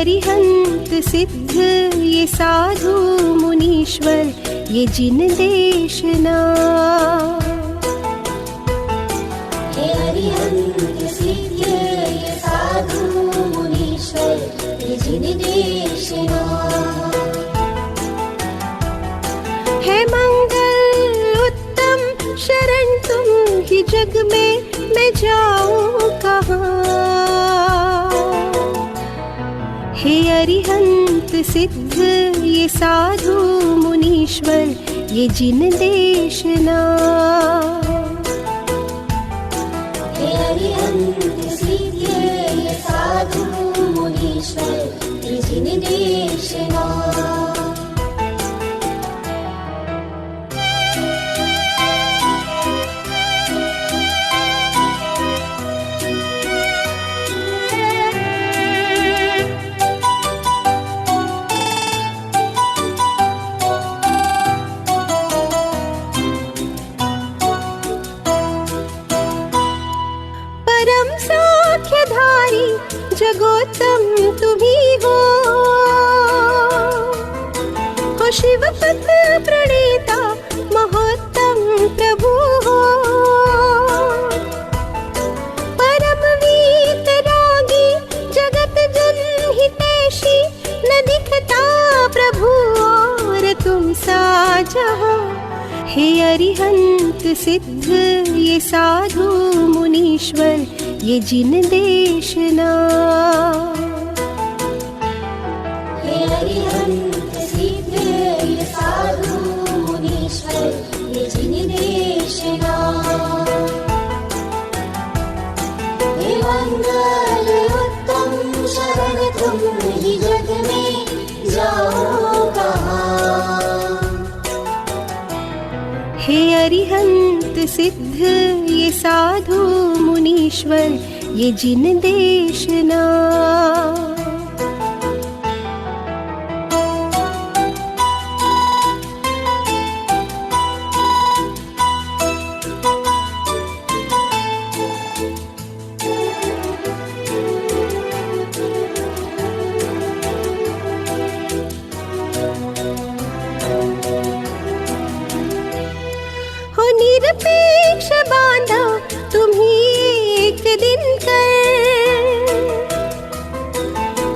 अरिहंत सिद्ध ये साधु मुनीश्वर ये जिन देशना। हे अरिहंत सिद्ध ये साधु मुनीश्वर ये जिन देशना। है मंगल उत्तम शरण तुम ही जग में मैं जाऊं कहाँ। हे अरिहंत सिद्ध ये साधु मुनीश्वर ये जिन देशना। हे अरिहंत सिद्ध ये साधु मुनीश्वर ये जिन देशना। जगोत्तम तुम्ही हो शिवपत प्रणेता महोत्तम प्रभु हो। परम वीतरागी जगत जन हितैषी न दिखता प्रभु और तुम सा जहाँ। हे अरिहंत सिद्ध ये साधु मुनीश्वर ये जिन देशना। हे अरिहंत सिद्ध ये साधु मुनीश्वर ये जिन देशना। हे मंगल उत्तम शरण तुम ही जग में जाओ कहाँ। हे अरिहंत सिद्ध ये साधु मुनीश्वर ये जिन देशना। हो निरपेक्ष बांधा तुम्ही एक दिन कर।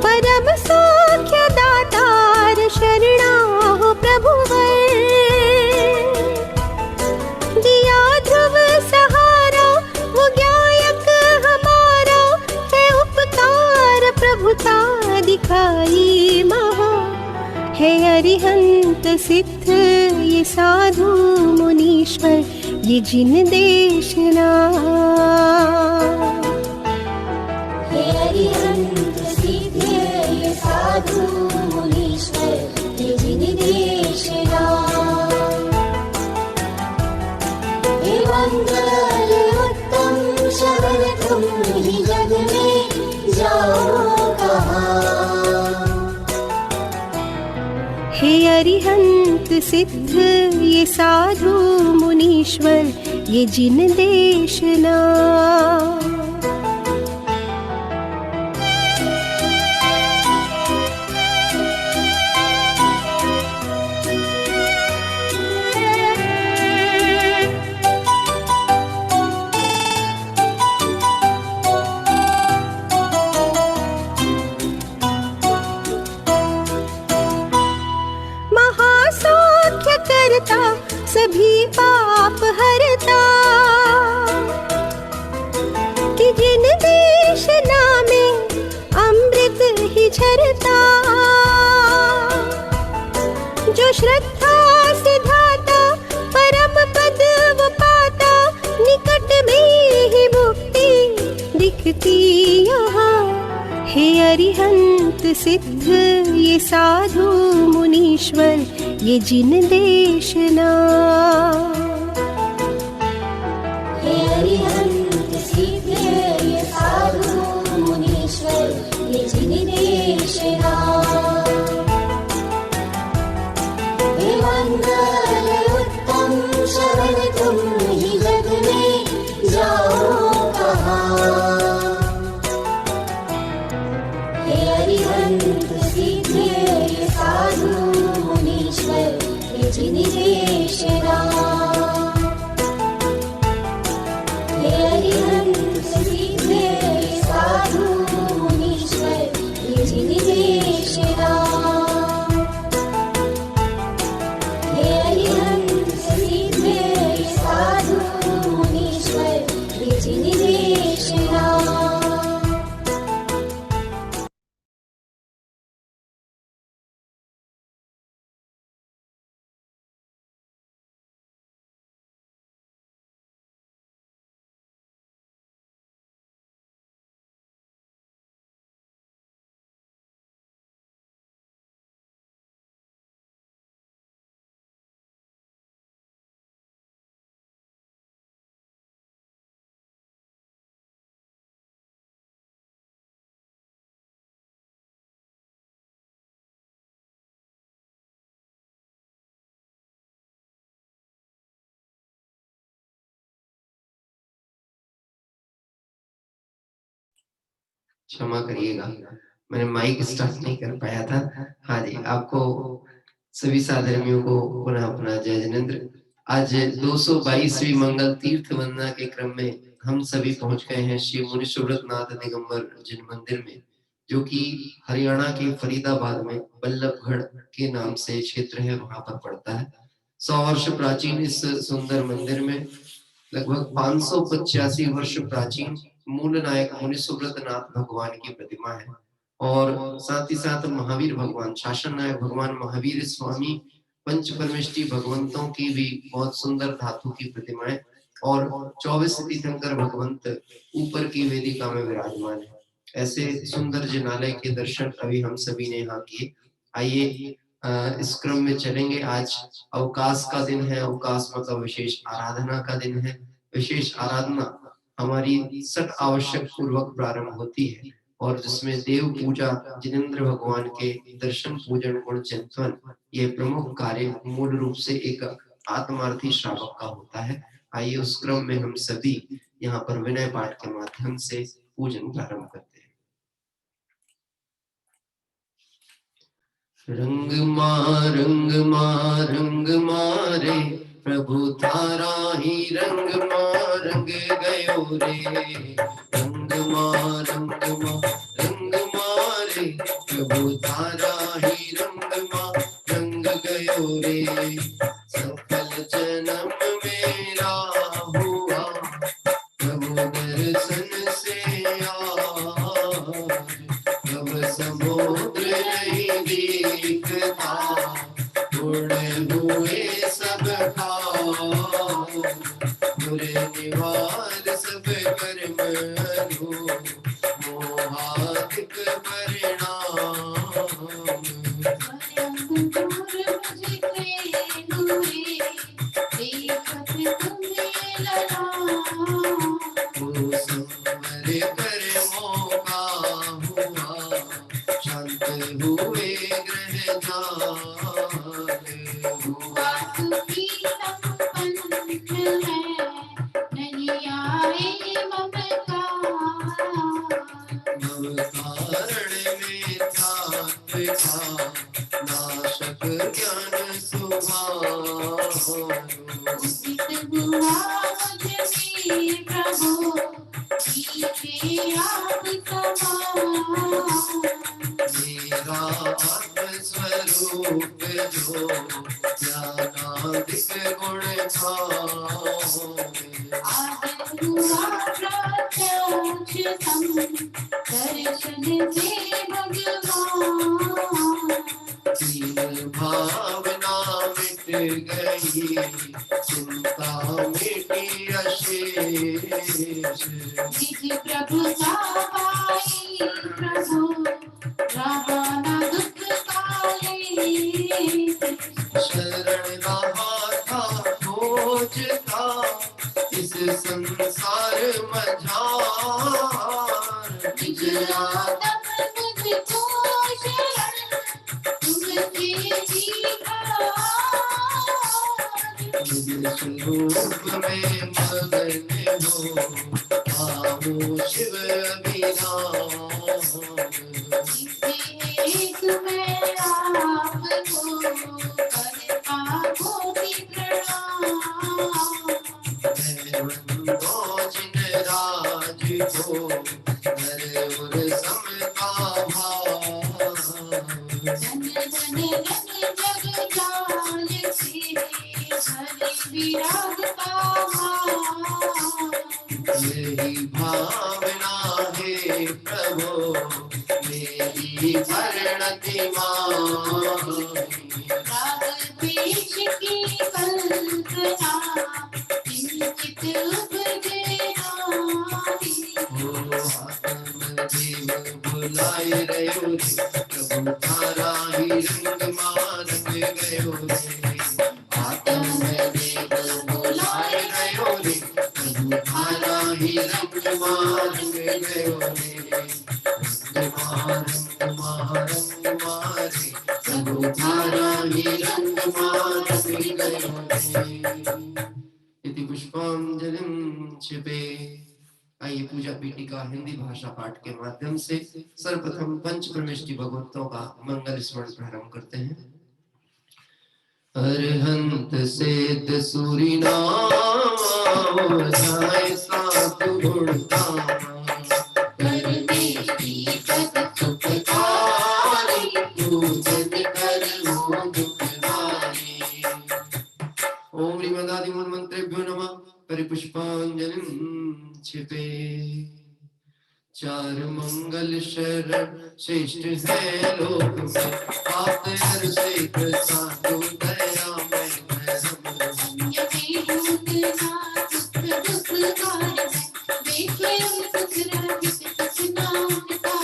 परम सौख्य दातार शरणा हो प्रभुवर। दिया ध्रुव सहारा वो ज्ञायक हमारा है उपकार प्रभुता दिखाई महा। है अरिहंत सिद्ध ये साधु मुनीश्वर ये जिन देशना। हे अरिहंत सिद्ध ये साधु मुनीश्वर ये जिन देशना। हे मंगल उत्तम शरण तुम ही जग में जाओ कहाँ। हे अरिहंत सिद्ध ये साधु मुनीश्वर ये जिन देशना। सभी पाप हरता कि जिन देशना में अमृत ही झरता। जो श्रद्धा से धाता परम पद वो पाता निकट में ही मुक्ति दिखती यहाँ। हे अरिहंत सिद्ध ये साधु मुनीश्वर ये जिन देशना। हे अरिहंत सिद्ध ये साधु मुनीश्वर ये जिन देशना। हे मंगल उत्तम शरण तुम ही जग में जाओ कहाँ। हे अरिहंत निज निवेशना हे अरिहंत सीधे साधु मुनीश्वर निज निवेशना हे अरिहंत सीधे साधु मुनीश्वर निज निवेशना। क्षमा करिएगा, मैंने माइक स्टार्ट नहीं कर पाया था। हाँ जी, आपको सभी साधर्मियों को पुनः अपना जय जिनेंद्र। आज 222वीं मंगल तीर्थ वंदना के क्रम में हम सभी पहुंच गए हैं श्री मुनि सुब्रतनाथ दिगंबर जिन मंदिर में, जो कि हरियाणा के फरीदाबाद में बल्लभगढ़ के नाम से क्षेत्र है, वहां पर पड़ता है। 100 वर्ष प्राचीन इस सुंदर मंदिर में लगभग 585 वर्ष प्राचीन मूल नायक मुनि सुब्रतनाथ भगवान की प्रतिमा है, और साथ ही साथ महावीर भगवान, शासन नायक भगवान महावीर स्वामी, पंच परमेष्टि भगवंतों की भी बहुत सुंदर धातु की प्रतिमाएं, और 24 तीर्थंकर भगवंत ऊपर की वेदिका में विराजमान है। ऐसे सुंदर जिनालय के दर्शन अभी हम सभी ने यहाँ किए। आइए इस क्रम में चलेंगे। आज अवकाश का दिन है, अवकाश मतलब विशेष आराधना का दिन है। विशेष आराधना हमारी सट आवश्यक पूर्वक प्रारंभ होती है, और जिसमें देव पूजा, जिनेंद्र भगवान के दर्शन, पूजन, गुण चिंतन, ये प्रमुख कार्य मूल रूप से एक आत्मार्थी श्रावक का होता है। आइए उस क्रम में हम सभी यहाँ पर विनय पाठ के माध्यम से पूजन प्रारंभ करते हैं। रंग मारे प्रभु तारा ही रंग गयो रे। रंग मारे प्रभु तारा ही रंग गयो रे। सफल जन्म मेरा हुआ प्रभु दर्शन से अब समुद्र नहीं दिखता, उड़े हुए सब बुरे निवार सब कर्म मोहाधिक परिणाम। हुए ग्रह नाशक ज्ञान मेरा आत्मस्वरूप जो ज्ञानादिक गुण भावना मिट गई, चिंता मिटी अशेष। प्रभु रावण दुख काले, शरण रहा था खोजता इस संसार मझार। निज आदम मुझको शरण तुमसे सीखा। स्वरूप में मगन हो आओ शिव अभिराम। एक मैं आपको करता विराग का भाव। यही भावना है प्रभु मेरी परिणति माही। राग द्वेष की कल्पना किंचित उपजे नाही। ओ आत्मदेव बुलाए रहो रे, प्रभु तारा ही रंग मारंग गयो रे। आत्मदेव बुलाए रहो रे, प्रभु तारा ही रंग मारंग गयो रे। रंग मारे, प्रभु तारा ही रंग मारंग गयो रे। इति पुष्पांजलिं क्षिपे। आइए पूजा पीठिका हिंदी भाषा पाठ के माध्यम से सर्वप्रथम पंच परमेष्टि भगवंतों का मंगल स्मरण प्रारंभ करते हैं। अरहंत सेत सूरी नाम जाय साधु गुण परमेष्टि पद सुखकारी, पूजन करो दुखहारी। ओम श्रीमदादि मूल मंत्रेभ्यो नमः। परिपुष्पांजलिं क्षिपे। चार मंगल शरण श्रेष्ठ है लोक में, आते हर से साधु दया में यति भूतना सुख दुख कारी, देखे सुख रहित कुछ नाम का।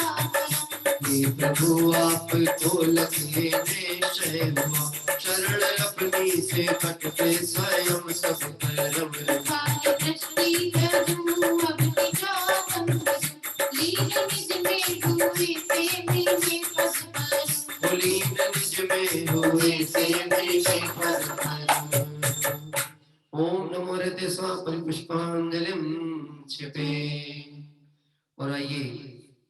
हे प्रभु आपको लगे निश्चय हुआ, शरण अपनी से कटते स्वयं सब धर्म। काय दृष्टि करूं अब निजातम करूं, लीन निज में हुए से मेरे पद पर। लीन निज में हुए से मेरे पद पर। ओम नमो रते स्वा परिपुष्पांजलिं क्षिपे। और आइए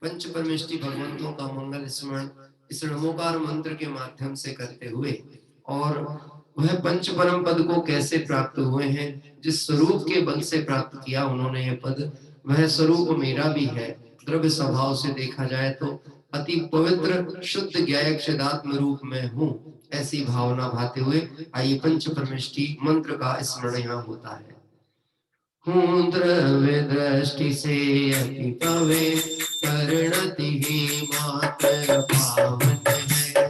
पंच परमेष्टि भगवंतों का मंगल स्मरण इस नमोकार मंत्र के माध्यम से करते हुए, और वह पंच परम पद को कैसे प्राप्त हुए हैं, जिस स्वरूप के बल से प्राप्त किया उन्होंने यह पद, वह स्वरूप मेरा भी है। द्रव्य स्वभाव से देखा जाए तो अति पवित्र शुद्ध ज्ञायक्षदात्म रूप में हूँ, ऐसी भावना भाते हुए आइए पंच परमेष्टि मंत्र का स्मरण यहाँ होता है। हूँ द्रव्य दृष्टि से अति पवित्र, परिणति ही मात्र पावन है।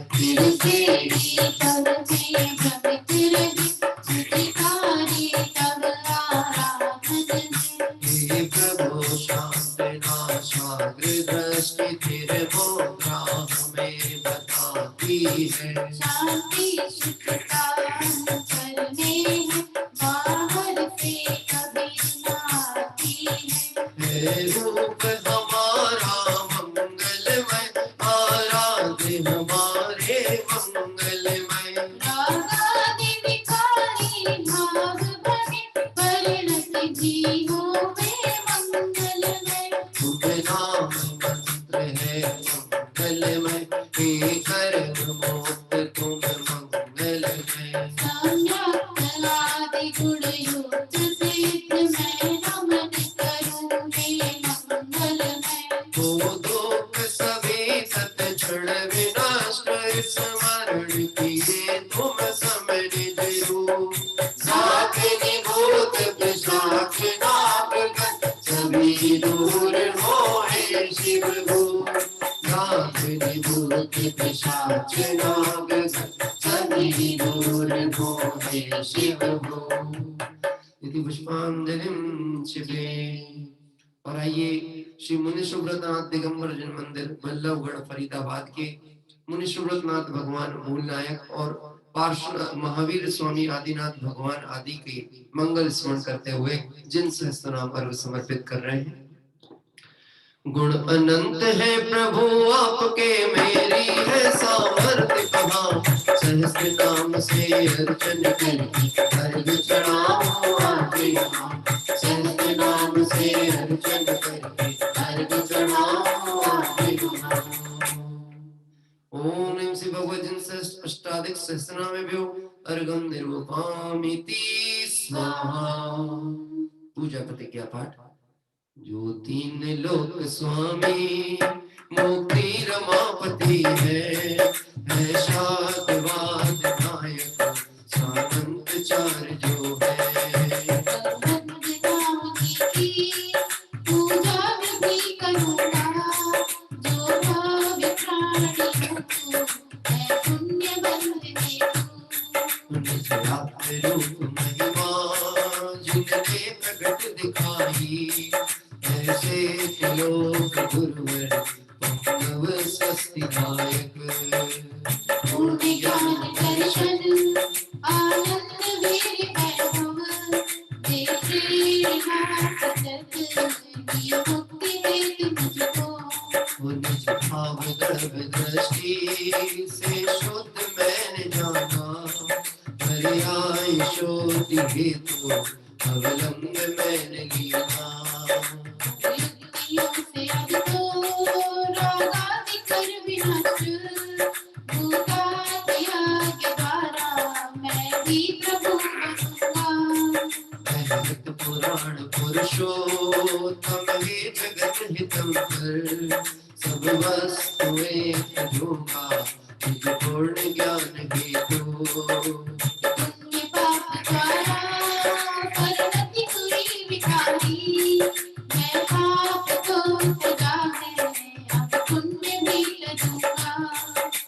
फिर तेरी पद से भ्रमित रही, सुखकारी तब आराधन है। हे प्रभु शांत नाशाग्र दृष्टि तेरे मुद्रा हमें बताती है। शांति सुख का करने हैं, बाहर से कभी ना आती है। हे रूप हमारा मंगलमय, आराध्य हमारे मंगलमय। रागादि विकारी भाव भरे, परिणति जीवों में मंगलमय। तुम नाम मंत्र है मंगलमय, हे कर्म मोक्त तुम मंगलमय। सम्यक्तादि गुण युक्त सिद्ध मैं नमन करूं हे मंगलमय। तो दुख सभी सत क्षण विनाश, स्मरण किए तुम समय निज रूप। साक्षी भूत पिशाच नाग सभी दूर मोहे शिव भूत। साक्षी भूत पिशाच नाग सभी दूर मोहे शिव भूत। इति पुष्पांजलिं क्षिपे। और आइए श्री मुनि सुब्रतनाथ दिगंबर जन मंदिर बल्लभगढ़ फरीदाबाद के मुनि सुब्रतनाथ भगवान मूल नायक और पार्श्वनाथ महावीर स्वामी आदिनाथ भगवान आदि के मंगल स्मरण करते हुए जिन सहस्त्रनाम अर्घ समर्पित कर रहे हैं। गुण अनंत है प्रभु आपके, मेरी है सामर्थ्य कहाँ। सहस्त्र नाम से अर्चन करके अर्घ चढ़ाओ आपके यहाँ। सहस्त्र नाम से अर्चन करके अर्घ चढ़ाओ आपके यहाँ। ओम नमः शिवाय। भगवत जिन अष्टाधिक सहस्रनामेभ्यो अर्घं निरूपयामि स्वाहा। पूजा प्रतिज्ञा पाठ। जो तीन लोक स्वामी मुक्ति रमापति है शादवाद नायक सामंत चार जो है। सर्वज्ञ की पूजा भी करूँगा, जो भव्य प्राणी हो मैं पुण्य बंदने को। निज व्याप्त रूप महिमा जिनने प्रगट दिखाई, ऐसे त्रिलोक गुरुवर पुंगव स्वस्तिदायक। पूर्ण ज्ञान दर्शन आनंद वीर वैभव, दे श्रीनाथ तत् ये मुक्ति हेतु मुझको। निज भाव गर्भ दृष्टि से शुद्ध मैंने जाना, हरियाय शोधि हेतु अवलंब मैंने लिया। युक्तियों से अब तो रागादि कर विनष्ट, भूतात्या के द्वारा मैं भी प्रभु बनूंगा। भगत पुराण पुरुषोत्तम हे जगत हितंकर, सब वस्तुएं तजूंगा निज पूर्ण ज्ञान हेतु। पुण्य पाप द्वारा परिणति हुई विकारी, मैं पाप को त्यागा है अब पुण्य भी लूंगा।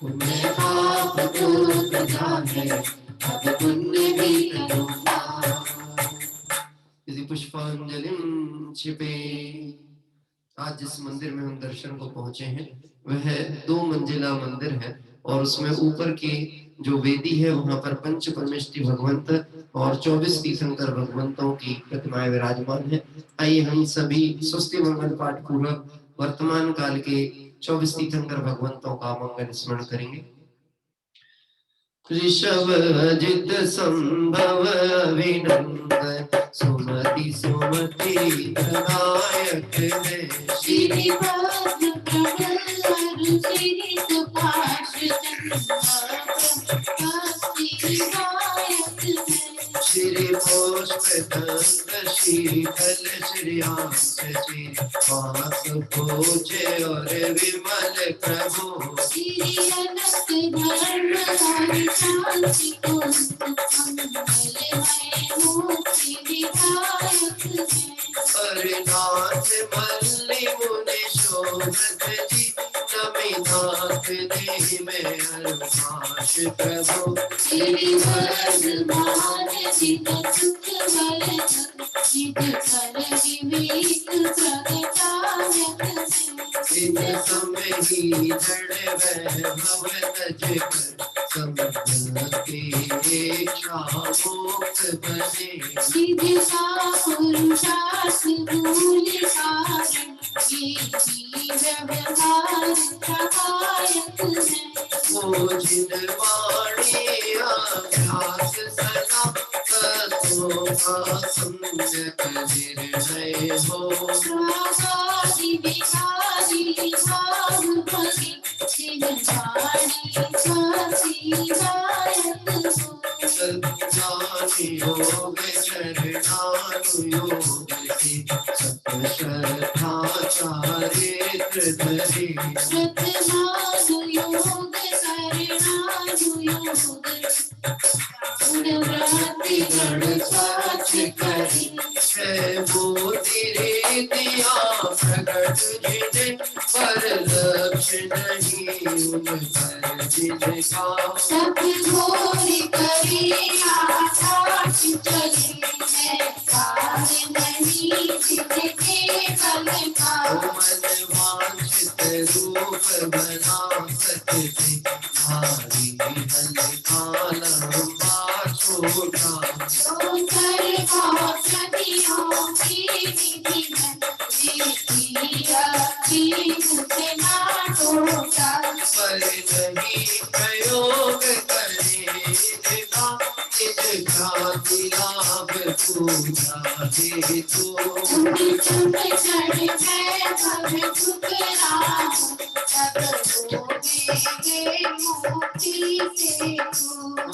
पुण्य पाप को त्यजा है अब पुण्य भी करूंगा। यदि पुष्पांजलिं छिपे। आज जिस मंदिर में हम दर्शन को पहुंचे हैं वह 2 मंजिला मंदिर है और उसमें ऊपर की जो वेदी है वहां पर पंच परमेष्टि भगवंत और 24 तीर्थंकर भगवंतों की प्रतिमाएं विराजमान है। आइए हम सभी स्वस्ति मंगल पाठ पूर्वक वर्तमान काल के 24 तीर्थंकर भगवंतों का मंगल स्मरण करेंगे। ऋषभ जित संभव विनंद सुमति सुमति प्रदायक है। श्री भद्र प्रभु श्री सुभाष श्री पुष्प दंत शीतल श्रियांश श्री वास पूजे और विमल प्रभु। श्री अनंत धर्म हरि शांति कुंज मंगलमय मूर्ति विधायक है। हरिनाथ मल्लि मुनि शोभत जी, नमिनाथ देहि में अरुणाश प्रभु। श्री वर्धमान जित सुख वर्धन जित कर विवेक प्रगटायक है। इन समय ही जड़ वैभव तज कर, समझ के इच्छा मुक्त बने। सिद्धि का पुरुषार्थ मूल कारण, ये ही व्यवहार सहायक है। वो जिन वाणी अभ्यास सदा, तत्वों का संयत निर्णय हो। रागादि विकारी भाव भरी, जिन वाणी ससीदायक हो। सत्यानि योग चरणानुयोग से, सत श्रद्धा चारित्र धरे। श्रद्धानुयोग शरणानुयोग, गुणवृत्ति गण साच करी। है वो तेरे दिया प्रकट जिने, पर लक्ष्य नहीं उन पर जिनका। सब घोर करी आकाश चली है, पार नहीं जिनके बल का। मन वांछित रूप बना सकते, भारी हल्का लंबा छोटा। पर नहीं प्रयोग करे निजा, निज ख्याति लाभ पूजा हेतु।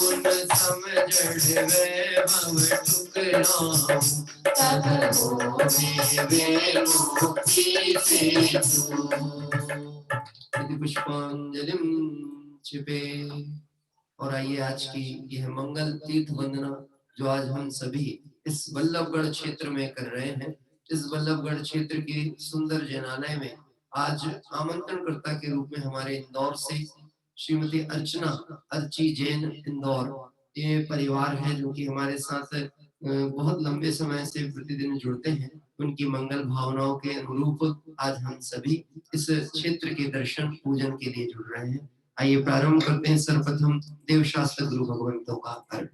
उन समझ वैभव ठुकराऊं, तब होने वे मुक्ति सेतु। यदि पुष्पांजलिं छिपे। और आइए आज की यह मंगल तीर्थ वंदना जो आज हम सभी इस वल्लभगढ़ क्षेत्र में कर रहे हैं। इस वल्लभगढ़ क्षेत्र के सुंदर जनालय में आज आमंत्रणकर्ता के रूप में हमारे इंदौर से श्रीमती अर्चना अर्ची जैन इंदौर ये परिवार है जो कि हमारे साथ बहुत लंबे समय से प्रतिदिन जुड़ते हैं। उनकी मंगल भावनाओं के अनुरूप आज हम सभी इस क्षेत्र के दर्शन पूजन के लिए जुड़ रहे हैं। आइए प्रारंभ करते हैं सर्वप्रथम देवशास्त्र गुरु भगवंतों का कर्ण।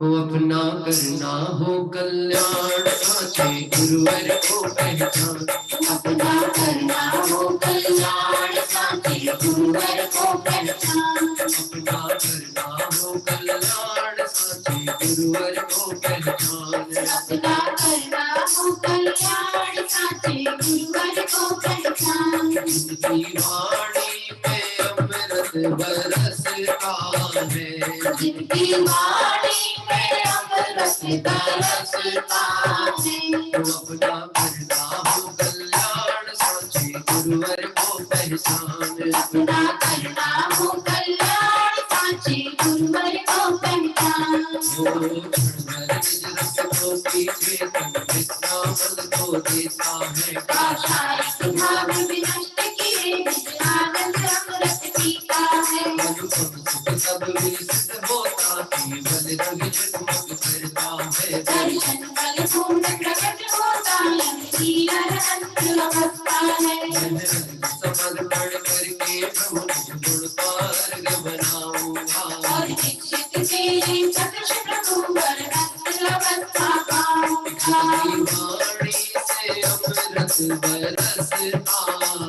हो अपना करना हो कल्याण साचे गुरुवर को पहचान। अपना करना हो कल्याण साचे गुरुवर को पहचान। अपना करना हो कल्याण साचे गुरुवर को पहचान। अपना करना हो कल्याण साचे गुरुवर को पहचान। जिनकी वाणी में अमृत बरसता है। जिनकी वाणी में अमृत बरसता है। अपना करना हो कल्याण साचे गुरुवर को पहचान। अपना करना हो कल्याण साचे गुरुवर को पहचान। वो क्षणभर निज रस को पीछे तन विश्रामल को देता है। काशाय स्वभाव विनष्ट किए निज आनंद अमृत पीता है। अनुपम सुख सब विसित होता केवल रवि जगमग करता है। दर्शन बल पूर्ण प्रकट होता यही अरहंत अवस्था है। समर्पण करके प्रभु निज गुण पार बनाऊंगा। और दीक्षित तेरे चक्ष प्रभु अरहंत अवस्था पाऊंगा। वाणी से अमृत बरसता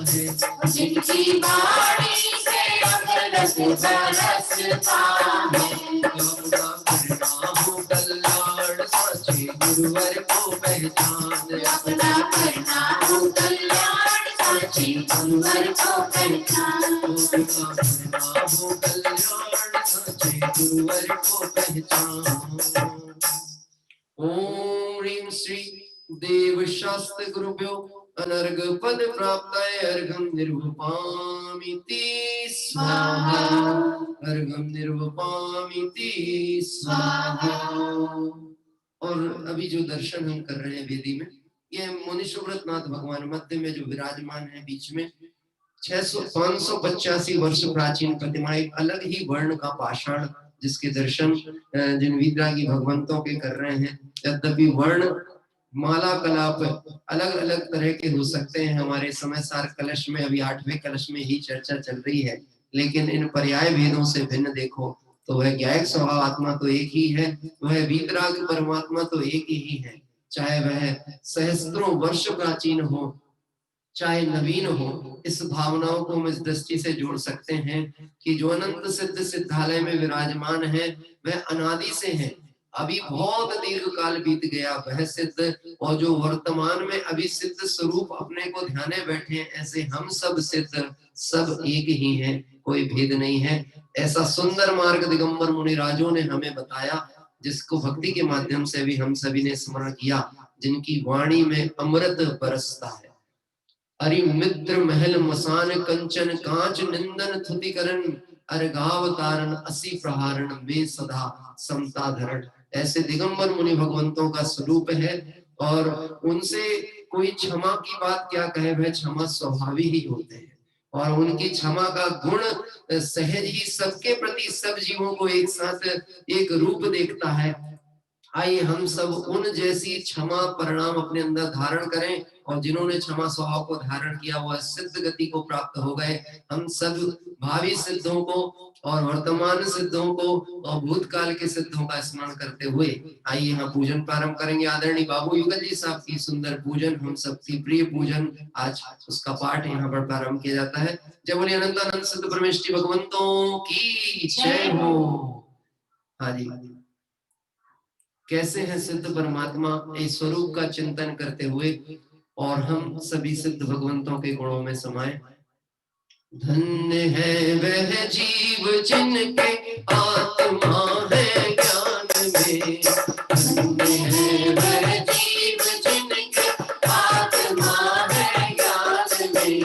है। जिनकी वाणी से अमृत बरसता है। अपना करना हो कल्याण साचे गुरुवर को पहचान। अपना करना हो कल्याण साचे गुरुवर को पहचान। अपना करना हो कल्याण साचे गुरुवर को पहचान। ओम ह्रीं श्री देव शास्त्र गुरुभ्यो अनर्घ पद प्राप्ताय अर्घं निर्वपामिति स्वाहा। अर्घं निर्वपामिति स्वाहा। और अभी जो दर्शन हम कर रहे हैं वेदी में, ये मुनि सुब्रतनाथ भगवान मध्य में जो विराजमान है बीच में 585 वर्ष प्राचीन प्रतिमा, एक अलग ही वर्ण का पाषाण जिसके दर्शन जिन विद्रागी भगवंतों के कर रहे हैं। यद्यपि वर्ण माला कलाप अलग अलग तरह के हो सकते हैं। हमारे समय सार कलश में अभी 8वें कलश में ही चर्चा चल रही है, लेकिन इन पर्याय भेदों से भिन्न देखो तो वह ज्ञायक स्वभाव आत्मा तो एक ही है, वह वीतराग परमात्मा तो एक ही है। चाहे वह सहस्त्रों वर्ष प्राचीन हो चाहे नवीन हो, इस भावनाओं को हम इस दृष्टि से जोड़ सकते हैं कि जो अनंत सिद्ध सिद्धालय में विराजमान है वह अनादि से है। अभी बहुत दीर्घ काल बीत गया वह सिद्ध, और जो वर्तमान में अभी सिद्ध स्वरूप अपने को ध्याने बैठे हैं, ऐसे हम सब सिद्ध सब एक ही हैं, कोई भेद नहीं है। ऐसा सुंदर मार्ग दिगंबर मुनिराजों ने हमें बताया, जिसको भक्ति के माध्यम से भी हम सभी ने स्मरण किया, जिनकी वाणी में अमृत बरसता है। अरि मित्र महल मसान कंचन कांच निंदन थुतिकरण अर्घावतारण असी प्रहारण में सदा समता धरण। ऐसे दिगंबर मुनि भगवंतों का स्वरूप है, और उनसे कोई क्षमा की बात क्या कहे, वह क्षमा स्वभावी ही होते हैं, और उनकी क्षमा का गुण सहज ही सबके प्रति सब जीवों को एक साथ एक रूप देखता है। आइए हम सब उन जैसी क्षमा परिणाम अपने अंदर धारण करें, और जिन्होंने क्षमा स्वभाव को धारण किया वह सिद्ध गति को प्राप्त हो गए। हम सब भावी सिद्धों को और वर्तमान सिद्धों को और भूतकाल के सिद्धों का स्मरण करते हुए आइए हम पूजन प्रारंभ करेंगे। आदरणीय बाबू युगल जी साहब की सुंदर पूजन, हम सबकी प्रिय पूजन, आज उसका पाठ यहाँ पर प्रारंभ किया जाता है। जय बोले अनंतानंद सिद्ध परमेष्ठी भगवंतों की जय हो। हाँ जी, कैसे हैं सिद्ध परमात्मा, इस स्वरूप का चिंतन करते हुए और हम सभी सिद्ध भगवंतों के गुणों में समाये। धन्य है वह जीव जिनके आत्मा है ज्ञान में, धन्य है वह जीव जिनके आत्मा है ज्ञान में।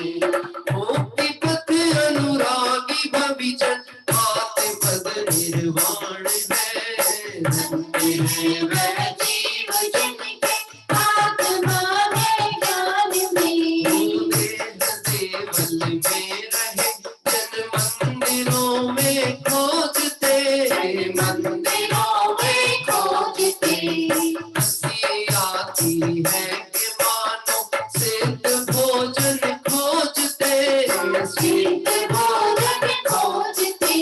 मुक्ति पथ अनुरागी भविजन आत्मपद निर्वाण है, धन्य है वह जीव जिनके आत्मा है ज्ञान में। देवल में रहे जन मंदिरों में खोजते, मंदिरों में खोजते। हंसी आती है कि मानो सिद्ध भोजन खोजते, सिद्ध भोजन खोजते।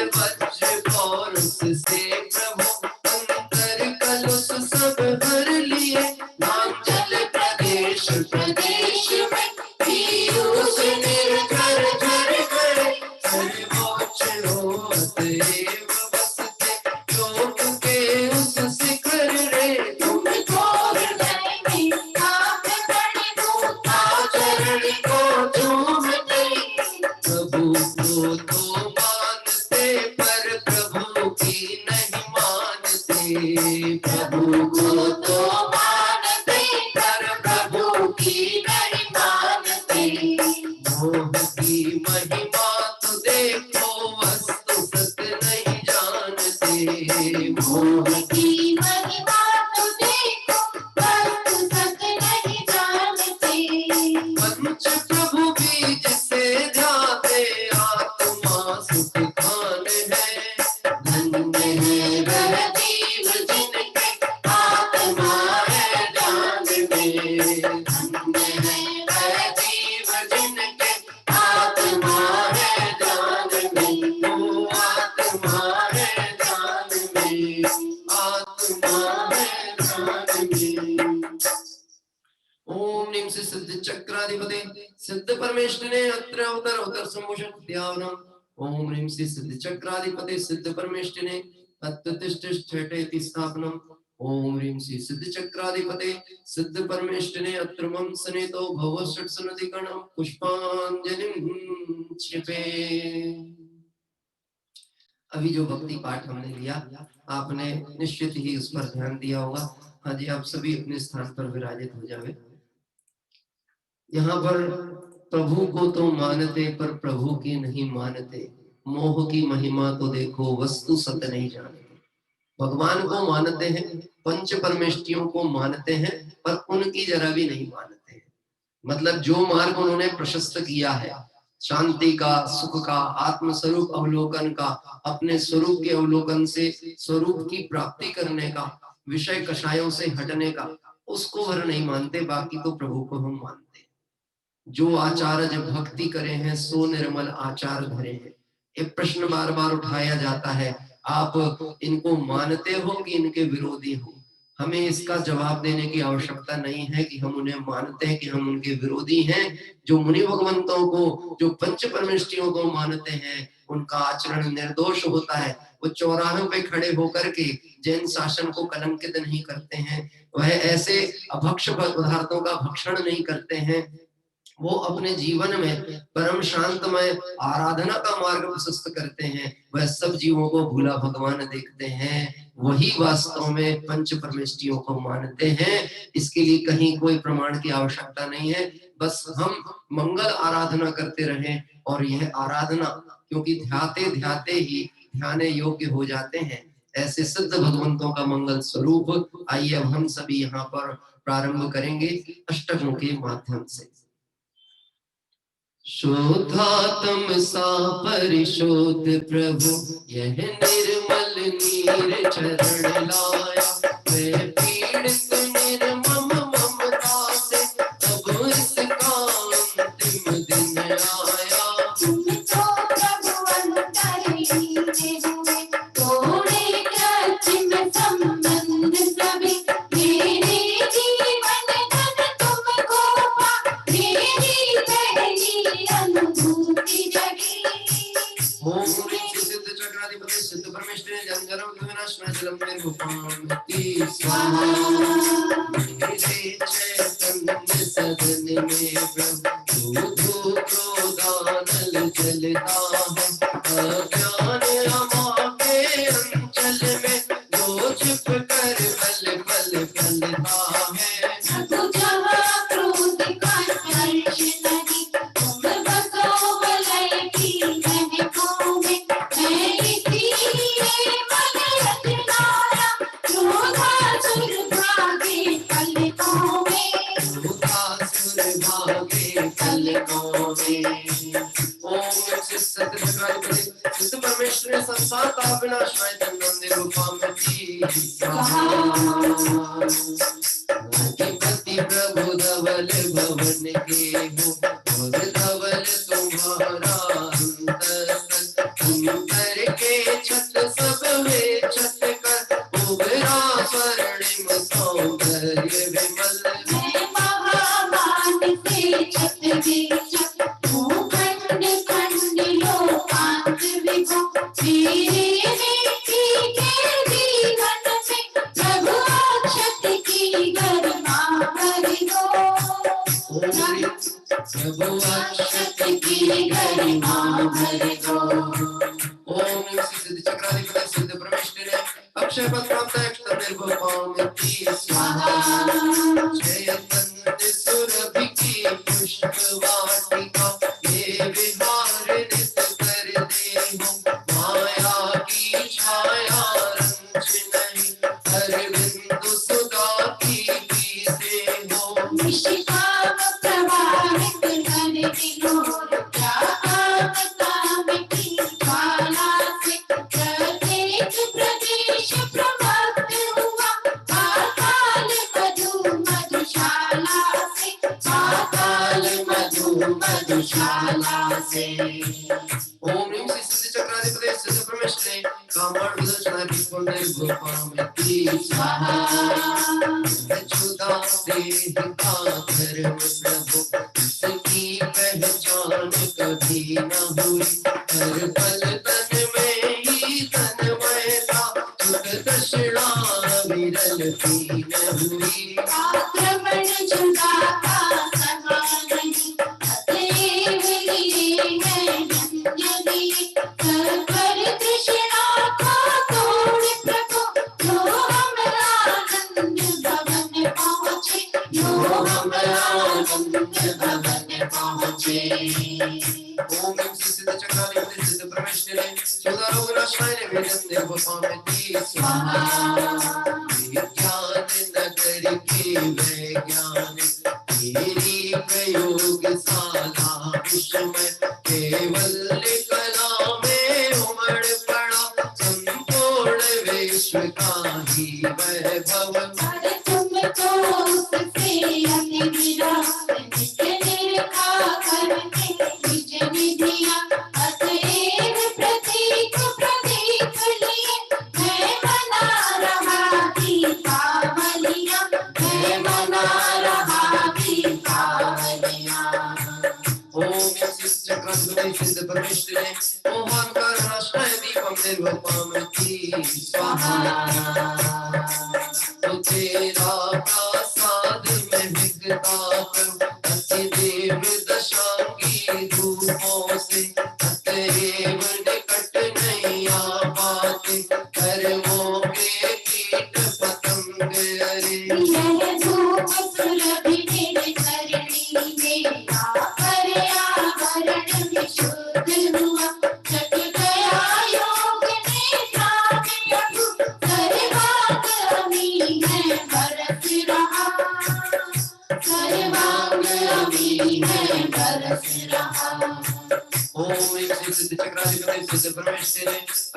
वज्र पौरुष से प्रभु अंतर कलुष सब भर लिए, मांचल प्रदेश प्रदेश में पीयूष निर्झर झर गए। सर्वोच्च होत एव बसते योग के उस शिखर रे, तुम छोड़ गए आप बड़े दूता चरण को झूमते। प्रभु को तो मानते पर प्रभु की नहीं मानते, प्रभु को तो मानते पर प्रभु की नहीं मानते। मोह की महिमा तो देखो वस्तु सत नहीं जानते, मोह की महिमा तो देखो वस्तु सत नहीं जानते। पंच प्रभु बीज से ध्याते आत्मा सुख खान है, धन्य है वह जीव जिनके आत्मा है ज्ञान में। धन्य है वह जीव जिनके आत्मा है ज्ञान में। वो आत्मा है ज्ञान में, आत्मा है ज्ञान में। ओम नीम से सिद्ध चक्राधिपते सिद्ध परमेश्वर ने अत्र अवतर अवतर संभूषण ध्यानम। ओम ह्रीं श्री सिद्ध चक्राधिपते सिद्ध परमेष्ठि ने अत्तिष्ठेति स्थापनम। ओम ह्रीं श्री सिद्ध चक्राधिपते सिद्ध परमेष्ठि ने अत्र मम सनेतो भव षट्सनदिगणं पुष्पांजलिं क्षिपे। अभी जो भक्ति पाठ हमने लिया आपने निश्चित ही उस पर ध्यान दिया होगा। हाँ जी, आप सभी अपने स्थान पर विराजित हो जावे। यहाँ पर प्रभु को तो मानते पर प्रभु की नहीं मानते, मोह की महिमा तो देखो वस्तु सत नहीं जानते। भगवान को मानते हैं, पंच परमेष्ठियों को मानते हैं, पर उनकी जरा भी नहीं मानते हैं। मतलब जो मार्ग उन्होंने प्रशस्त किया है, शांति का, सुख का, आत्म स्वरूप अवलोकन का, अपने स्वरूप के अवलोकन से स्वरूप की प्राप्ति करने का, विषय कषायों से हटने का, उसको वह नहीं मानते। बाकी तो प्रभु को हम मानते हैं। जो आचार्य जब भक्ति करे हैं सो निर्मल आचार धरे हैं। एक प्रश्न बार बार उठाया जाता है, आप इनको मानते हो कि इनके विरोधी हो? हमें इसका जवाब देने की आवश्यकता नहीं है कि हम उन्हें मानते हैं कि हम उनके विरोधी हैं। जो मुनि भगवंतों को, जो पंच परमेष्ठियों को मानते हैं, उनका आचरण निर्दोष होता है। वो चौराहों पे खड़े होकर के जैन शासन को कलंकित नहीं करते हैं, वह ऐसे अभक्ष पदार्थों का भक्षण नहीं करते हैं। वो अपने जीवन में परम शांतमय आराधना का मार्ग प्रशस्त करते हैं। वह सब जीवों को भूला भगवान देखते हैं, वही वास्तव में पंच परमेष्ठियों को मानते हैं। इसके लिए कहीं कोई प्रमाण की आवश्यकता नहीं है, बस हम मंगल आराधना करते रहें। और यह आराधना क्योंकि ध्याते ध्याते ही ध्यान योग्य हो जाते हैं, ऐसे सिद्ध भगवंतों का मंगल स्वरूप आइए अब हम सभी यहाँ पर प्रारंभ करेंगे अष्टकों के माध्यम से। शोधात्म सा परिशोध प्रभु यह निर्मल नीर चरण लाया। मैं पीड़ित निर्मम ममता से अब इसका अंतिम दिन आया। तुम तो प्रभु अंतरहीन हुए, तोड़े कृत्रिम संबंध सभी। मेरे जीवन धन तुमको पा, मेरी पहली अनुभूति जगी। ओम ह्रीं सिद्ध चक्राधिपति सिद्ध परमेश्वरी जंगरम विनाशनाचलम निर्भुपामि स्वाहा। मेरे चैतन्य सदन में प्रभु क्रोधानल चलता है। अज्ञान अमाके अंचल में जो छिप कर पल पल फलता है। प्रभु जहाँ क्रोध का स्पर्श नहीं, तुम बसो वलय की महकों में। मैं इसीलिए मन रचनाया, साता विनाशाय जन्म निरूपामिति स्वाहा। अधिपति प्रभु धवल भवन के हो और धवल तुम्हारा अंतर के छत सब वे छत कर उभरा स्वर्णिम सौंदर्य विमल। मैं महामान से छत भी छत हूँ खंड खंड लोकांत विभो मेरे नेत्री के जीवन में प्रभु अक्षत की गरिमा भरि दो। प्रभु अक्षत की गरिमा भरि दो। ओम सिद्ध चक्राधिपति सिद्ध प्रविष्टि अक्षय पद प्राप्त अक्षर निर्भवमिति स्वाहा। चैतन्य सुरभि की पुष्प वाटिका ये विहार नित कर दे हो माया की छाया रंच नहीं हर बिंदु सुधा की पीते हो। निशिकाम प्रवाहित घन विनोद क्या आम काम की ज्वाला से प्रत्येक प्रदेश प्रमत्त हुआ पाताल मधु मधुशाला से पाताल मधु मधुशाला से। ओम ह्रीं श्री सिद्ध चक्राधिपति सिद्ध प्रविष्टे कामण विदर्शना दीपम निर्भवमिति स्वाहा। अच्युता देहिका धर्म प्रभु इसकी पहचान कभी न हुई हर पल तन में ही तन्मयता सुख दक्षिणा विरल की न हुई। आक्रमण जुदा का समान नहीं अतएव लिए मैं धन्य दिए कर तृष्णा को तोड़ प्रभु जो हम आनंद भवन पहुँचे जो हम आनंद भवन पहुँचे। ओम श्री सिद्ध चक्राधिपति सिद्ध प्रविष्टि चौदारों विनाशाय वेदन निर्भवमिति स्वाहा। ज्ञान नगर के वैज्ञानिक तेरी प्रयोग साधा विषमय केवल कला में उमड़ पड़ा संपूर्ण विश्व का ही वैभव। अरे तुमको उससे अति गिरा नित्य निरखा करके निज निधिया अतएव प्रतीक प्रतीक लिए मैं मना रहा दीपावलियाँ मैं मना रहा दीपावलियाँ। ओम श्री चक्राधिपति सिद्ध प्रविष्टि मोहन करुणाश्रय दीपम निर्भवमिति स्वाहा। तो तेरा प्रसाद में विकता करूं अति देव दशांगी धूपों से अतएव निकट नहीं आ पाते कर्मों के कीट पतंग अरे। यह धूप सुरभि निर्करणी मेरा पर्यावरण विशुद्ध हुआ छट गया योग ने प्राण प्रभु सर्वांग अमी है बरस रहा सर्वांग अमी है बरस रहा। ओम श्री सिद्ध चक्राधिपति सिद्ध प्रविष्टि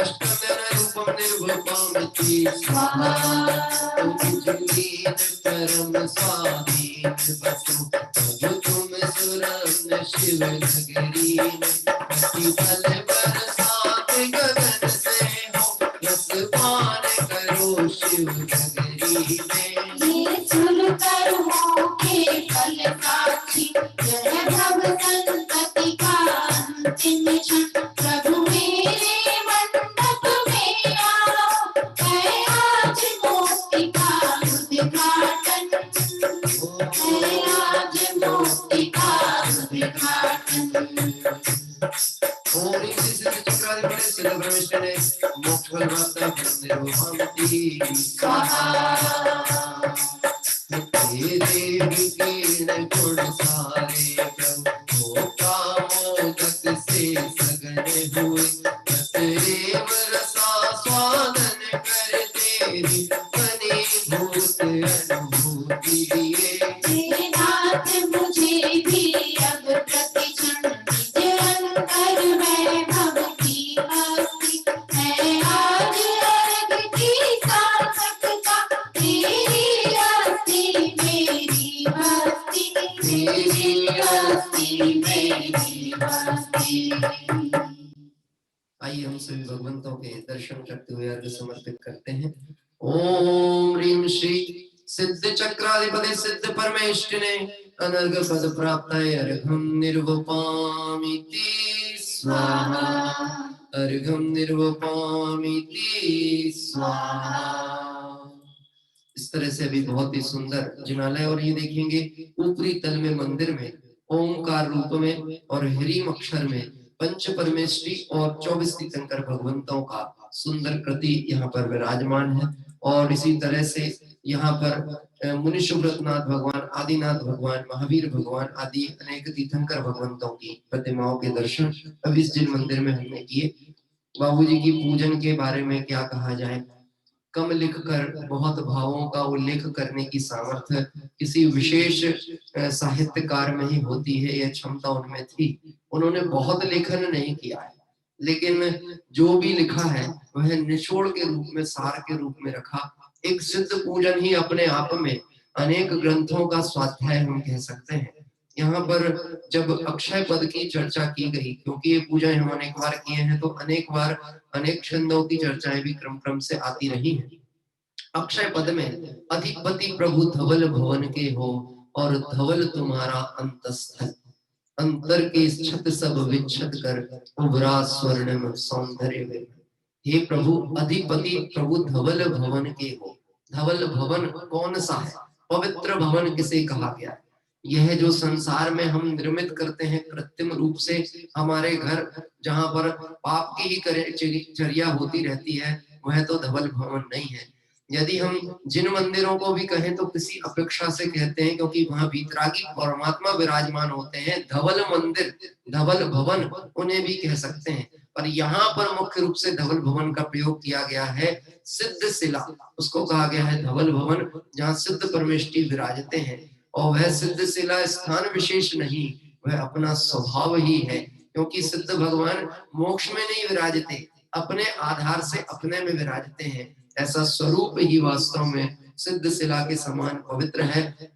अष्टम रूपम निर्भवमिति स्वाहा। परम स्वाधीन बसु जो तुम सुरन शिव नगरी में फल बरसात गगन से हो रस पान करो शिव नगरी में। ये सुनकर हो के फल साक्षी यह भव संतति का अंतिम क्षण प्रभु मेरे मंडप में आओ है आज मोक्ति का उद्घाटन है आज मोक्ति का उद्घाटन। ओम श्री सिद्ध चक्राधिपति सिद्ध प्रविष्टि मोक्ष फल प्राप्त निर्भवमिति स्वाहा। तेरे विकीर्ण गुण सारे प्रभु कामोदक से सगन हुए अतएव रसा स्वादन कर तेरी घनीभूत अनुभूति लिए। हे नाथ मुझे भी अब प्रतिक्षण निज अंतर वैभव की भक्ति है सभी भगवंतों के दर्शन करते हुए अर्घ्य समर्पित करते हैं। ओम ह्रीं श्री सिद्ध चक्राधिपति सिद्ध परमेष्टिने अनर्घ पद प्राप्त अर्घ्यं निर्वपामिति स्वाहा। अर्घ्यं निर्वपामिति स्वाहा। इस तरह से अभी बहुत ही सुंदर जिनालय, और ये देखेंगे ऊपरी तल में मंदिर में ओमकार रूप में और ह्रीम अक्षर में पंच परमेष्टि और 24 तीर्थंकर भगवंतों का सुंदर कृति यहाँ पर विराजमान है। और इसी तरह से यहाँ पर मुनि सुब्रतनाथ भगवान, आदिनाथ भगवान, महावीर भगवान आदि अनेक तीर्थंकर भगवंतों की प्रतिमाओं के दर्शन अब इस जिन मंदिर में हमने किए। बाबूजी की पूजन के बारे में क्या कहा जाए, कम लिखकर बहुत भावों का उल्लेख करने की सामर्थ्य किसी विशेष साहित्यकार में ही होती है, यह क्षमता उनमें थी। उन्होंने बहुत लेखन नहीं किया है, लेकिन जो भी लिखा है वह निचोड़ के रूप में, सार के रूप में रखा। एक सिद्ध पूजन ही अपने आप में अनेक ग्रंथों का स्वाध्याय हम कह सकते हैं। यहाँ पर जब अक्षय पद की चर्चा की गई, क्योंकि ये पूजा हम अनेक बार किए हैं, तो अनेक बार अनेक छंदों की चर्चाएं भी क्रम क्रम से आती रही हैं। अक्षय पद में अधिपति प्रभु धवल भवन के हो और धवल तुम्हारा अंतस्थल, अंतर के छत सब विच्छत कर उभरा स्वर्णिम सौंदर्य में। हे प्रभु, अधिपति प्रभु धवल भवन के हो। धवल भवन कौन सा है? पवित्र भवन किसे कहा गया है? यह जो संसार में हम निर्मित करते हैं कृत्रिम रूप से, हमारे घर जहां पर पाप की ही चर्या होती रहती है, वह तो धवल भवन नहीं है। यदि हम जिन मंदिरों को भी कहें तो किसी अपेक्षा से कहते हैं, क्योंकि वहां भीतरागी परमात्मा विराजमान होते हैं। धवल मंदिर, धवल भवन उन्हें भी कह सकते हैं, पर यहाँ पर मुख्य रूप से धवल भवन का प्रयोग किया गया है। सिद्ध शिला उसको कहा गया है धवल भवन, जहाँ सिद्ध परमेष्टि विराजते हैं। और वह सिद्ध शिला स्थान विशेष नहीं, वह अपना स्वभाव ही है, क्योंकि सिद्ध भगवान मोक्ष में नहीं विराजते, अपने आधार से अपने में विराजते हैं। ऐसा स्वरूप ही वास्तव में सिद्ध शिला के समान पवित्र है।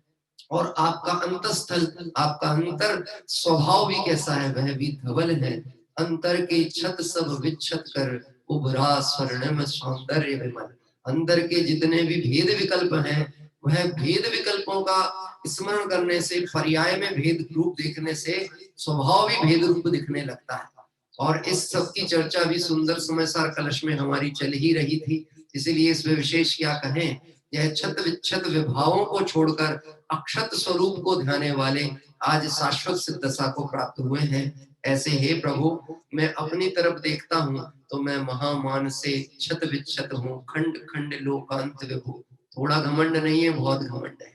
और आपका अंतस्थल, आपका अंतर स्वभाव भी कैसा है, वह भी धवल है। अंतर के छत सब विच्छत कर उभरा स्वर्णिम सौंदर्य विमल। अंदर के जितने भी भेद विकल्प हैं, वह भेद विकल्पों का स्मरण करने से, पर्याय में भेद रूप देखने से स्वभाव भी भेद रूप दिखने लगता है। और इस सब की चर्चा भी सुंदर समय सार कलश में हमारी चल ही रही थी, इसीलिए इसमें विशेष क्या कहें। यह छत विच्छत विभावों को छोड़कर अक्षत स्वरूप को ध्याने वाले आज शाश्वत सिद्धसा को प्राप्त हुए हैं। ऐसे हे प्रभु, मैं अपनी तरफ देखता हूँ तो मैं महामान से छत विच्छत हूँ, खंड खंड लोकांत विभु। थोड़ा घमंड नहीं है, बहुत घमंड है।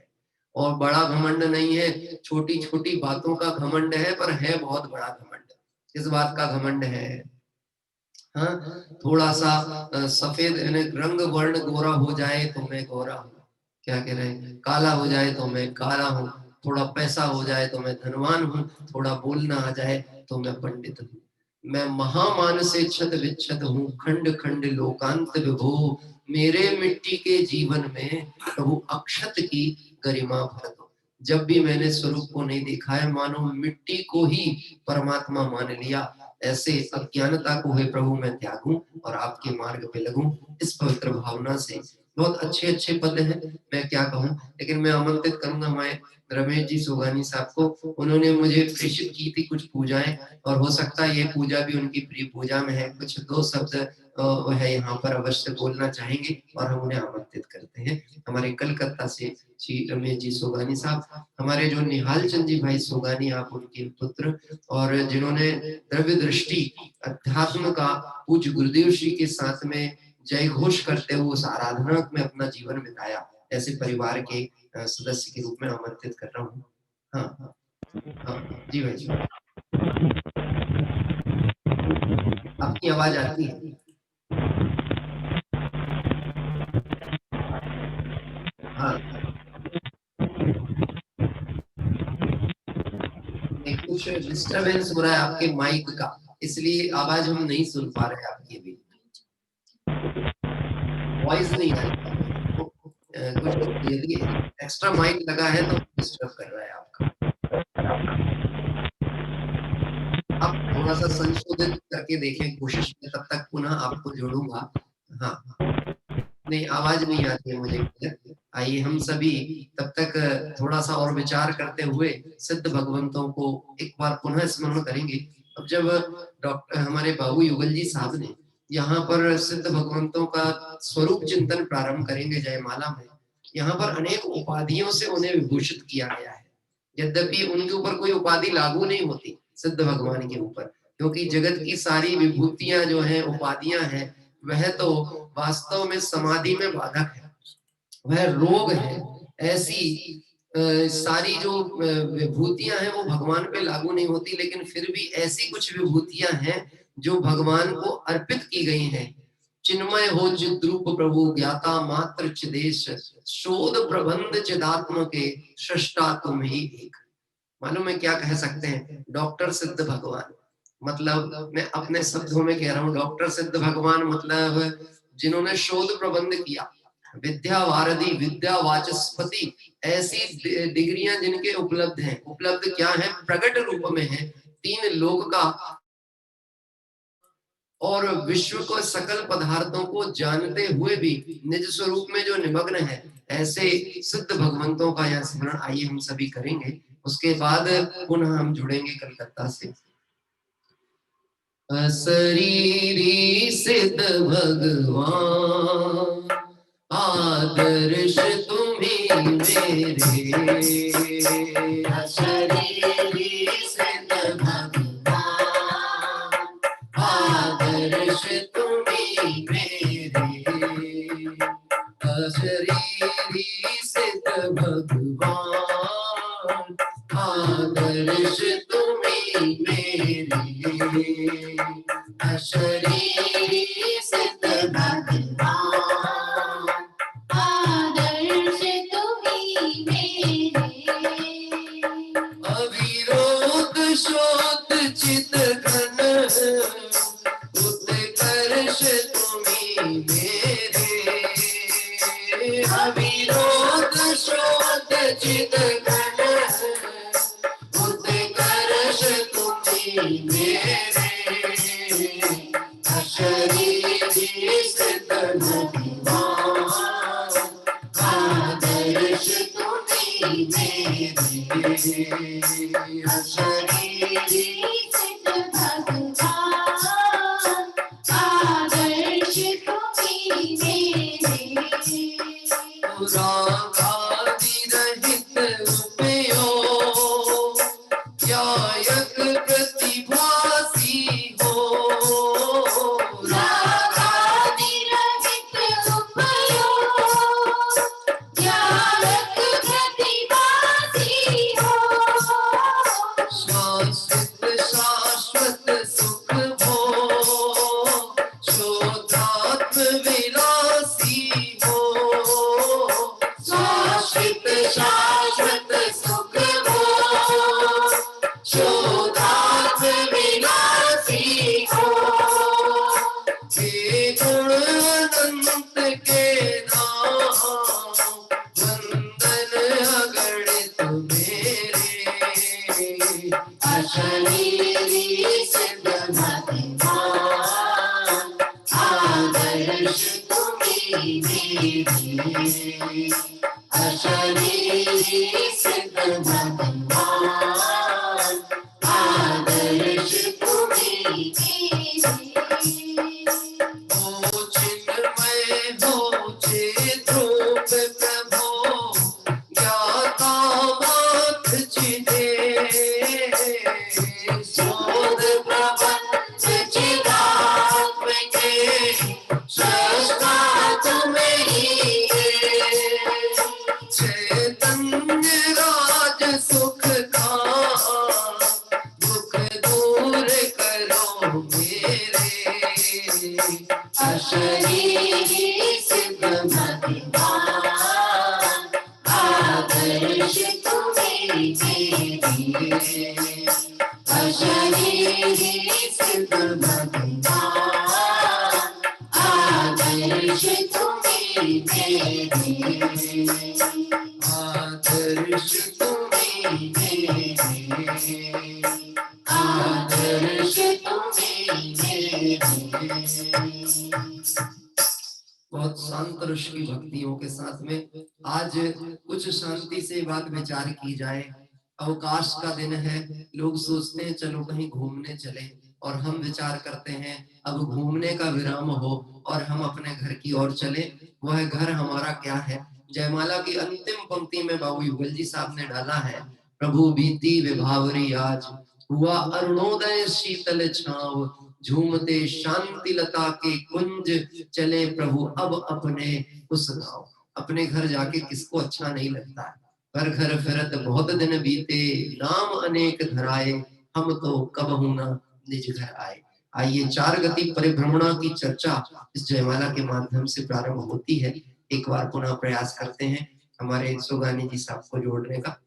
और बड़ा घमंड नहीं है, छोटी छोटी बातों का घमंड है, पर है बहुत बड़ा घमंड। किस बात का घमंड है? हाँ, थोड़ा सा सफेद रंग वर्ण गोरा हो जाए तो मैं गोरा हूँ, क्या कह रहे हैं, काला हो जाए तो मैं काला हूँ, थोड़ा पैसा हो जाए तो मैं धनवान हूँ, थोड़ा बोलना आ जाए तो मैं पंडित हूँ। मैं महामान से छत विच्छत हूँ, खंड खंड लोकांत विभो। मेरे मिट्टी के जीवन में प्रभु अक्षत की गरिमा भर दो। जब भी मैंने स्वरूप को नहीं देखा है, मानो मिट्टी को ही परमात्मा मान लिया। ऐसे अज्ञानता को हे प्रभु मैं त्यागूं और आपके मार्ग पे लगूं, इस पवित्र भावना से। बहुत अच्छे अच्छे पद हैं, मैं क्या कहूं, लेकिन मैं आमंत्रित करूंगा हमारे रमेश जी सोगानी साहब को। उन्होंने मुझे प्रेषित की थी कुछ पूजाएं, और हो सकता है ये पूजा भी उनकी प्रिय पूजा में है। कुछ दो शब्द वह यहाँ पर अवश्य बोलना चाहेंगे और हम उन्हें आमंत्रित करते हैं। हमारे कलकत्ता से श्री रमेश जी सोगानी साहब, हमारे जो निहाल चंद जी भाई सोगानी, आप उनके पुत्र, और जिन्होंने द्रव्य दृष्टि अध्यात्म का पूज्य गुरुदेव श्री के साथ में जय घोष करते हुए उस आराधना में अपना जीवन बिताया, ऐसे परिवार के सदस्य के रूप में आमंत्रित कर रहा हूँ। हाँ हाँ जी भाई जी, आपकी आवाज आती है? हाँ, कुछ डिस्टरबेंस हो रहा है आपके माइक का, इसलिए आवाज हम नहीं सुन पा रहे आपकी, अभी वॉइस नहीं आ रही। कुछ यदि एक्स्ट्रा माइक लगा है तो डिस्टर्ब कर रहा है आपका। अब थोड़ा सा संशोधित करके देखें कोशिश में, तब तक पुनः आपको जोड़ूंगा। हाँ नहीं, आवाज नहीं आती है मुझे। आइए हम सभी तब तक थोड़ा सा और विचार करते हुए सिद्ध भगवंतों को एक बार पुनः स्मरण करेंगे। अब जब डॉक्टर हमारे बाबू युगल जी साहब ने यहाँ पर सिद्ध भगवंतों का स्वरूप चिंतन प्रारंभ करेंगे जयमाला में, यहाँ पर अनेक उपाधियों से उन्हें विभूषित किया गया है। यद्यपि उनके ऊपर कोई उपाधि लागू नहीं होती सिद्ध भगवान के ऊपर, क्योंकि जगत की सारी विभूतियां जो हैं, उपाधियां हैं, वह तो वास्तव में समाधि में बाधक है, वह रोग है। ऐसी सारी जो विभूतियां हैं वो भगवान पे लागू नहीं होती, लेकिन फिर भी ऐसी कुछ विभूतियां हैं जो भगवान को अर्पित की गई हैं। चिन्मय हो चिद्रूप प्रभु, ज्ञाता मात्र चिदेश, शोध प्रबंध चिदात्म के, सृष्टा तुम ही एक। मालूम है क्या कह सकते हैं? डॉक्टर सिद्ध भगवान, मतलब मैं अपने शब्दों में कह रहा हूँ, डॉक्टर सिद्ध भगवान मतलब जिन्होंने शोध प्रबंध किया, विद्या वारधि, विद्या वाचस्पति, ऐसी डिग्रियां जिनके उपलब्ध हैं। उपलब्ध क्या है? प्रकट रूप में है, तीन लोक का और विश्व को सकल पदार्थों को जानते हुए भी निज स्वरूप में जो निमग्न है, ऐसे सिद्ध भगवंतों का यह स्मरण आइए हम सभी करेंगे। उसके बाद पुनः हम जुड़ेंगे कलकत्ता से। अशरीरी सिद्ध भगवान, आदर्श तुम्ही मेरे, अशरीरी सिद्ध भगवान, आदर्श तुम्ही मेरे, अशरीरी सिद्ध भगवान, आदर्श तुम्ही मेरे, अशरीरी सिद्ध भगवान, आदर्श तुम्ही मेरे, अविरोध शोध चित घन, उत्कर्ष तुम्ही मेरे, अविरोध शोध चित घन, उत्कर्ष तुम्ही मेरे, अशरीरी सिद्ध भगवान, आदर्श तुम्ही मेरे, अशरीरी सिद्ध भगवान, आदर्श तुम्ही मेरे, रागादि रहित उपयोग, न्यायक प्रतिभासी हो, रागादि रहित उपयोग, ज्ञानक प्रतिभासी हो, शाश्वत शाश्वत सुख भो, शोधात्म विलासी हो, शाश्वत शाश्वत सुख भो, शोधात्म विलासी हो, हे गुण अनंत के नाम, वंदन अगणित मेरे, अशरीरी सिद्ध भगवान, आदर्श तुम्ही मेरे, अशरीरी सिद्ध भगवान, आदर्श तुम्ही मेरे, हो चिन्मय हो चेतरूप प्रभो, ज्ञाता मात्र चिदेश, शोध प्रबंध चिदात्म के, सृष्टा तुम ही चैतन्य राज सुख धाम, दुख दूर करो मेरे, अशरीरी सिद्ध भगवान, आदर्श तुम्ही मेरे, अशरीरी सिद्ध भगवान, आदर्श तुम्ही मेरे, आदर्श तुम्ही मेरे, आदर्श शांत रस की भक्तियों के साथ में आज कुछ शांति से बात विचार की जाए। अवकाश का दिन है, लोग सोचते हैं चलो कहीं घूमने चले, और हम विचार करते हैं अब घूमने का विराम हो और हम अपने घर की ओर चले। वह घर हमारा क्या है? जयमाला की अंतिम पंक्ति में बाबू युगल जी साहब ने डाला है, प्रभु बीती विभावरी आज, हुआ अरुणोदय शीतल छाव, झूमते शांति लता के कुंज, चले प्रभु अब अपने उस गाँव। अपने घर जाके किसको अच्छा नहीं लगता है? घर घर फिरत बहुत दिन बीते, नाम अनेक धराए, हम तो कबहू ना निज घर आए। आइए चार गति परिभ्रमणा की चर्चा इस जयमाला के माध्यम से प्रारंभ होती है। एक बार पुनः प्रयास करते हैं हमारे सुगानी जी साहब को जोड़ने का।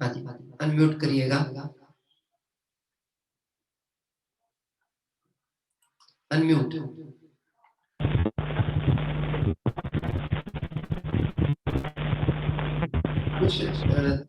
हाँ जी, अनम्यूट करिएगा, अनम्यूट। कुछ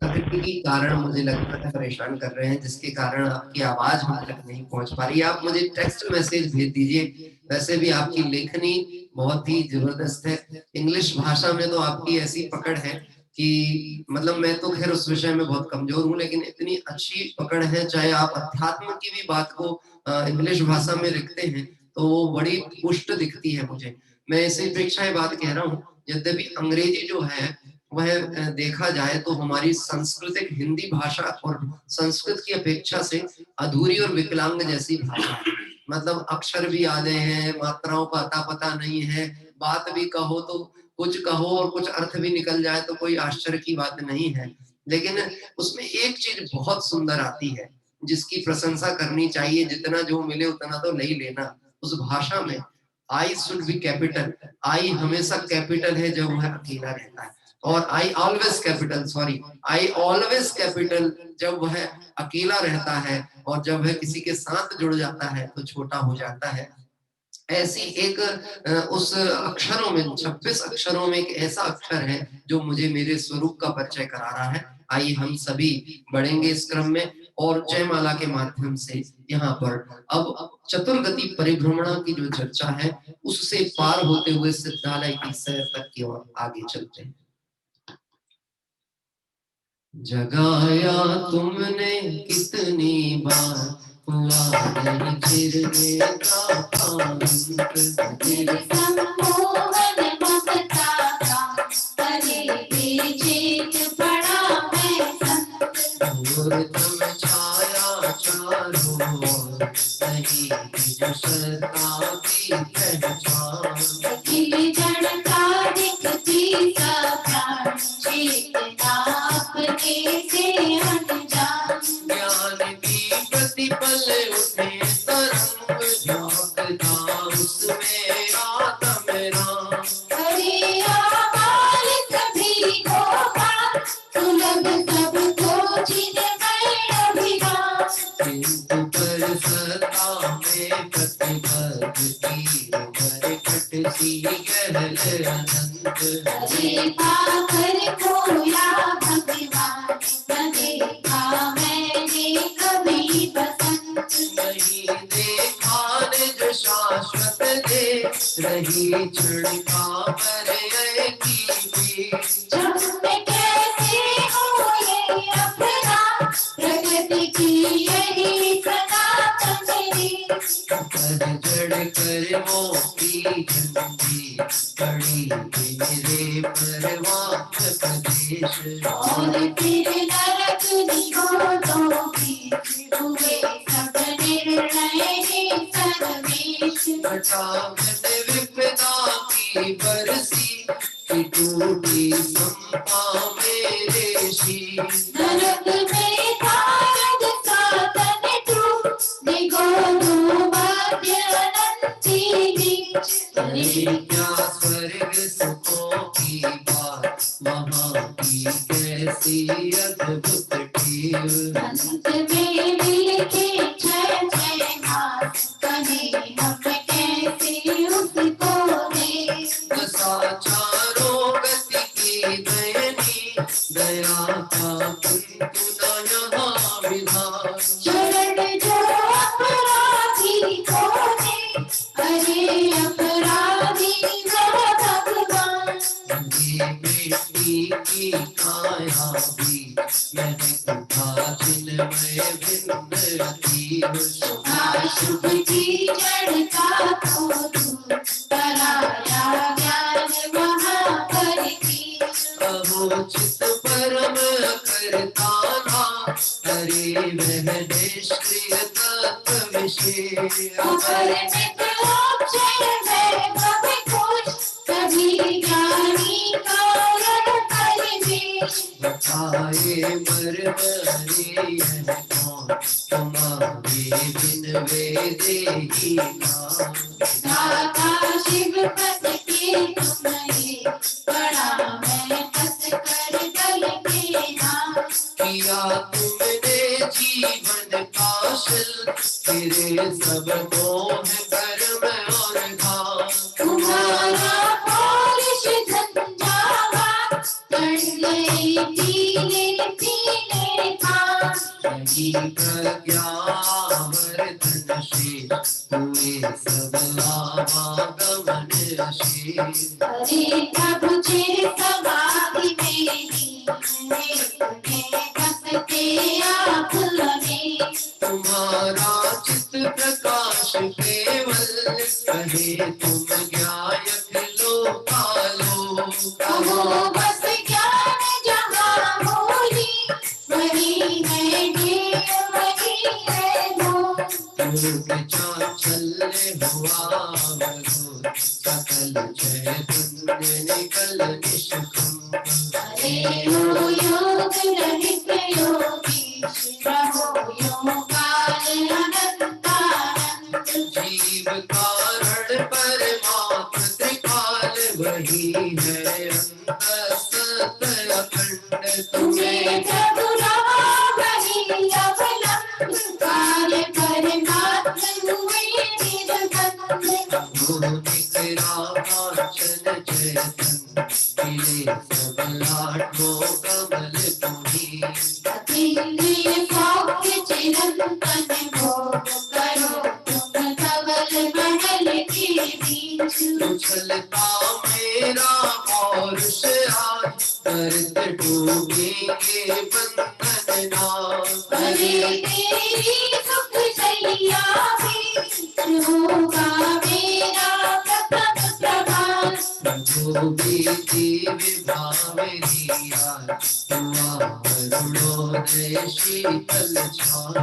तकनीकी कारण मुझे लगता है परेशान कर रहे हैं, जिसके कारण आपकी आवाज हम तक नहीं पहुंच पा रही है। आप मुझे टेक्स्ट मैसेज भेज दीजिए। वैसे भी आपकी लेखनी बहुत ही जबरदस्त है। इंग्लिश भाषा में तो आपकी ऐसी पकड़ है कि मतलब मैं तो खैर उस विषय में बहुत कमजोर हूँ, लेकिन इतनी अच्छी पकड़ है। चाहे आप अध्यात्म की भी बात को इंग्लिश भाषा में लिखते हैं तो वो बड़ी पुष्ट दिखती है मुझे। मैं इसी अपेक्षा ये बात कह रहा हूँ, यद्यपि अंग्रेजी जो है वह देखा जाए तो हमारी सांस्कृतिक हिंदी भाषा और संस्कृत की अपेक्षा से अधूरी और विकलांग जैसी भाषा है। मतलब अक्षर भी आधे हैं, मात्राओं का अता पता नहीं है, बात भी कहो तो कुछ कहो और कुछ अर्थ भी निकल जाए तो कोई आश्चर्य की बात नहीं है। लेकिन उसमें एक चीज बहुत सुंदर आती है जिसकी प्रशंसा करनी चाहिए, जितना जो मिले उतना तो नहीं लेना। उस भाषा में आई शुड बी कैपिटल, आई हमेशा कैपिटल है जब वह अकेला रहता है, और I always capital, sorry I always capital जब वह अकेला रहता है, और जब वह किसी के साथ जुड़ जाता है तो छोटा हो जाता है। ऐसी एक उस अक्षरों में 26 अक्षरों में एक ऐसा अक्षर है जो मुझे मेरे स्वरूप का परिचय करा रहा है। आइए हम सभी बढ़ेंगे इस क्रम में और जयमाला के माध्यम से यहाँ पर अब चतुर्गति परिभ्रमणा की जो चर्चा है उससे पार होते हुए सिद्धालय की सैर तक की ओर आगे चलते हैं। जगाया तुमने कितनी बार, हुआ नहीं फिरने का पांत, दिल सम्मोहन ममता का, परे बेचैन पड़ा है संत। और तुम छाया चारों ओर, नहीं जो सत्ता की पहचान, अखिल जड़ का दिखती सा प्राण, चेतना अपने से अनजान। ज्ञान की प्रतिपल उठे तरंग, झांकता उसमें आत्म राम। हरे आवाल सभी को पार, सुलभ सबको चिन्मय अभिमान। किंतु पर सत्ता में प्रतिबद्ध की मरकट सी गहल अनंत। हरे पाकर खोया भगवान, न देखा मैंने कभी बसंत। नहीं देखा निज शाश्वत दे, रही छिड़का पर की भी। जब मैं कैसे हो ये अपना, प्रकृति की यही सनातन मेरी। कर जड़ कर मोती जंजी, पड़ी मेरे परवान प्रदेश। और फिर नरक निगोदों की, हुए सब निर्णय सर्वेश। हठात विपदा की बरसी, कि टूटी संपा मेरे शीश। नरक में तारक सातन टू, निगोदों मध्य अनंती बीच। क्या स्वर्ग सुखों की बात, वहाँ की कैसी अद्भुत टेव। अंत में मिल के जय जय माँ, कहे हम कैसे उसको दे। दशा चारों गति की दयनी, दया का किंतु अपर मित्र उपचय में कभी खुश, कभी ज्ञानी कारण कर में। बताए मरमरे यह कौन, तुम्हारे बिन वेदे ही नाम। दाता शिव पद के तुम्हें, बड़ा मैं बस कर दल के नाम। किया तुमने जीवन काशल, तेरे सब मोह कर्म और घाम। तुम्हारा पौरुष झंझावात, कर गए पीले पीले काम। शही प्रज्ञावर्धन शेष, हुए सब आवागमन शेष। हरे प्रभु चिर समाधि मेरी, तुम्हें बसते आप में। तुम्हारा चित प्रकाश केवल, कहे तुम ज्ञायक लो पालो। कहो बस ज्ञान जहाँ होली, वही है ध्येय वही है मोह। योग चांचल्य हुआ वरो, सकल चैतन्य निकल निष्कंप। हरे हो योग रहित योगीश, रहो योगाल अनंतानंद। जीव कारण परमात्म त्रिकाल, वही है अंतसत अखंड। तुम्हें प्रभु रहा वही अवलंब, काल परमात्म हुए निर्बंध। निकरा कांचन चैतन्य, फिरे सब लाठों कमल तुम्ही। अतीन्द्रिय सौख्य चिरंतन भोग, करो तुम धवल महल के बीच। उछलता मेरा पौरुष आज, करत डूबेंगे बंधन नाश। हरे तेरी सुख शैया में, होगा मेरा प्रथम प्रभात। प्रभु बीती विभाव लिया, हुआ अरुणोदय शीतल छाँव।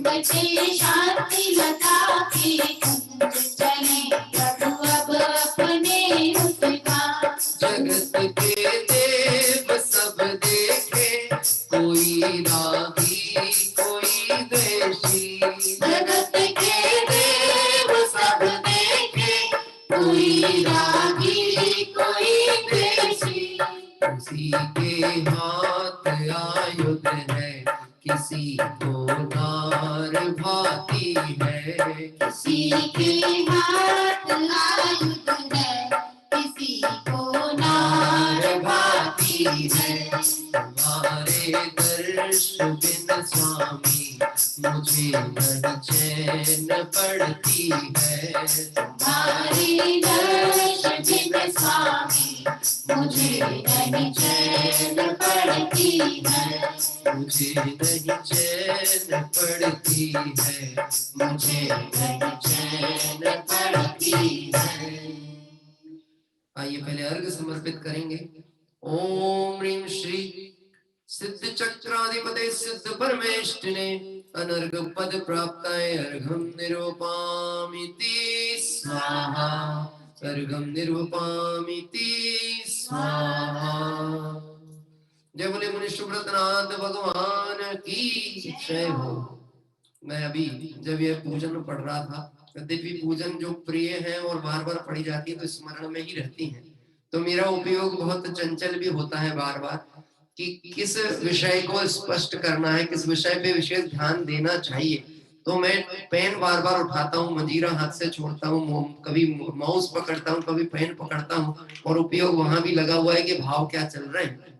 बचे शांति लता के कुंज, चले प्रभु अब अपने उस काम। जगत के देव सब देखे, कोई रागी कोई द्वेषी। जगत के देव सब देखे, कोई रागी कोई द्वेषी। किसी के हाथ आयुध है, किसी को नार भाती है। किसी के हाथ आयुध है, किसी को नार भाती है। तुम्हारे दर्श बिन स्वामी, मुझे नहीं चैन पड़ती है। तुम्हारे दर्श बिन स्वामी, मुझे नहीं चैन पड़ती है। मुझे नहीं चैन पड़ती है, मुझे नहीं चैन पड़ती है। आइए पहले अर्घ समर्पित करेंगे। ओम ह्रीं श्री सिद्ध चक्राधिपते सिद्ध परमेष्ठिने, अनर्घ पद प्राप्ताय अर्घम निरूपामिति स्वाहा। अर्घम निरूपामिति स्वाहा। जय बोले मुनि सुब्रतनाथ भगवान की जय हो। मैं अभी जब ये पूजन पढ़ रहा था, दिव्य पूजन जो प्रिय है और बार बार पढ़ी जाती है तो स्मरण में ही रहती है, तो मेरा उपयोग बहुत चंचल भी होता है बार बार कि किस विषय को स्पष्ट करना है, किस विषय पे विशेष ध्यान देना चाहिए। तो मैं पेन बार बार उठाता हूँ, मंजीरा हाथ से छोड़ता हूँ, कभी माउस पकड़ता हूँ, कभी पेन पकड़ता हूँ, और उपयोग वहां भी लगा हुआ है कि भाव क्या चल रहे हैं।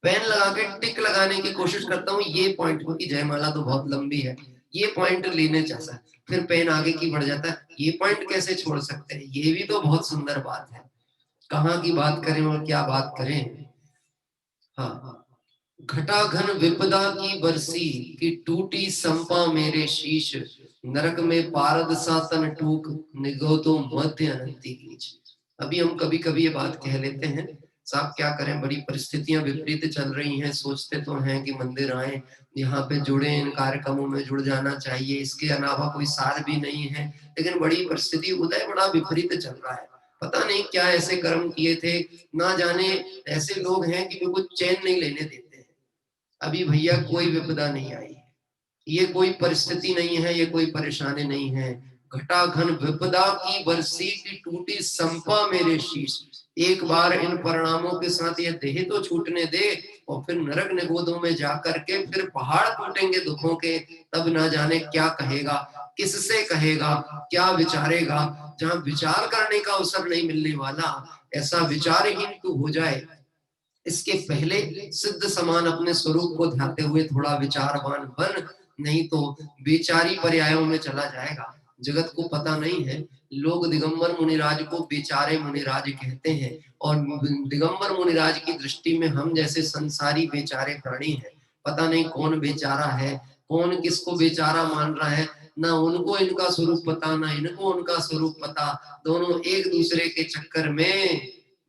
पेन लगा के टिक लगाने की कोशिश करता हूँ ये पॉइंट को, कि जयमाला तो बहुत लंबी है, ये पॉइंट लेने चाहता है, फिर पेन आगे की बढ़ जाता है, ये पॉइंट कैसे छोड़ सकते हैं, ये भी तो बहुत सुंदर बात है, कहाँ की बात करें और क्या बात करें। हाँ, घटा घन विपदा की बरसी, कि टूटी संपा मेरे शीश, नरक में पारद सा तन टूक, निगो तो मध्य अनंती कीच। अभी हम कभी कभी ये बात कह लेते हैं, साहब क्या करें, बड़ी परिस्थितियां विपरीत चल रही हैं, सोचते तो हैं कि मंदिर आए, यहाँ पे जुड़े, इन कार्यक्रमों में जुड़ जाना चाहिए, इसके अलावा कोई सार भी नहीं है, लेकिन बड़ी परिस्थिति, उदय बड़ा विपरीत चल रहा है। पता नहीं क्या ऐसे कर्म किए थे, ना जाने ऐसे लोग हैं कि बिल्कुल चैन नहीं लेने देते हैं। अभी भैया कोई विपदा नहीं आई, ये कोई परिस्थिति नहीं है, ये कोई परेशानी नहीं है। घटा घन विपदा की बरसी की टूटी संपा मेरे शीश। एक बार इन परिणामों के साथ ये देह तो छूटने दे, और फिर नरक निगोदों में जाकर के फिर पहाड़ टूटेंगे दुखों के, तब ना जाने क्या कहेगा, किससे कहेगा, क्या विचारेगा। जहां विचार करने का अवसर नहीं मिलने वाला, ऐसा विचारहीन तू हो जाए, इसके पहले सिद्ध समान अपने स्वरूप को ध्याते हुए थोड़ा विचारवान बन, नहीं तो बेचारी पर्यायों में चला जाएगा। जगत को पता नहीं है, लोग दिगंबर मुनिराज को बेचारे मुनिराज कहते हैं, और दिगंबर मुनिराज की दृष्टि में हम जैसे संसारी बेचारे प्राणी हैं। पता नहीं कौन बेचारा है, कौन किसको बेचारा मान रहा है, ना उनको इनका स्वरूप पता, ना इनको उनका स्वरूप पता। दोनों एक दूसरे के चक्कर में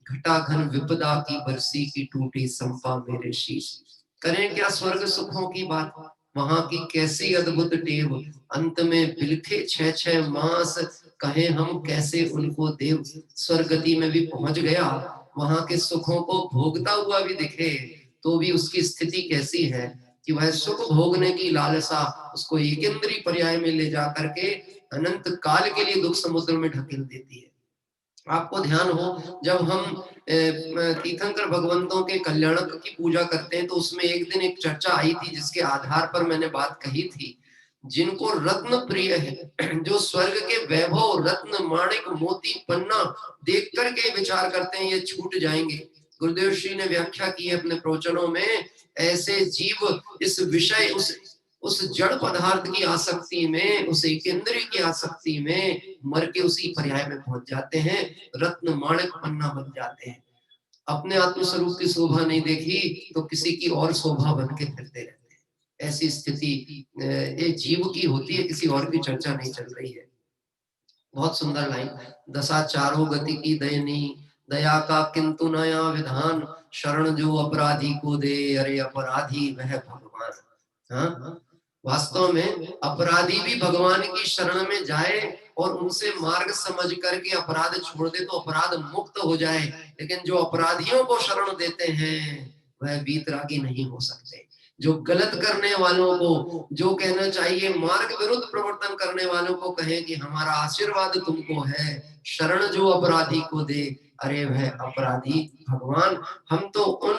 घटा घन विपदा की बरसी की टूटी संपा मेरे शीश। करें क्या स्वर्ग सुखों की बात, वहां की कैसी अद्भुत टेव, अंत में बिलखे 6-6 मास, कहे हम कैसे उनको देव। स्वर्गति में भी पहुंच गया, वहां के सुखों को भोगता हुआ भी दिखे, तो भी उसकी स्थिति कैसी है कि वह सुख भोगने की लालसा उसको एकेंद्रीय पर्याय में ले जा करके अनंत काल के लिए दुख समुद्र में ढकेल देती है। आपको ध्यान हो, जब हम तीर्थंकर भगवंतों के कल्याणक की पूजा करते हैं, तो उसमें एक दिन एक चर्चा आई थी, जिसके आधार पर मैंने बात कही थी। जिनको रत्न प्रिय है, जो स्वर्ग के वैभव, रत्न, माणिक, मोती, पन्ना देख करके विचार करते हैं ये छूट जाएंगे। गुरुदेव श्री ने व्याख्या की है अपने प्रवचनों में, ऐसे जीव इस विषय, उस जड़ पदार्थ की आसक्ति में, उस केंद्रीय की आसक्ति में मर के उसी पर्याय में पहुंच जाते हैं, रत्न माणिक पन्ना बन जाते हैं। अपने आत्म स्वरूप की शोभा नहीं देखी तो किसी की और शोभा बन के फिरते रहते हैं। ऐसी स्थिति ये जीव की होती है, किसी और की चर्चा नहीं चल रही है। बहुत सुंदर लाइन, दशा चारों गति की दयनी, दया का किंतु नया विधान, शरण जो अपराधी को दे, अरे अपराधी वह भगवान। हाँ, वास्तव में अपराधी भी भगवान की शरण में जाए और उनसे मार्ग समझ करके अपराध छोड़ दे तो अपराध मुक्त हो जाए, लेकिन जो अपराधियों को शरण देते हैं वह वीतरागी नहीं हो सकते। जो गलत करने वालों को, जो कहना चाहिए मार्ग विरुद्ध प्रवर्तन करने वालों को कहे कि हमारा आशीर्वाद तुमको है, शरण जो अपराधी को दे, अरे वह अपराधी भगवान। हम तो उन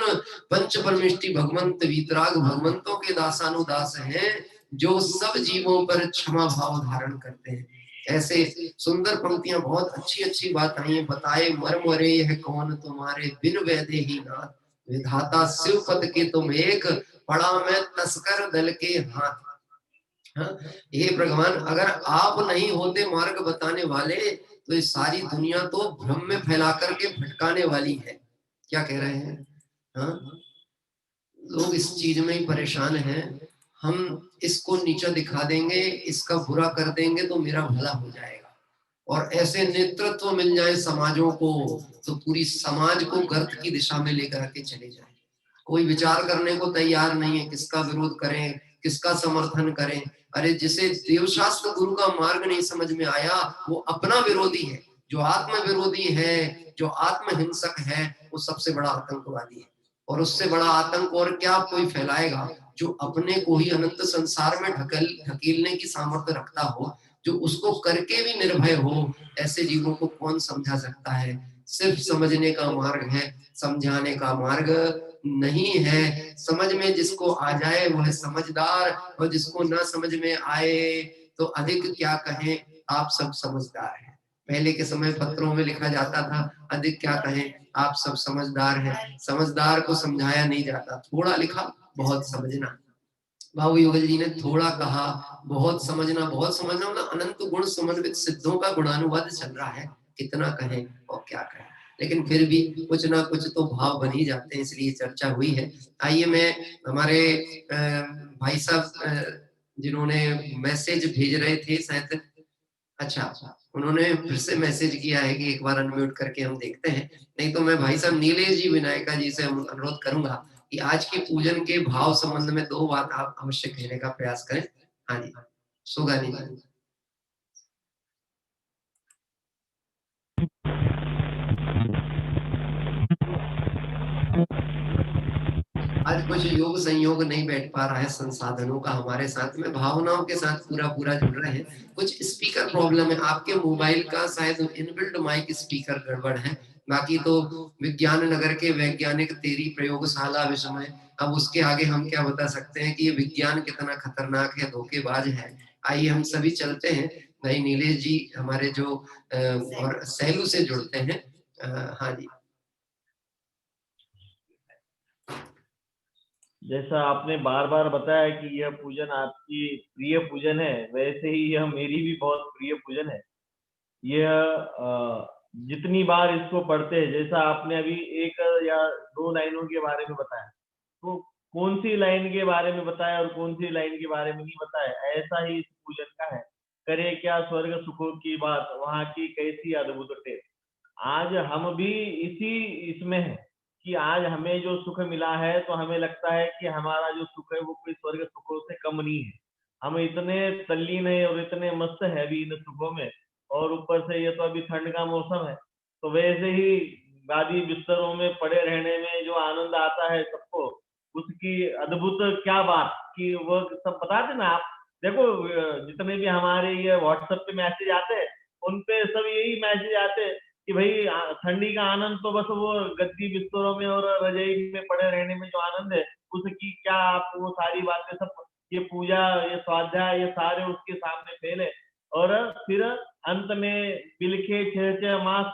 पंच परमेष्टि भगवंत, वीतराग भगवंतों के दासानुदास हैं, जो सब जीवों पर क्षमा भाव धारण करते हैं। ऐसे सुंदर पंक्तियां, बहुत अच्छी अच्छी बात आई है। बताए मरमरे यह कौन तुम्हारे, बिन वैदे ही नाथ, विधाता शिव पद के तुम एक, पड़ा मैं तस्कर दल के हाथ। हाँ, हे भगवान, अगर आप नहीं होते मार्ग बताने वाले, तो ये सारी दुनिया तो भ्रम में फैला करके भटकाने वाली है। क्या कह रहे हैं? हाँ, लोग इस चीज में ही परेशान हैं, हम इसको नीचा दिखा देंगे, इसका बुरा कर देंगे तो मेरा भला हो जाएगा, और ऐसे नेतृत्व मिल जाए समाजों को तो पूरी समाज को गर्त की दिशा में लेकर के चले जाए। कोई विचार करने को तैयार नहीं है, किसका विरोध करें, किसका समर्थन करें। अरे जिसे देवशास्त्र गुरु का मार्ग नहीं समझ में आया, वो अपना विरोधी है। जो आत्म विरोधी है, जो आत्महिंसक है, वो सबसे बड़ा आतंकवादी है। और उससे बड़ा आतंक और क्या कोई फैलाएगा, जो अपने को ही अनंत संसार में ढकेलने की सामर्थ्य रखता हो, जो उसको करके भी निर्भय हो। ऐसे जीवों को कौन समझा सकता है? सिर्फ समझने का मार्ग है, समझाने का मार्ग नहीं है। समझ में जिसको आ जाए वह समझदार, और जिसको ना समझ में आए तो अधिक क्या कहें, आप सब समझदार हैं। पहले के समय पत्रों में लिखा जाता था, अधिक क्या कहें, आप सब समझदार हैं। समझदार को समझाया नहीं जाता, थोड़ा लिखा बहुत समझना। बाबू युगल जी ने थोड़ा कहा बहुत समझना, बहुत समझना, मतलब अनंत गुण समन्वित सिद्धों का गुणानुवाद चल रहा है। कितना कहें और क्या कहें, लेकिन फिर भी कुछ ना कुछ तो भाव बन ही जाते हैं, इसलिए चर्चा हुई है। आइए, मैं हमारे भाई साहब जिन्होंने मैसेज भेज रहे थे, शायद अच्छा, उन्होंने फिर से मैसेज किया है कि एक बार अनम्यूट करके हम देखते हैं। नहीं तो मैं भाई साहब नीलेश जी विनायका जी से अनुरोध करूंगा कि आज के पूजन के भाव संबंध में 2 बात आप अवश्य कहने का प्रयास करें। हाँ जी, सुगानी जी। आज कुछ योग संयोग नहीं बैठ पा रहा है संसाधनों का हमारे साथ में, भावनाओं के साथ पूरा पूरा जुड़ रहे हैं। कुछ स्पीकर प्रॉब्लम है, आपके मोबाइल का शायद इनबिल्ट माइक स्पीकर गड़बड़ है। बाकी तो विज्ञान नगर के वैज्ञानिक तेरी प्रयोगशाला विषय, अब उसके आगे हम क्या बता सकते हैं कि ये विज्ञान कितना खतरनाक है, धोखेबाज है। आइए हम सभी चलते हैं भाई नीलेश जी हमारे जो और सैलू से जुड़ते हैं। हाँ जी। जैसा आपने बार बार बताया कि यह पूजन आपकी प्रिय पूजन है, वैसे ही यह मेरी भी बहुत प्रिय पूजन है। यह जितनी बार इसको पढ़ते हैं, जैसा आपने अभी 1 या 2 लाइनों के बारे में बताया, तो कौन सी लाइन के बारे में बताया और कौन सी लाइन के बारे में नहीं बताया, ऐसा ही इस पूजन का है। करे क्या स्वर्ग सुखों की बात, वहां की कैसी अद्भुत टेर। आज हम भी इसी इसमें है कि आज हमें जो सुख मिला है तो हमें लगता है कि हमारा जो सुख है वो कोई स्वर्ग सुखों से कम नहीं है। हम इतने तल्लीन है और इतने मस्त है अभी इन सुखों में, और ऊपर से ये तो अभी ठंड का मौसम है, तो वैसे ही गादी बिस्तरों में पड़े रहने में जो आनंद आता है सबको, उसकी अद्भुत क्या बात कि वो सब बताते ना आप। देखो जितने भी हमारे ये व्हाट्सएप पे मैसेज आते हैं, उन पे सब यही मैसेज आते हैं कि भाई ठंडी का आनंद तो बस वो गद्दी बिस्तरों में और रजाई में पड़े रहने में जो आनंद है, उसकी क्या आप वो सारी बातें सब, ये पूजा ये स्वाध्याय ये सारे उसके सामने फैले, और फिर अंत में बिलखे छह छह मास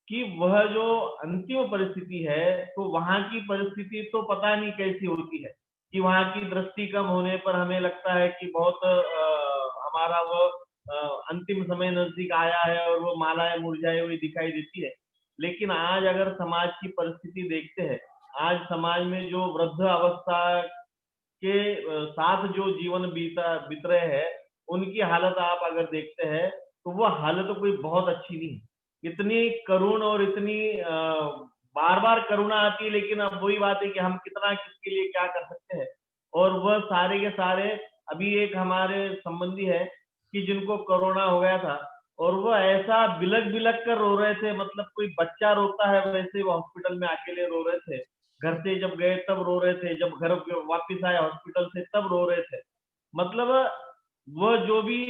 कि वह जो अंतिम परिस्थिति है, तो वहां की परिस्थिति तो पता नहीं कैसी होती है कि वहां की दृष्टि कम होने पर हमें लगता है कि बहुत हमारा वो अंतिम समय नजदीक आया है और वो मालाएं मुरझाई हुई दिखाई देती है। लेकिन आज अगर समाज की परिस्थिति देखते हैं, आज समाज में जो वृद्ध अवस्था के साथ जो जीवन बीत रहे हैं, उनकी हालत आप अगर देखते हैं तो वो हालत कोई बहुत अच्छी नहीं है। इतनी करुण और इतनी बार बार करुणा आती है, लेकिन अब वही बात है कि हम कितना किसके लिए क्या कर सकते हैं। और वह सारे के सारे, अभी एक हमारे संबंधी है कि जिनको कोरोना हो गया था, और वो ऐसा बिलक बिलक कर रो रहे थे, मतलब कोई बच्चा रोता है वैसे वो हॉस्पिटल में अकेले रो रहे थे। घर से जब गए तब रो रहे थे, जब घर वापिस आए हॉस्पिटल से तब रो रहे थे। मतलब वो जो भी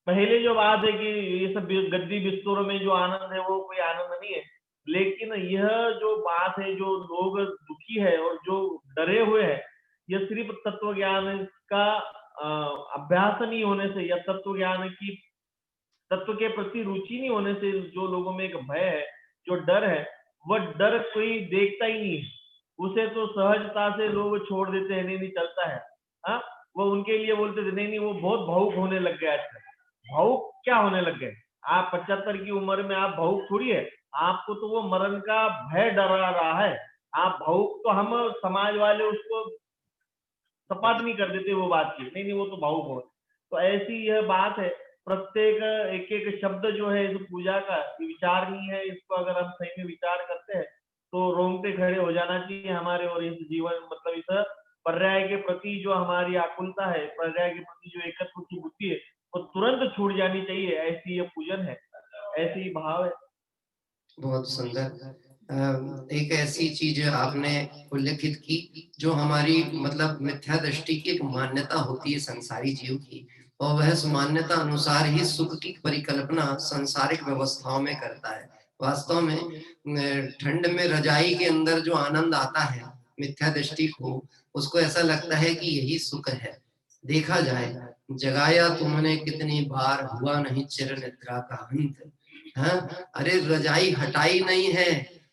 पहले जो बात है कि ये सब गद्दी बिस्तरों में जो आनंद है वो कोई आनंद नहीं है, लेकिन यह जो बात है, जो लोग दुखी है और जो डरे हुए हैं, यह सिर्फ तत्व ज्ञान का अभ्यास नहीं होने से या तत्व ज्ञान की तत्व के प्रति रुचि नहीं होने से जो लोगों में एक भय है, जो डर है, वह डर कोई देखता ही नहीं है। उसे तो सहजता से लोग छोड़ देते हैं, नहीं नहीं चलता है। हाँ, वो उनके लिए बोलते थे नहीं नहीं वो बहुत भावुक होने लग गया है। भावुक क्या होने लग गए? आप 75 की उम्र में आप भावुक थोड़ी है, आपको तो वो मरण का भय डरा रहा है। आप भावुक तो हम समाज वाले उसको सपाट नहीं कर देते वो बात की, नहीं नहीं वो तो भावुक हो। तो ऐसी यह बात है, प्रत्येक एक एक शब्द जो है इस पूजा का विचार नहीं है, इसको अगर हम सही में विचार करते हैं तो रोंगटे खड़े हो जाना चाहिए हमारे। और इस जीवन मतलब इस पर्याय के प्रति जो हमारी आकुलता है, पर्याय के प्रति जो एकत्व की बुद्धि है, वो तुरंत छूट जानी चाहिए। ऐसी ये पूजन है, ऐसी ही भाव है। बहुत सुंदर। एक ऐसी चीज आपने उल्लेखित की जो हमारी मतलब मिथ्या दृष्टि की एक मान्यता होती है संसारी जीव की, और वह उस मान्यता अनुसार ही सुख की परिकल्पना संसारिक व्यवस्थाओं में करता है। वास्तव में ठंड में रजाई के अंदर जो आनंद आता है मिथ्या दृष्टि को, उसको ऐसा लगता है कि यही सुख है। देखा जाए जगाया तुमने कितनी बार, हुआ नहीं चिर निद्रा का अंत। हाँ, अरे रजाई हटाई नहीं है,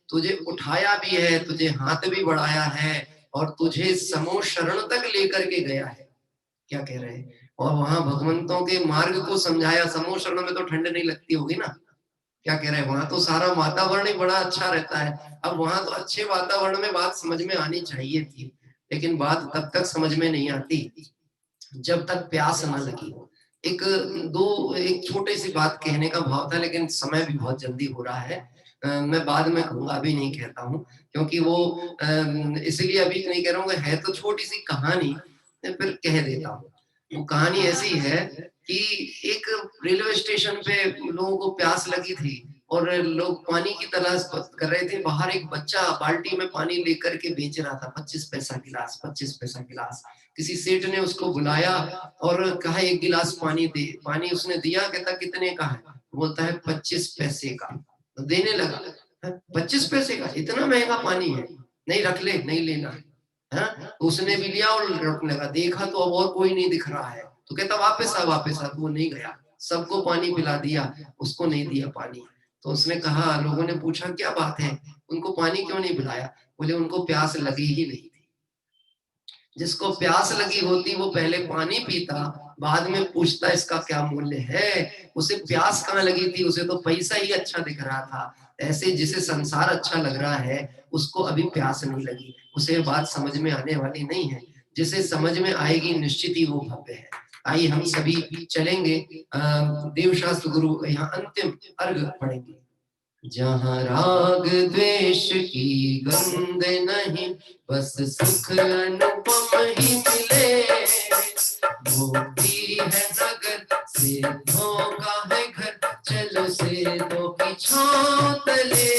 तुझे उठाया भी है, तुझे हाथ भी बढ़ाया है, और तुझे समो शरण तक लेकर के गया है। क्या कह रहे हैं? और वहां भगवंतों के मार्ग को समझाया। समो शरण में तो ठंड नहीं लगती होगी ना? क्या कह रहे हैं? वहां तो सारा वातावरण ही बड़ा अच्छा रहता है। अब वहां तो अच्छे वातावरण में बात समझ में आनी चाहिए थी, लेकिन बात तब तक समझ में नहीं आती जब तक प्यास न लगी हो। एक छोटी सी बात कहने का भाव था, लेकिन समय भी बहुत जल्दी हो रहा है। मैं बाद में कहूंगा, अभी नहीं कहता हूँ, क्योंकि वो इसलिए अभी नहीं कह रहा हूँ। है तो छोटी सी कहानी, फिर कह देता हूँ। वो कहानी ऐसी है कि एक रेलवे स्टेशन पे लोगों को प्यास लगी थी और लोग पानी की तलाश कर रहे थे। बाहर एक बच्चा बाल्टी में पानी लेकर के बेच रहा था, 25 पैसा गिलास, 25 पैसा गिलास। किसी सेठ ने उसको बुलाया और कहा, एक गिलास पानी दे। पानी उसने दिया, कहता कितने का है? बोलता है 25 पैसे का। तो देने लगा, 25 पैसे का? इतना महंगा पानी है? नहीं, रख ले, नहीं लेना है। उसने भी लिया और रखने लगा। देखा तो अब और कोई नहीं दिख रहा है, तो कहता वापस आ, वापस आ। तो वो नहीं गया, सबको पानी पिला दिया, उसको नहीं दिया पानी। तो उसने कहा, लोगों ने पूछा क्या बात है, उनको पानी क्यों नहीं पिलाया? बोले उनको प्यास लगी ही नहीं थी। जिसको प्यास लगी होती वो पहले पानी पीता, बाद में पूछता इसका क्या मूल्य है। उसे प्यास कहाँ लगी थी, उसे तो पैसा ही अच्छा दिख रहा था। ऐसे जिसे संसार अच्छा लग रहा है उसको अभी प्यास नहीं लगी, उसे बात समझ में आने वाली नहीं है। जिसे समझ में आएगी निश्चित ही वो भव्य है। आइए हम सभी चलेंगे देवशास्त्र गुरु यहाँ अंतिम अर्घ पढ़ेंगे। जहाँ राग द्वेष की गंध नहीं, बस सुख अनुपम ही मिले। भोगी है नगर से धोखा है घर, चलो से दो की छाँव तले,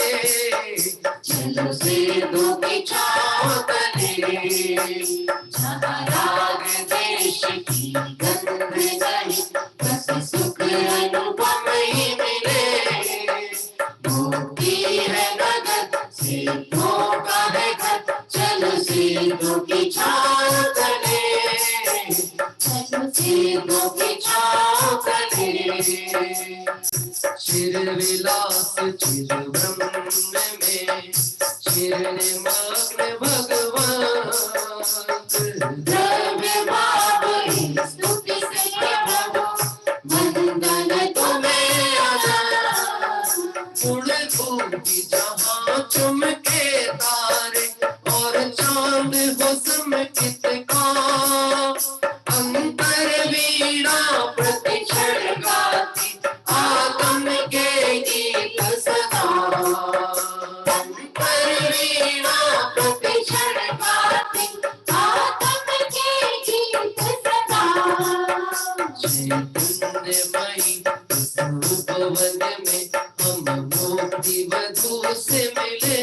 चलो से दो की छाँव तले। जहाँ राग द्वेष की गंध नहीं, बस सुख अनुपम ही मिले। भोगी है नगर से धोखा है घर, चलो सिद्धों की छाँव तले, चलो सिद्धों की छाँव तले। चिर विलास चिर ब्रह्म में, चिर निमग्न भगवान। द्रव्य भाव स्तुति से प्रभु, वंदन तुम्हें आजाद। गुण खूबी जहाँ चमके तारे, और चांद हो समकित का। अंतर वीणा प्रतिक्षण गाती, आत्म के गीत सदा। अंतर वीणा प्रतिक्षण गाती, आत्म के गीत सदा। चैतन्यमयी उपवन में हम मुक्ति वधु से मिले।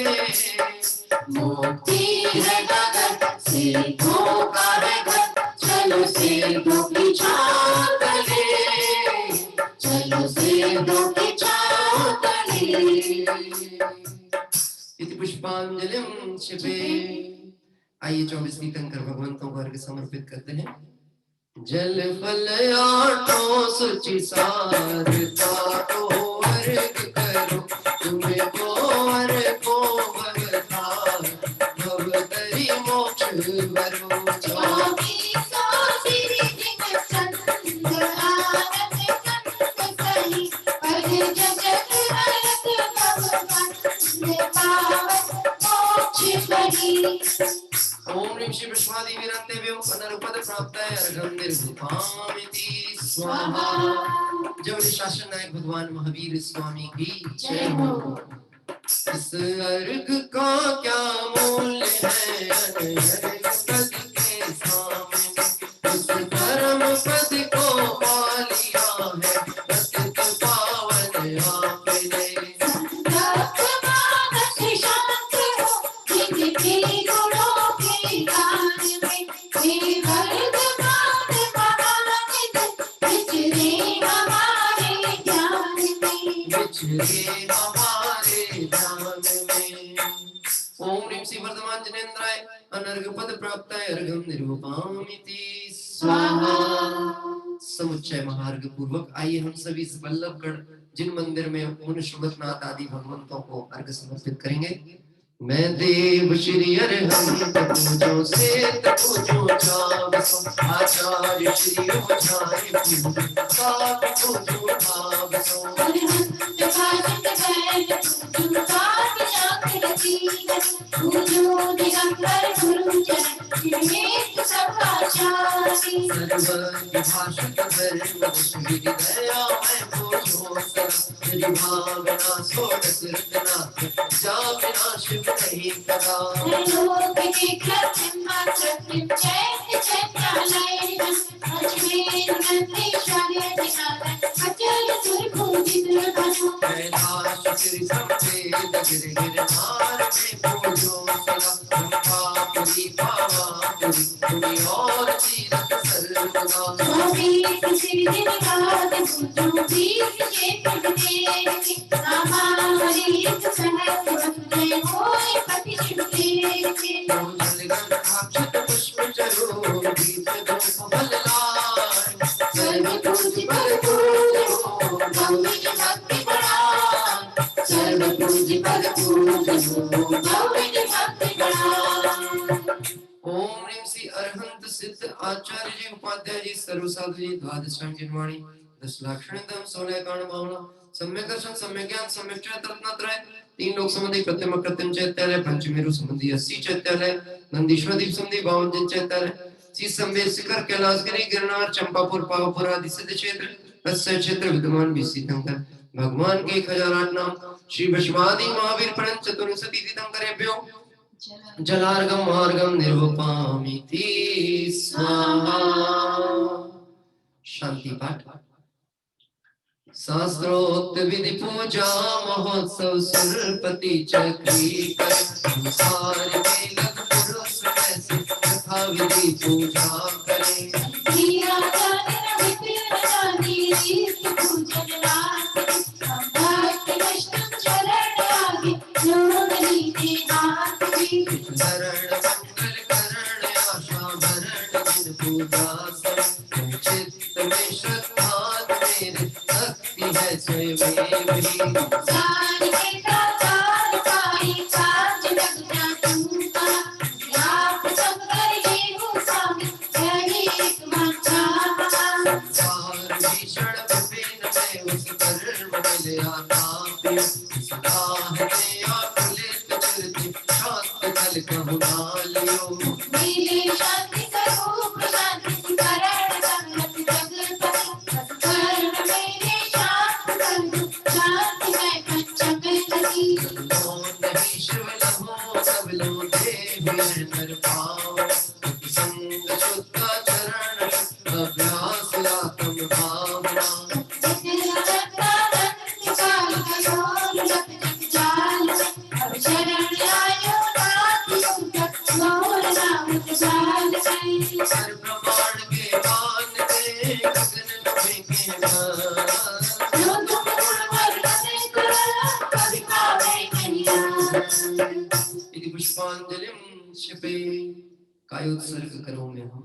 मुक्ति है गगन से धोखा है घर, चलो सिद्धों की छाँव तले, चलो सिद्धों की छाँव तले। इति पुष्पांजलिं शिवे। आइए 24 तीर्थंकर भगवंतों को अर्घ समर्पित करते हैं। जल फल आठों सुचि सार ताको अर्घ करो, तुम्हें को अर्घ को भगतार, भवतरि मोक्ष वरो। ओम ह्रीं श्री विश्वादी वीरन्ते पुनरुपद प्राप्ताय अर्घं निर्विपामिति स्वाहा। जय शासन नायक भगवान महावीर स्वामी की जय हो। इस अर्घ का क्या मूल्य है, अर्घ पद के सामने। इस परम पद को पा लिया है, अत्यंत पावन आपने। ओम ह्रीं श्री वर्धमान जनेन्द्राय अनर्घ पद प्राप्ताय अर्घं निरूपामिति स्वाहा। समुच्चय महार्घ पूर्वक आइए हम सभी इस वल्लभगढ़ जिन मंदिर में उन शुभनाथ आदि भगवंतों को अर्घ समर्पित करेंगे। मैं देव श्री अरहंत पूजो से पूजो जावसो, आचार्य श्री उचार्य पाप पूजो भावसो। अरहंत भाजत बैल पूजो पाप जागृति, पूजो दिगंबर गुरु जन विवेक सभाचारी। सर्वज्ञ भाषित धर्म विधि दया मैं पूछो सदा मेरी भावना सोडस रत्नाथ जा बिना शिव नहीं कदा लोक के कृत्रिम कृत्रिम चैत्य चैत्रालय अजमेर नंदीश्वर दिनाथ अचल सुर पूजित धनु कैलाश गिरि संवेद गिरि गिरधार में पूजो सदा ब्रह्मापुरी पावापुरी पुरी और तीरथ सर्वदा स्वामी किसी दिन रात पूजो बीत के पड़ते नामा हरि सहज बंदे होए पति शिवते अक्षत पुष्प चरो दीप धूप बललाय सर्व पूज पर पूजो गौरी भक्ति बढ़ाए सर्व पूज पर पूजो गौरी भक्ति बढ़ाए। ओम ह्रीं श्री अरहंत सिद्ध आचार्य जी उपाध्याय जी सर्व साधु जी द्वादशांग निर्वाणी 10 लाक्षणिकम 16 कारण भावना सम्यक दर्शन सम्यक ज्ञान सम्यक चरित्र रत्नत्रय 3 लोक संबंधी कृत्रिम अकृत्रिम चैत्यालय पंचमेरु संबंधी 80 चैत्यालय नंदीश्वर दीप संबंधी 52 जन चैत्यालय शीश संवेद शिखर कैलाशगिरी गिरनार चंपापुर पावापुर आदि सिद्ध क्षेत्र तस्य क्षेत्र विद्यमान बीसी तीर्थंकर भगवान के 1008 नाम श्री विश्वादि महावीर प्रणत चतुर्विंशति तीर्थंकरेभ्यो जलार्गम मार्गम निर्वपामिति स्वाहा। शांति पाठ। शास्त्रोक्त विधि पूजा महोत्सव सुरपति चक्री कर संसार के लग पुरुष ऐसे तथा विधि पूजा करें दिया जाने विपिन जानी रीत पूजन रात भक्त वैष्णव चरण आगे जोड़नी के हाथ जी शरण मंगल करण आशा भरण दिन पूजा सब चित्त में श्रद्धा मेरे भक्ति है स्वयं भी सारी के दातार पाई काज लगना तूका आप सब कर ये हो स्वामी यही एक माचा सार भीषण विपिन में उस कर्म मिले आता सदा है आकुलित चरति शांत कल कहु नालियो नीले शांति करो प्रशांति करण संगत जगत कर्ण मेरे शांत कर शांति मैं पंचक लगी नहीं शिव लहो सब लो देवी नर पाओ संग शुद्ध चरण अभ्यास आत्म भावना हर प्रमाण के मानते गगन में के इति पुष्पांजलिं क्षिपे कायोत्सर्ग करोमि हम।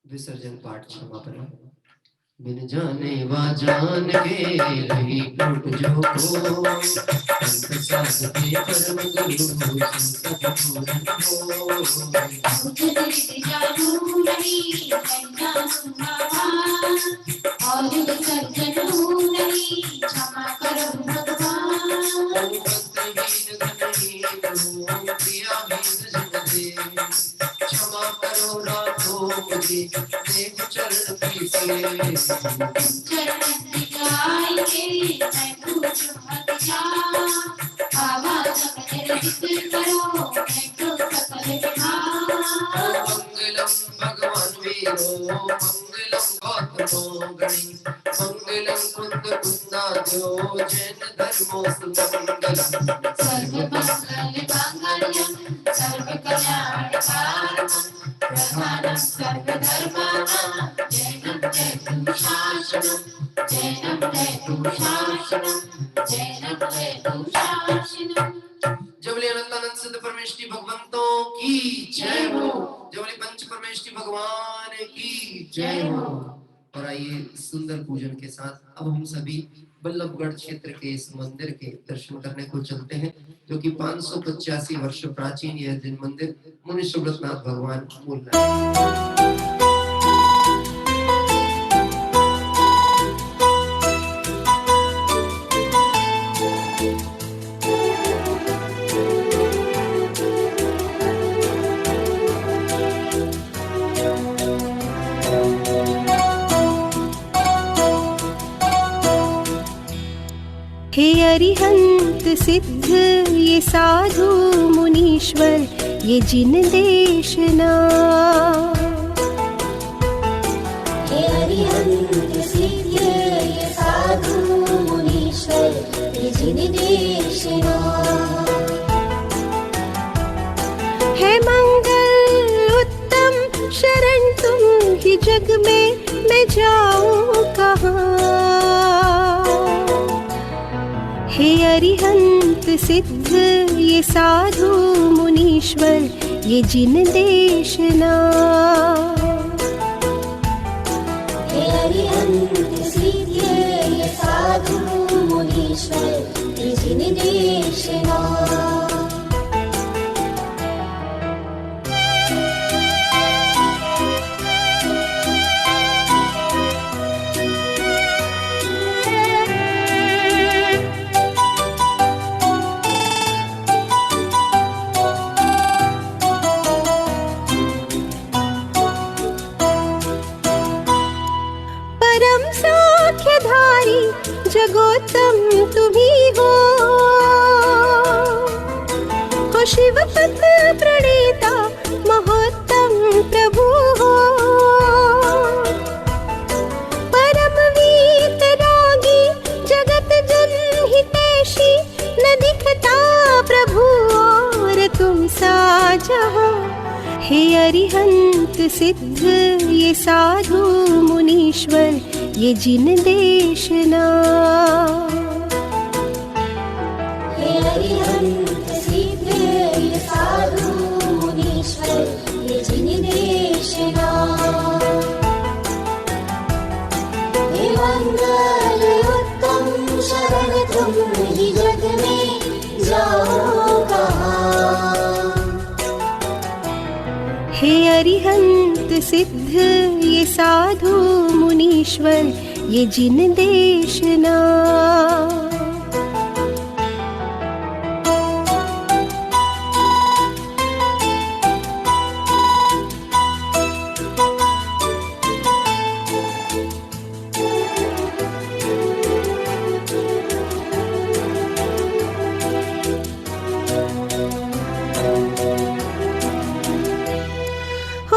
विसर्जन पाठ क्षमा करें। बिन जाने वा जान के रही टूट जो को संत के परम गुरु संत पूरन क्षमा करो भगवान क्षमा करो राखो मुझे देव चरण की से मंगलम भगवान वीरो मंगलम गौतमो गणी मंगलम कुंद कुंदाद्यो जैन धर्मो सुमंगलम सर्व मंगल मांगल्यम सर्व कल्याणकारकम प्रधानम सर्व धर्माणां जैनम जयतु शासनम जैनम जयतु शासनम जैनम जयतु शासनम। जबले अनंतानंद सिद्ध परमेश्वरी भगवंतों की जय हो। जबले पंच परमेश्वरी भगवान की जय हो। और आइए सुंदर पूजन के साथ अब हम सभी बल्लभगढ़ क्षेत्र के इस मंदिर के दर्शन करने को चलते हैं, जो कि 585 वर्ष प्राचीन यह जिन मंदिर मुनि सुब्रतनाथ भगवान बोल रहे हैं। हे अरिहंत सिद्ध ये साधु मुनीश्वर ये जिन देशना। हे अरिहंत सिद्ध ये साधु मुनीश्वर ये जिन देशना। है मंगल उत्तम शरण तुम ही जग में मैं जाऊं कहाँ। हे अरिहंत सिद्ध ये साधु मुनीश्वर ये जिन देशना। हे अरिहंत सिद्ध ये साधु मुनीश्वर ये जिन देशना। जगोत्तम तुम्ही हो शिवपथ प्रणेता महोत्तम प्रभु हो। परम वीतरागी जगत जन हितैषी न दिखता प्रभु और तुम सा जहाँ। हे अरिहंत सिद्ध ये साधु मुनीश्वर ये जिन देशना। हे अरिहंत सिद्ध ये साधु मुनीश्वर ये जिन देशना। हे मंगल उत्तम शरण तुम ही जग में जाओ कहाँ। हे अरिहंत सिद्ध ये साधु मुनीश्वर ये जिन देशना।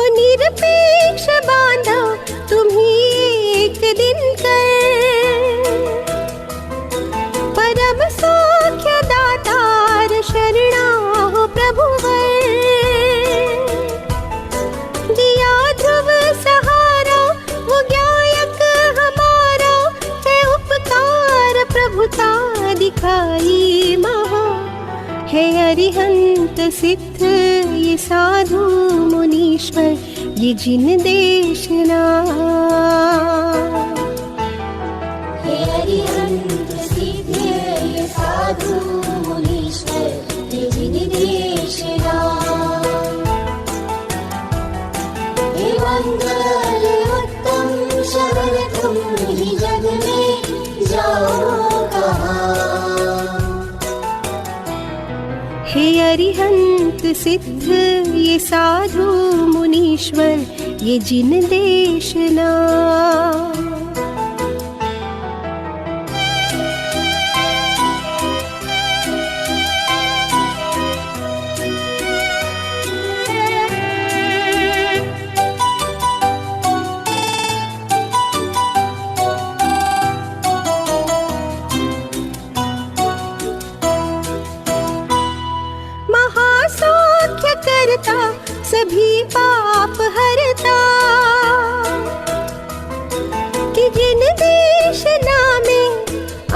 निरपेक्ष बांधा तुम्ही एक दिन कर। परम सौख्य दातार शरणा हो प्रभुवर। दिया ध्रुव सहारा वो ज्ञायक हमारा है उपकार प्रभुता दिखाई महा। हे अरिहंत सिद्ध ये साधु मुनीश्वर ये जिन देशना। हे अरिहंत सिद्ध ये साधु मुनीश्वर ये जिन देशना। हे मंगल उत्तम शरण तुम ही जग में जाओ कहाँ। हे अरिहंत सिद्ध ये साधु मुनीश्वर ये जिन देशना। महासौख्य करता सभी पाप हरता कि जिन देशना में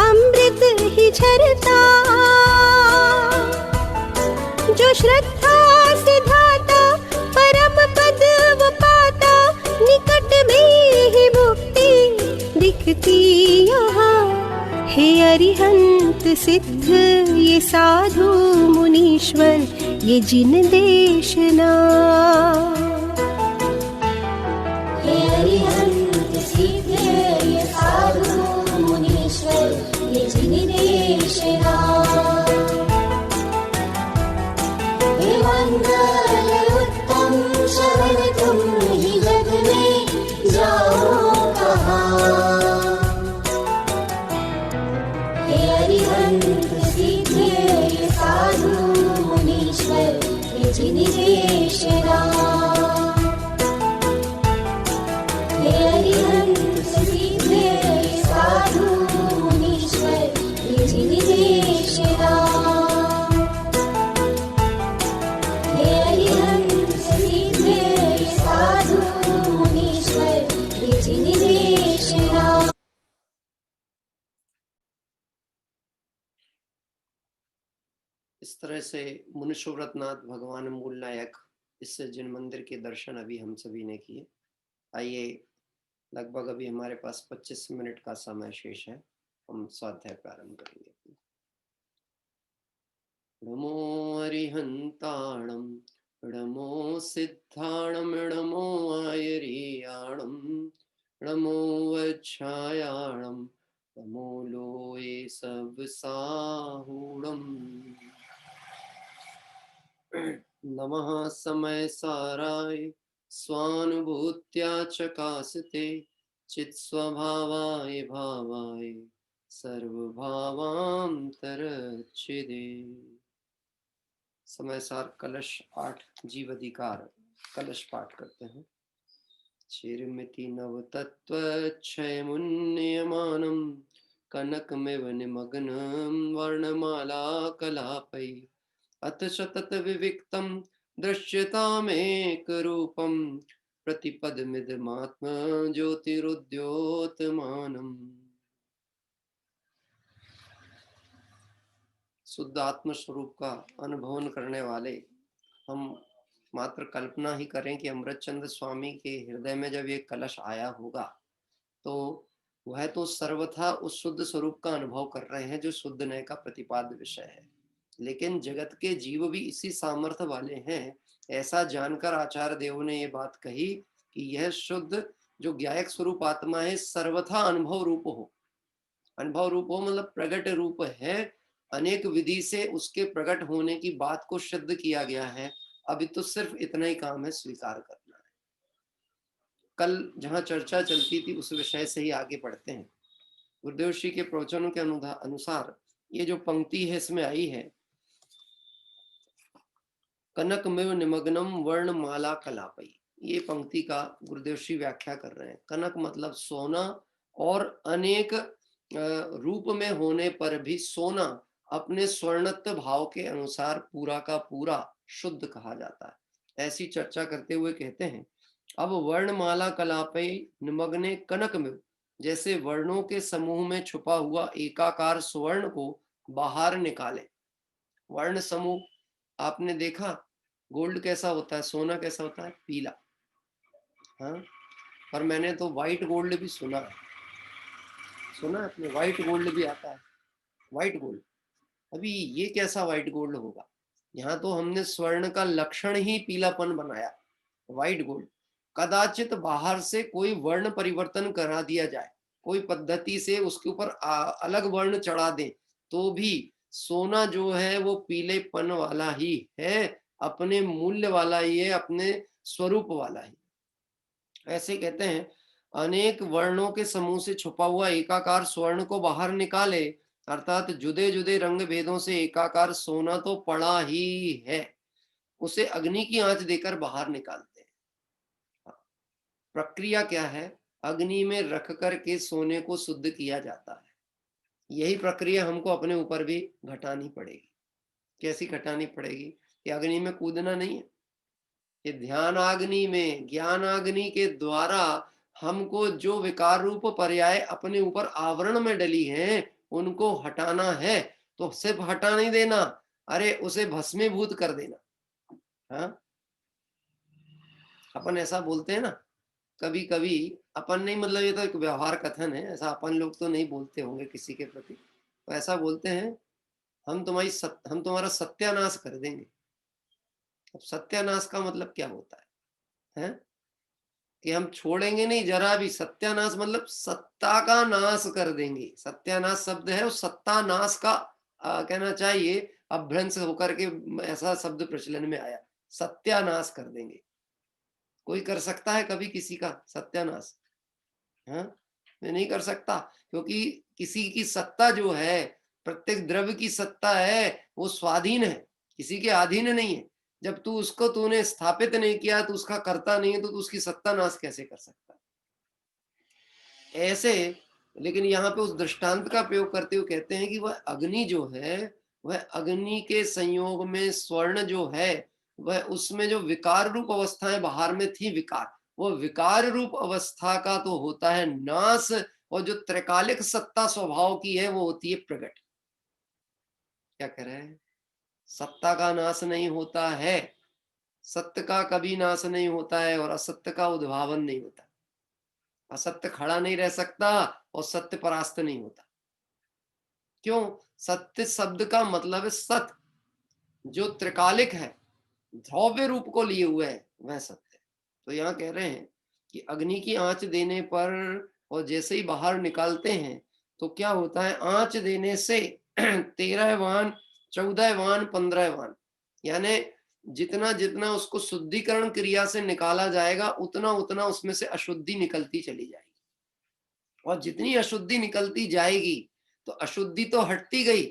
अमृत ही झरता। जो श्रद्धा से धाता परम पद वो पाता निकट में ही मुक्ति दिखती यहाँ। हे अरिहंत सिद्ध ये साधु मुनीश्वर ये जिन देशना। हे अरिहंत सिद्ध ये साधु मुनीश्वर ये जिन देशना। हे मंगल उत्तम शरण तुम ही जग में जाओ कहाँ। हे अरिहंत सिद्ध ये साधु मुनीश्वर ये जिन देशना। हे अरिहंत सिद्ध ये साधु मुनीश्वर ये जिन देशना। हे अरिहंत सिद्ध ये साधु मुनीश्वर ये जिन देशना। इस तरह से मुनिशुव्रतनाथ भगवान मूल नायक इस जिन मंदिर के दर्शन अभी हम सभी ने किए। आइए, लगभग अभी हमारे पास 25 मिनट का समय शेष है, हम स्वाध्याय प्रारंभ करेंगे। नमो अरिहंताणम नमो सिद्धाणम नमो आयरियाणम नमो वच्छायाणम नमो लोये सब साहूणम। नमः समय साराय स्वानुभूत्या चकासते चित् स्वभावाय भावाय सर्वभावांतरच्छिदे। समय सार कलश 8 जीव अधिकार कलश पाठ करते हैं। चिरमिति नव तत्व क्षय मुन्यमानम कनकमिव निमग्नं वर्णमाला कलापै अथ शतत विविक्तं दृश्यतामेक रूपं प्रतिपदमिदमात्म ज्योतिरुद्योतमानम्। शुद्ध आत्म स्वरूप का अनुभवन करने वाले हम मात्र कल्पना ही करें कि अमृतचंद्र स्वामी के हृदय में जब ये कलश आया होगा तो वह तो सर्वथा उस शुद्ध स्वरूप का अनुभव कर रहे हैं जो शुद्ध नय का प्रतिपाद्य विषय है। लेकिन जगत के जीव भी इसी सामर्थ्य वाले हैं, ऐसा जानकर आचार्य देव ने ये बात कही कि यह शुद्ध जो ज्ञायक स्वरूप आत्मा है सर्वथा अनुभव रूप हो। अनुभव रूप हो मतलब प्रगट रूप है, अनेक विधि से उसके प्रकट होने की बात को सिद्ध किया गया है। अभी तो सिर्फ इतना ही काम है, स्वीकार करना है। कल जहां चर्चा चलती थी उस विषय से ही आगे बढ़ते हैं। गुरुदेव श्री के प्रवचनों के अनुसार ये जो पंक्ति है इसमें आई है, कनकमिव निमग्नम वर्णमाला कलापई, ये पंक्ति का गुरुदेव श्री व्याख्या कर रहे हैं। कनक मतलब सोना, और अनेक रूप में होने पर भी सोना अपने स्वर्णत्व भाव के अनुसार पूरा का पूरा शुद्ध कहा जाता है। ऐसी चर्चा करते हुए कहते हैं, अब वर्णमाला कलापै निमग्ने कनकमिव, जैसे वर्णों के समूह में छुपा हुआ एकाकार स्वर्ण को बाहर निकाले। वर्ण समूह आपने देखा, गोल्ड कैसा होता है, सोना कैसा होता है, पीला। हाँ, पर मैंने तो व्हाइट गोल्ड भी सुना है आपने, व्हाइट गोल्ड भी आता है, व्हाइट गोल्ड। अभी ये कैसा व्हाइट गोल्ड होगा? यहाँ तो हमने स्वर्ण का लक्षण ही पीलापन बनाया, व्हाइट गोल्ड। कदाचित बाहर से कोई वर्ण परिवर्तन करा दिया जाए, कोई पद्धति से उसके ऊपर अलग वर्ण चढ़ा दें, तो भी सोना जो है वो पीलेपन वाला ही है, अपने मूल्य वाला ही है, अपने स्वरूप वाला ही। ऐसे कहते हैं, अनेक वर्णों के समूह से छुपा हुआ एकाकार स्वर्ण को बाहर निकाले, अर्थात जुदे जुदे रंग भेदों से एकाकार सोना तो पड़ा ही है, उसे अग्नि की आंच देकर बाहर निकालते हैं। प्रक्रिया क्या है? अग्नि में रख करके सोने को शुद्ध किया जाता है। यही प्रक्रिया हमको अपने ऊपर भी घटानी पड़ेगी। कैसी घटानी पड़ेगी? कि अग्नि में कूदना नहीं है, ये ध्यान अग्नि में, ज्ञान अग्नि के द्वारा हमको जो विकार रूप पर्याय अपने ऊपर आवरण में डली हैं उनको हटाना है। तो सिर्फ हटा नहीं देना, अरे उसे भस्मीभूत कर देना। हाँ, अपन ऐसा बोलते हैं ना, कभी कभी अपन नहीं, मतलब ये तो एक व्यवहार कथन है, ऐसा अपन लोग तो नहीं बोलते होंगे किसी के प्रति, तो ऐसा बोलते हैं हम तुम्हारा सत्यानाश कर देंगे। अब सत्यानाश का मतलब क्या होता है? कि हम छोड़ेंगे नहीं जरा भी। सत्यानाश मतलब सत्ता का नाश कर देंगे। सत्यानाश शब्द है, उस सत्ता नाश का कहना चाहिए, अभ्रंश होकर के ऐसा शब्द प्रचलन में आया, सत्यानाश कर देंगे। कोई कर सकता है कभी किसी का सत्यानाश? हाँ, मैं नहीं कर सकता, क्योंकि किसी की सत्ता जो है, प्रत्येक द्रव्य की सत्ता है, वो स्वाधीन है, किसी के अधीन नहीं है। जब तूने स्थापित नहीं किया, तो उसका कर्ता नहीं है, तो तू उसकी सत्ता नाश कैसे कर सकता है? ऐसे, लेकिन यहाँ पे उस दृष्टांत का प्रयोग करते हुए कहते हैं कि वह अग्नि जो है, वह अग्नि के संयोग में स्वर्ण जो है, वह उसमें जो विकार रूप अवस्थाएं बाहर में थी, विकार, वो विकार रूप अवस्था का तो होता है नाश, और जो त्रैकालिक सत्ता स्वभाव की है वो होती है प्रकट। क्या कह रहे हैं? सत्ता का नाश नहीं होता है, सत्य का कभी नाश नहीं होता है, और असत्य का उद्भावन नहीं होता। असत्य खड़ा नहीं रह सकता और सत्य परास्त नहीं होता। क्यों? सत्य शब्द का मतलब है सत, जो त्रिकालिक है, ध्रव्य रूप को लिए हुए है, वह सत्य। तो यहाँ कह रहे हैं कि अग्नि की आंच देने पर और जैसे ही बाहर निकालते हैं तो क्या होता है, आंच देने से 13 वान, 14 वान, 15 वान, यानी जितना जितना उसको शुद्धिकरण क्रिया से निकाला जाएगा, उतना उतना उसमें से अशुद्धि निकलती चली जाएगी। और जितनी अशुद्धि निकलती जाएगी, तो अशुद्धि तो हटती गई,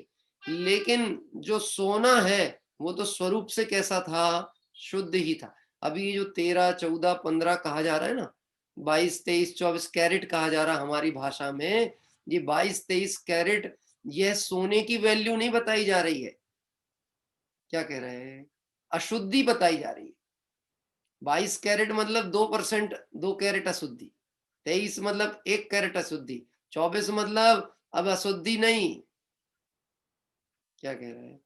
लेकिन जो सोना है वो तो स्वरूप से कैसा था? शुद्ध ही था। अभी जो 13, 14, 15 कहा जा रहा है ना, 22, 23, 24 कैरेट कहा जा रहा हमारी भाषा में, ये 22, 23 कैरेट, यह सोने की वैल्यू नहीं बताई जा रही है। क्या कह रहे हैं? अशुद्धि बताई जा रही है। 22 कैरेट मतलब 2%, 2 कैरेट अशुद्धि। 23 मतलब 1 कैरेट अशुद्धि। 24 मतलब अब अशुद्धि नहीं। क्या कह रहे हैं?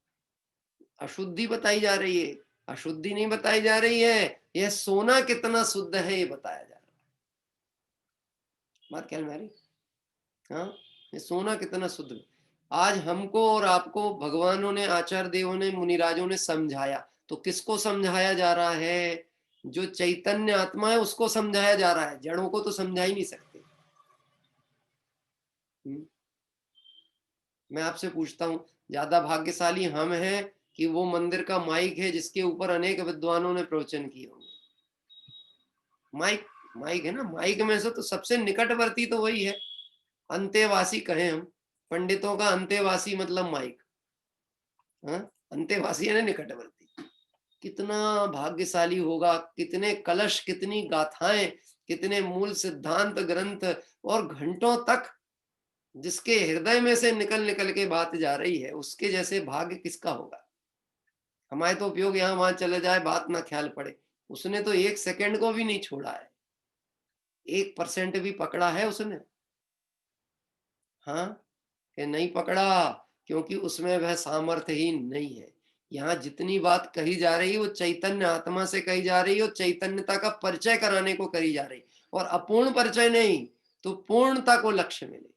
अशुद्धि बताई जा रही है, अशुद्धि नहीं बताई जा रही है, यह सोना कितना शुद्ध है ये बताया जा रहा है। बात क्या है हमारी? हाँ, ये सोना कितना शुद्ध है। आज हमको और आपको भगवानों ने, आचार्य देवों ने, मुनिराजों ने समझाया, तो किसको समझाया जा रहा है? जो चैतन्य आत्मा है उसको समझाया जा रहा है, जड़ों को तो समझा ही नहीं सकते। मैं आपसे पूछता हूँ, ज्यादा भाग्यशाली हम हैं कि वो मंदिर का माइक है जिसके ऊपर अनेक विद्वानों ने प्रवचन किए होंगे? माइक, माइक है ना, माइक में से तो सबसे निकटवर्ती तो वही है। अंतेवासी कहें हम, पंडितों का अंतेवासी मतलब माइक। हाँ, अंतेवासी है ना, निकटवर्ती। कितना भाग्यशाली होगा, कितने कलश, कितनी गाथाएं, कितने मूल सिद्धांत ग्रंथ, और घंटों तक जिसके हृदय में से निकल निकल के बात जा रही है, उसके जैसे भाग्य किसका होगा? हमारे तो उपयोग यहाँ वहां चले जाए, बात ना ख्याल पड़े। उसने तो 1 सेकंड को भी नहीं छोड़ा है, 1% भी पकड़ा है उसने? हाँ, कि नहीं पकड़ा, क्योंकि उसमें वह सामर्थ्य ही नहीं है। यहाँ जितनी बात कही जा रही है वो चैतन्य आत्मा से कही जा रही है, और चैतन्यता का परिचय कराने को कही जा रही, और अपूर्ण परिचय नहीं, तो पूर्णता को लक्ष्य मिले।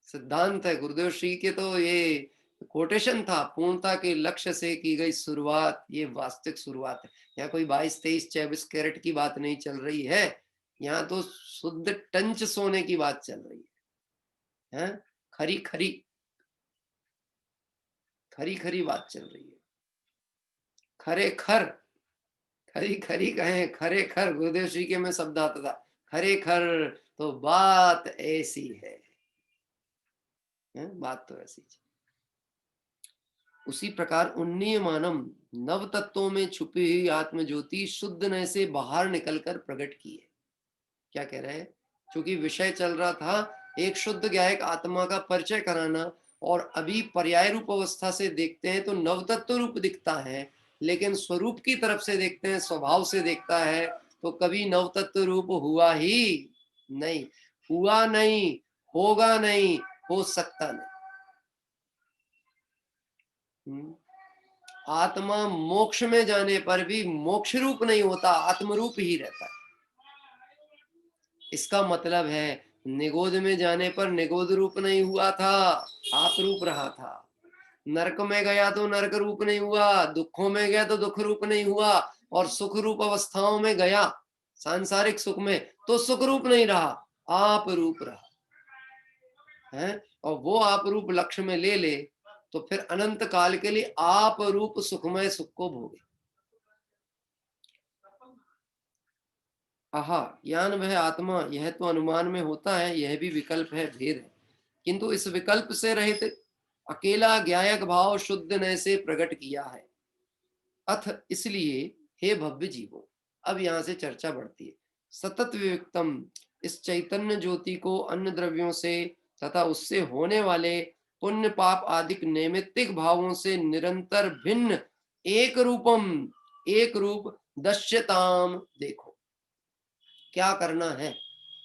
सिद्धांत है गुरुदेव श्री के, तो ये कोटेशन था, पूर्णता के लक्ष्य से की गई शुरुआत, ये वास्तविक शुरुआत है। यहाँ कोई 22, 23, 24 कैरेट की बात नहीं चल रही है, यहाँ तो शुद्ध टंच सोने की बात चल रही है। खरी खरी खरी खरी बात चल रही है। खरे खर, खरी खरी कहें, खरे खर, गुरुदेव श्री के में शब्द आता था, खरे खर, तो बात ऐसी है। बात तो ऐसी है। उसी प्रकार उन्नीयमानम, नव तत्वों में छुपी हुई आत्म ज्योति शुद्ध नय से बाहर निकलकर प्रकट की है। क्या कह रहे हैं? क्योंकि विषय चल रहा था एक शुद्ध ज्ञायक आत्मा का परिचय कराना, और अभी पर्याय रूप अवस्था से देखते हैं तो नव तत्व रूप दिखता है, लेकिन स्वरूप की तरफ से देखते हैं, स्वभाव से देखता है, तो कभी नव तत्व रूप हुआ ही नहीं, हुआ नहीं, होगा नहीं, हो सकता नहीं। आत्मा मोक्ष में जाने पर भी मोक्ष रूप नहीं होता, आत्म रूप ही रहता है। इसका मतलब है निगोद में जाने पर निगोद रूप नहीं हुआ था, आप रूप रहा था। नरक में गया तो नरक रूप नहीं हुआ, दुखों में गया तो दुख रूप नहीं हुआ, और सुख रूप अवस्थाओं में गया सांसारिक सुख में तो सुख रूप नहीं रहा, आप रूप रहा है। और वो आप रूप लक्ष्य में ले ले तो फिर अनंत काल के लिए आप रूप सुखमय सुख को भोगे। आहा ज्ञान वह आत्मा, यह तो अनुमान में होता है, यह भी विकल्प है, भेद है, किंतु इस विकल्प से रहित अकेला ज्ञायक भाव शुद्ध ने से प्रकट किया है। अथ इसलिए हे भव्य जीवो, अब यहां से चर्चा बढ़ती है। सतत विविक्तम, इस चैतन्य ज्योति को अन्य द्रव्यों से तथा उससे होने वाले पुण्य पाप आदि नैमित्तिक भावों से निरंतर भिन्न एक रूपम, एक रूप दश्यताम देखो। क्या करना है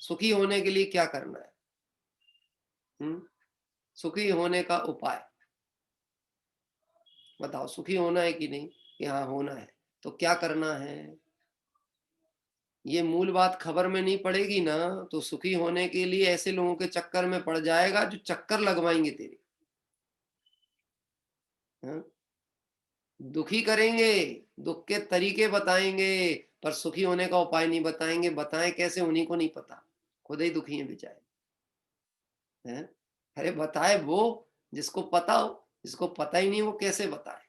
सुखी होने के लिए, क्या करना है? सुखी होने का उपाय बताओ। सुखी होना है कि नहीं? कि हाँ होना है, तो क्या करना है? ये मूल बात खबर में नहीं पड़ेगी ना तो सुखी होने के लिए ऐसे लोगों के चक्कर में पड़ जाएगा जो चक्कर लगवाएंगे तेरे। हाँ? दुखी करेंगे, दुख के तरीके बताएंगे, पर सुखी होने का उपाय नहीं बताएंगे। बताएं कैसे उन्हीं को नहीं पता, खुद ही दुखी हैं बेचारे। हैं? अरे बताए वो जिसको पता हो, जिसको पता ही नहीं वो कैसे बताए।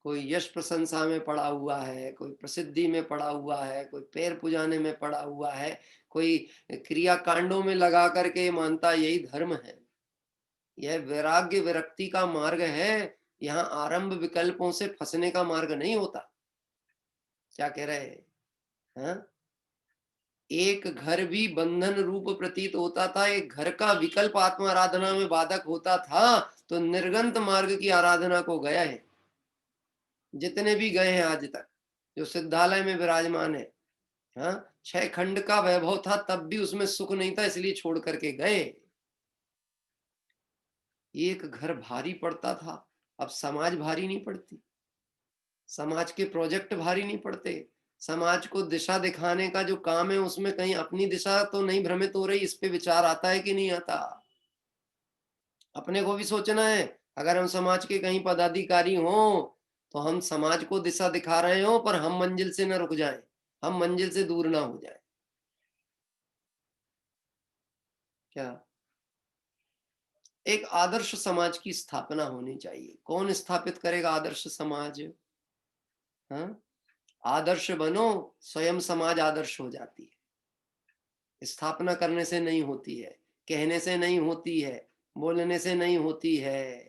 कोई यश प्रशंसा में पड़ा हुआ है, कोई प्रसिद्धि में पड़ा हुआ है, कोई पैर पुजाने में पड़ा हुआ है, कोई क्रिया कांडों में लगा करके मानता यही धर्म है। यह वैराग्य विरक्ति का मार्ग है, यहाँ आरंभ विकल्पों से फंसने का मार्ग नहीं होता। क्या कह रहे हैं? एक घर भी बंधन रूप प्रतीत होता था, एक घर का विकल्प आत्म आराधना में बाधक होता था, तो निर्गंत मार्ग की आराधना को गया है। जितने भी गए हैं आज तक, जो सिद्धालय में विराजमान है, हाँ 6 खंड का वैभव था तब भी उसमें सुख नहीं था, इसलिए छोड़ करके गए। एक घर भारी पड़ता था, अब समाज भारी नहीं पड़ती, समाज के प्रोजेक्ट भारी नहीं पड़ते, समाज को दिशा दिखाने का जो काम है उसमें कहीं अपनी दिशा तो नहीं भ्रमित हो रही, इस पे विचार आता है कि नहीं आता? अपने को भी सोचना है। अगर हम समाज के कहीं पदाधिकारी हों तो हम समाज को दिशा दिखा रहे हो पर हम मंजिल से न रुक जाएं, हम मंजिल से दूर ना हो जाएं। क्या एक आदर्श समाज की स्थापना होनी चाहिए। कौन स्थापित करेगा आदर्श समाज? हाँ आदर्श बनो, स्वयं समाज आदर्श हो जाती है। स्थापना करने से नहीं होती है, कहने से नहीं होती है, बोलने से नहीं होती है,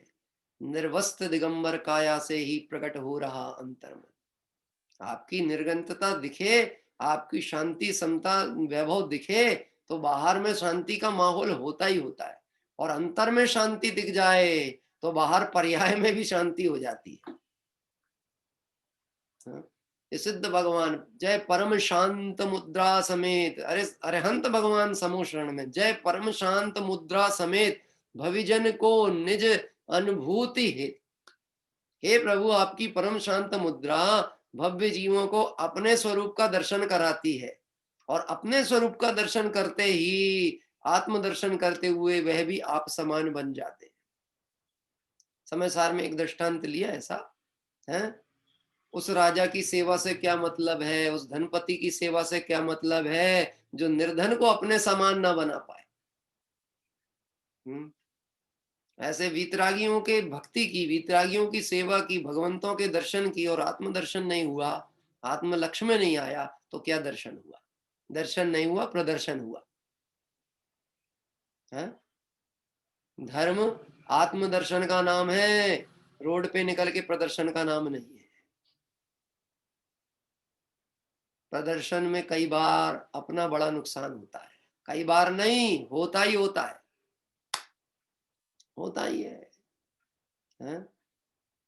निर्वस्त्र दिगंबर काया से ही प्रकट हो रहा अंतर्मन। आपकी निर्गंतता दिखे, आपकी शांति समता वैभव दिखे तो बाहर में शांति का माहौल होता ही होता है, और अंतर में शांति दिख जाए तो बाहर पर्याय में भी शांति हो जाती है। सिद्ध भगवान जय परम शांत मुद्रा समेत, अरे अरहंत भगवान समो शरण में, जय परम शांत मुद्रा समेत भविजन को निज अनुभूति है। हे प्रभु आपकी परम शांत मुद्रा भव्य जीवों को अपने स्वरूप का दर्शन कराती है, और अपने स्वरूप का दर्शन करते ही आत्म दर्शन करते हुए वह भी आप समान बन जाते हैं। समय सार में एक दृष्टांत लिया ऐसा है। उस राजा की सेवा से क्या मतलब है, उस धनपति की सेवा से क्या मतलब है जो निर्धन को अपने समान ना बना पाए। ऐसे वीतरागियों के भक्ति की, वीतरागियों की सेवा की, भगवंतों के दर्शन की और आत्म दर्शन नहीं हुआ, आत्म लक्ष्य में नहीं आया तो क्या दर्शन हुआ? दर्शन नहीं हुआ, प्रदर्शन हुआ है। धर्म आत्म दर्शन का नाम है, रोड पे निकल के प्रदर्शन का नाम नहीं है। प्रदर्शन में कई बार अपना बड़ा नुकसान होता है, कई बार नहीं, होता ही होता है, होता ही है?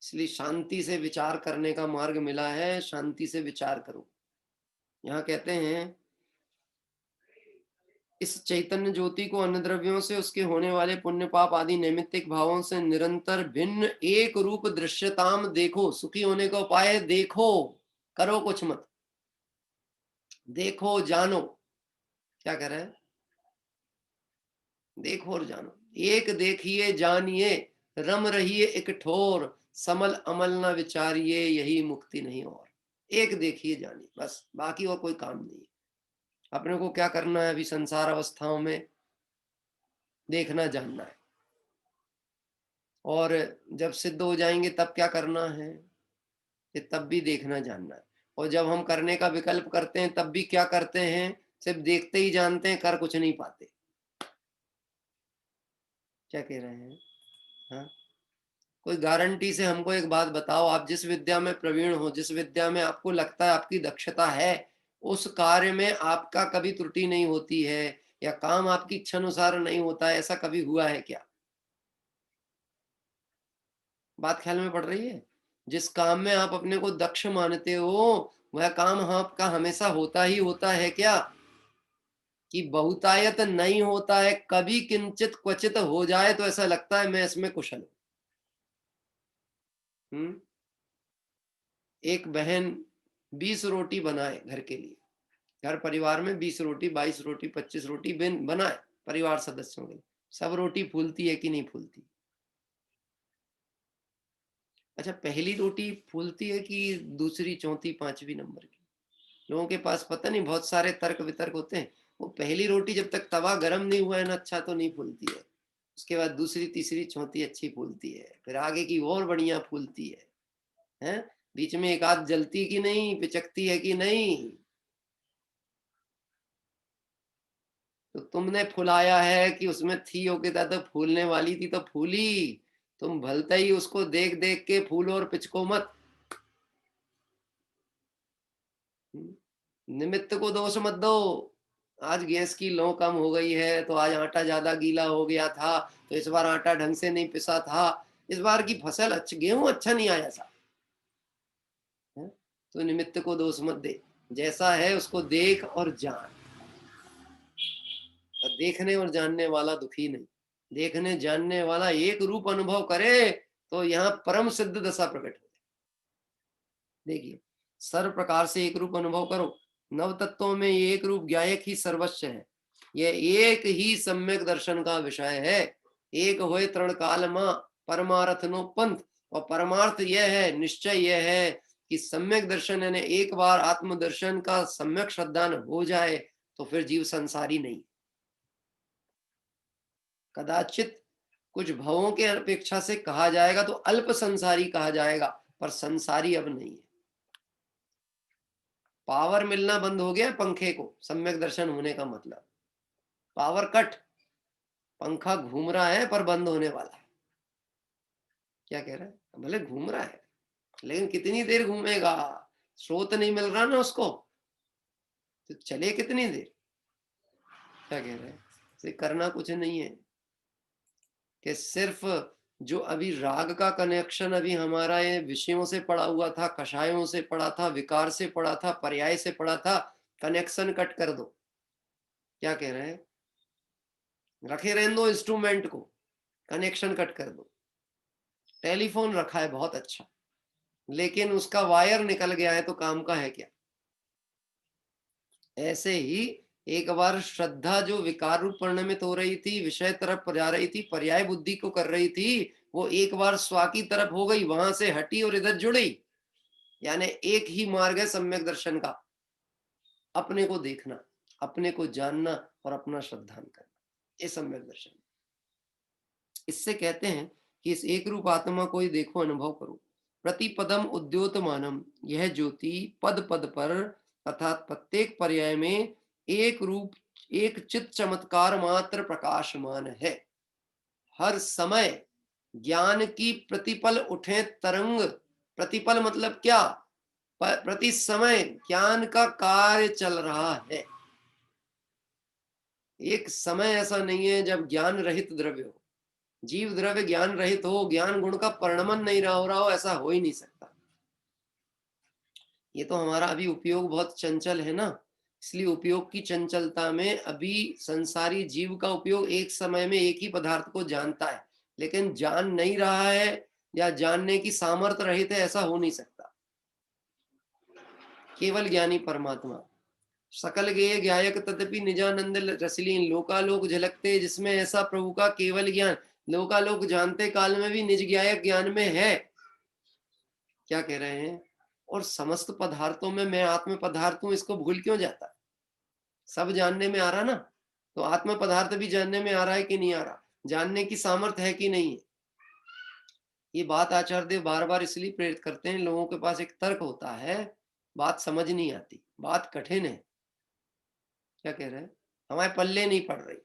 इसलिए शांति से विचार करने का मार्ग मिला है, शांति से विचार करो। यहाँ कहते हैं इस चैतन्य ज्योति को अन्य द्रव्यों से उसके होने वाले पुण्य पाप आदि नैमित्तिक भावों से निरंतर भिन्न एक रूप दृश्यताम देखो। सुखी होने का उपाय देखो, करो कुछ मत। देखो जानो, क्या कह रहे हैं, देखो और जानो, एक देखिए जानिए, रम रहिए एक ठोर, समल अमल न विचारिए, यही मुक्ति नहीं और। एक देखिए जानिए, बस, बाकी और कोई काम नहीं है। अपने को क्या करना है अभी संसार अवस्थाओं में, देखना जानना है, और जब सिद्ध हो जाएंगे तब क्या करना है, कि तब भी देखना जानना है। और जब हम करने का विकल्प करते हैं तब भी क्या करते हैं, सिर्फ देखते ही जानते हैं, कर कुछ नहीं पाते। क्या कह रहे हैं, हाँ? कोई गारंटी से हमको एक बात बताओ, आप जिस विद्या में प्रवीण हो, जिस विद्या में आपको लगता है आपकी दक्षता है, उस कार्य में आपका कभी त्रुटि नहीं होती है, या काम आपकी इच्छा अनुसार नहीं होता है, ऐसा कभी हुआ है क्या? बात ख्याल में पड़ रही है? जिस काम में आप अपने को दक्ष मानते हो, वह काम आपका हमेशा होता ही होता है क्या? कि बहुतायत नहीं होता है, कभी किंचित क्वचित हो जाए तो ऐसा लगता है मैं इसमें कुशल हूं। एक बहन 20 रोटी बनाए घर के लिए, घर परिवार में 20 रोटी, 22 रोटी, 25 रोटी बनाए परिवार सदस्यों के लिए, सब रोटी फूलती है कि नहीं फूलती? अच्छा, पहली रोटी फूलती है कि दूसरी, चौथी, पांचवी नंबर की? लोगों के पास पता नहीं बहुत सारे तर्क वितर्क होते हैं। वो पहली रोटी जब तक तवा गर्म नहीं हुआ है ना, अच्छा तो नहीं फूलती है। उसके बाद दूसरी, तीसरी, चौथी अच्छी फूलती है, फिर आगे की और बढ़िया फूलती है, हैं? बीच में एक आध जलती कि नहीं, पिचकती है कि नहीं? तो तुमने फुलाया है कि उसमें थी होके तो फूलने वाली थी तो फूली। तुम भलते ही उसको देख देख के फूलो और पिचको मत। निमित्त को दोष मत दो। आज गैस की लो कम हो गई है, तो आज आटा ज्यादा गीला हो गया था, तो इस बार आटा ढंग से नहीं पिसा था, इस बार की फसल गेहूं अच्छा नहीं आया था, तो निमित्त को दोष मत दे। जैसा है उसको देख और जान। और देखने और जानने वाला दुखी नहीं, देखने जानने वाला एक रूप अनुभव करे तो यहाँ परम सिद्ध दशा प्रकट हो। देखिए, सर्व प्रकार से एक रूप अनुभव करो। नव तत्वों में ये एक रूप ज्ञायक ही सर्वस्व है, यह एक ही सम्यक दर्शन का विषय है। एक होए तृण काल मां, परमार्थ नो पंथ। और परमार्थ यह है, निश्चय यह है कि सम्यक दर्शन यानी एक बार आत्मदर्शन का सम्यक श्रद्धान हो जाए तो फिर जीव संसारी नहीं। कदाचित कुछ भवों के अपेक्षा से कहा जाएगा तो अल्प संसारी कहा जाएगा, पर संसारी अब नहीं है। पावर मिलना बंद हो गया पंखे को, सम्यक दर्शन होने का मतलब पावर कट। पंखा घूम रहा है पर बंद होने वाला है। क्या कह रहा है? भले घूम रहा है लेकिन कितनी देर घूमेगा? स्रोत नहीं मिल रहा ना उसको, तो चले कितनी देर? क्या कह रहे हैं? करना कुछ नहीं है कि सिर्फ जो अभी राग का कनेक्शन अभी हमारा ये विषयों से पड़ा हुआ था, कषायों से पड़ा था, विकार से पड़ा था, पर्याय से पड़ा था, कनेक्शन कट कर दो। क्या कह रहे हैं? रखे रहने दो इंस्ट्रूमेंट को, कनेक्शन कट कर दो। टेलीफोन रखा है बहुत अच्छा, लेकिन उसका वायर निकल गया है तो काम का है क्या? ऐसे ही एक बार श्रद्धा जो विकार रूप परिणमित हो रही थी, विषय तरफ जा रही थी, पर्याय बुद्धि को कर रही थी, वो एक बार स्वा की तरफ हो गई, वहां से हटी और इधर जुड़ी। यानी एक ही मार्ग है सम्यक दर्शन का, अपने को देखना, अपने को जानना और अपना श्रद्धान करना, ये सम्यक दर्शन। इससे कहते हैं कि इस एक रूप आत्मा को ही देखो, अनुभव करो। प्रतिपदम उद्योतमानम, यह ज्योति पद पद पर अर्थात प्रत्येक पर्याय में एक रूप, एक चित चमत्कार मात्र प्रकाशमान है। हर समय ज्ञान की प्रतिपल उठे तरंग, प्रतिपल मतलब क्या? प्रति समय ज्ञान का कार्य चल रहा है। एक समय ऐसा नहीं है जब ज्ञान रहित द्रव्य हो, जीव द्रव्य ज्ञान रहित हो, ज्ञान गुण का परिणमन नहीं हो रहा हो, ऐसा हो ही नहीं सकता। ये तो हमारा अभी उपयोग बहुत चंचल है ना, इसलिए उपयोग की चंचलता में अभी संसारी जीव का उपयोग एक समय में एक ही पदार्थ को जानता है, लेकिन जान नहीं रहा है या जानने की सामर्थ्य रहित है, ऐसा हो नहीं सकता। केवल ज्ञानी परमात्मा। सकल गेय गायक तदपि निजानंद रसलीन, लोकालोक झलकते जिसमें ऐसा प्रभु का केवल ज्ञान। लोकालोक जानते काल में भी निज गायक ज्ञान में है। क्या कह रहे हैं? और समस्त पदार्थों में मैं आत्म पदार्थ हूं, इसको भूल क्यों जाता है? सब जानने में आ रहा ना, तो आत्म पदार्थ भी जानने में आ रहा है कि नहीं आ रहा? जानने की सामर्थ्य है कि नहीं है? ये बात आचार्य देव बार बार इसलिए प्रेरित करते हैं, लोगों के पास एक तर्क होता है, बात समझ नहीं आती, बात कठिन है। क्या कह रहे हैं? हमारे पल्ले नहीं पड़ रही।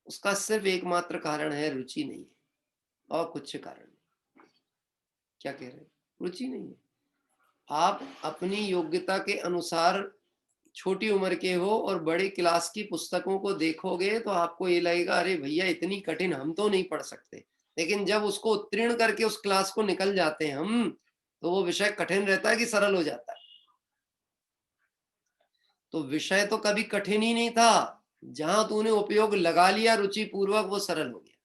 उसका सिर्फ एकमात्र कारण है रुचि नहीं है, और कुछ कारण नहीं। क्या कह रहे हैं? रुचि नहीं है। आप अपनी योग्यता के अनुसार छोटी उम्र के हो और बड़ी क्लास की पुस्तकों को देखोगे तो आपको ये लगेगा अरे भैया इतनी कठिन हम तो नहीं पढ़ सकते। लेकिन जब उसको उत्तीर्ण करके उस क्लास को निकल जाते हैं हम, तो वो विषय कठिन रहता है कि सरल हो जाता है? तो विषय तो कभी कठिन ही नहीं था, जहां तूने उपयोग लगा लिया रुचि पूर्वक वो सरल हो गया।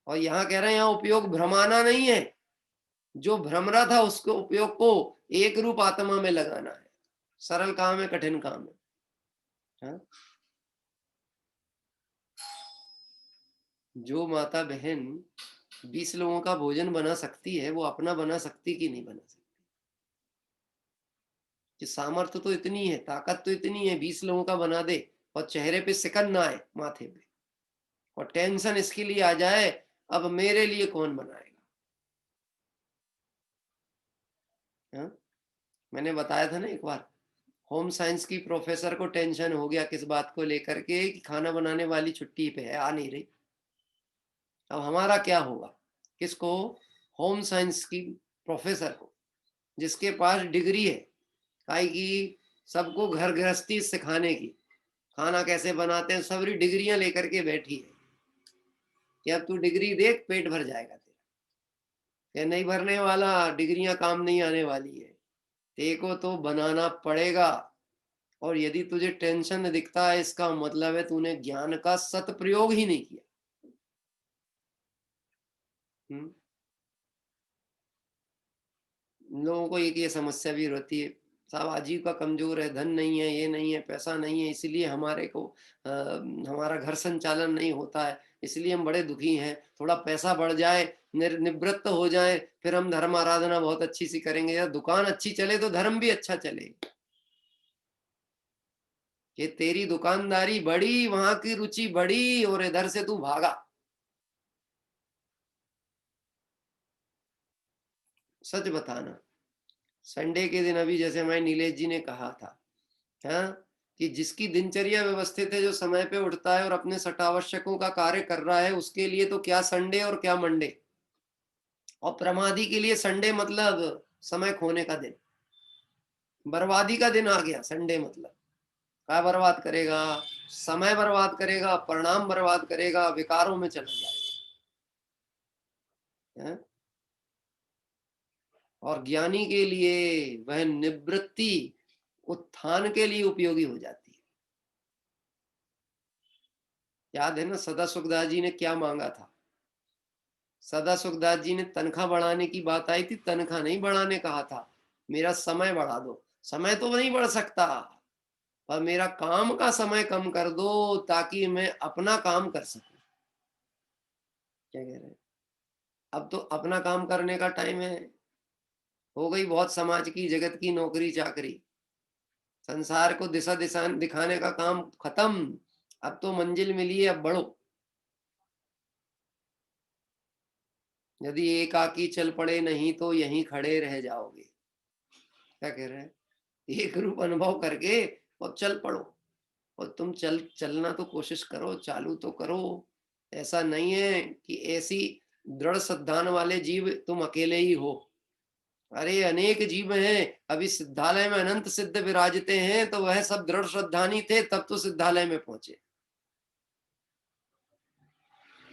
और यहाँ कह रहे हैं यहाँ उपयोग भ्रमाना नहीं है, जो भ्रम रहा था उसको उपयोग को एक रूप आत्मा में लगाना है। सरल काम है, कठिन काम है। हाँ? जो माता बहन 20 लोगों का भोजन बना सकती है, वो अपना बना सकती कि नहीं बना सकती? कि सामर्थ्य तो इतनी है, ताकत तो इतनी है, 20 लोगों का बना दे और चेहरे पे सिकन ना आए, माथे पे, और टेंशन इसके लिए आ जाए अब मेरे लिए कौन बनाएगा? हाँ? मैंने बताया था ना एक बार, होम साइंस की प्रोफेसर को टेंशन हो गया किस बात को लेकर के कि खाना बनाने वाली छुट्टी पे है, आ नहीं रही। अब हमारा क्या होगा? किसको? होम साइंस की प्रोफेसर को, जिसके पास डिग्री है काई की, सबको घर गृहस्थी सिखाने की, खाना कैसे बनाते हैं, सारी डिग्रियां लेकर के बैठी है कि अब तू डिग्री देख पेट भर जाएगा तेरा। या नहीं भरने वाला, डिग्रियां काम नहीं आने वाली है, तेको तो बनाना पड़ेगा। और यदि तुझे टेंशन दिखता है, इसका मतलब है तूने ज्ञान का सदप्रयोग ही नहीं किया। लोगों को एक ये समस्या भी रहती है, साहब आजीविका कमजोर है, धन नहीं है, ये नहीं है, पैसा नहीं है, इसलिए हमारे को हमारा घर संचालन नहीं होता है, इसलिए हम बड़े दुखी हैं। थोड़ा पैसा बढ़ जाए, निवृत्त हो जाए, फिर हम धर्म आराधना बहुत अच्छी सी करेंगे। या दुकान अच्छी चले तो धर्म भी अच्छा चले। कि तेरी दुकानदारी बड़ी, वहां की रुचि बड़ी, और इधर से तू भागा। सच बताना। संडे के दिन अभी जैसे हमारे नीलेश जी ने कहा था, हाँ, कि जिसकी दिनचर्या व्यवस्थित है, जो समय पे उठता है और अपने सटावश्यकों का कार्य कर रहा है, उसके लिए तो क्या संडे और क्या मंडे। और प्रमादी के लिए संडे मतलब समय खोने का दिन, बर्बादी का दिन आ गया। संडे मतलब क्या बर्बाद करेगा? समय बर्बाद करेगा, परिणाम बर्बाद करेगा, विकारों में चला जाएगा। हाँ? और ज्ञानी के लिए वह निवृत्ति उत्थान के लिए उपयोगी हो जाती है। याद है ना सदा सुखदास जी ने क्या मांगा था? सदा सुखदास जी ने तनख्वाह बढ़ाने की बात आई थी, तनख्वाह नहीं बढ़ाने कहा था, मेरा समय बढ़ा दो। समय तो नहीं बढ़ सकता, पर मेरा काम का समय कम कर दो ताकि मैं अपना काम कर सकूं। क्या कह रहे हैं? अब तो अपना काम करने का टाइम है, हो गई बहुत समाज की जगत की नौकरी चाकरी, संसार को दिशा दिशा दिखाने का काम खत्म। अब तो मंजिल मिली है, अब बढ़ो। यदि एकाकी चल पड़े नहीं तो यहीं खड़े रह जाओगे। क्या कह रहे हैं? एक रूप अनुभव करके और चल पड़ो। और तुम चलना तो कोशिश करो, चालू तो करो। ऐसा नहीं है कि ऐसी दृढ़ श्रद्धान वाले जीव तुम अकेले ही हो। अरे अनेक जीव हैं। अभी सिद्धालय में अनंत सिद्ध विराजते हैं, तो वह सब दृढ़ श्रद्धानी थे, तब तो सिद्धालय में पहुंचे।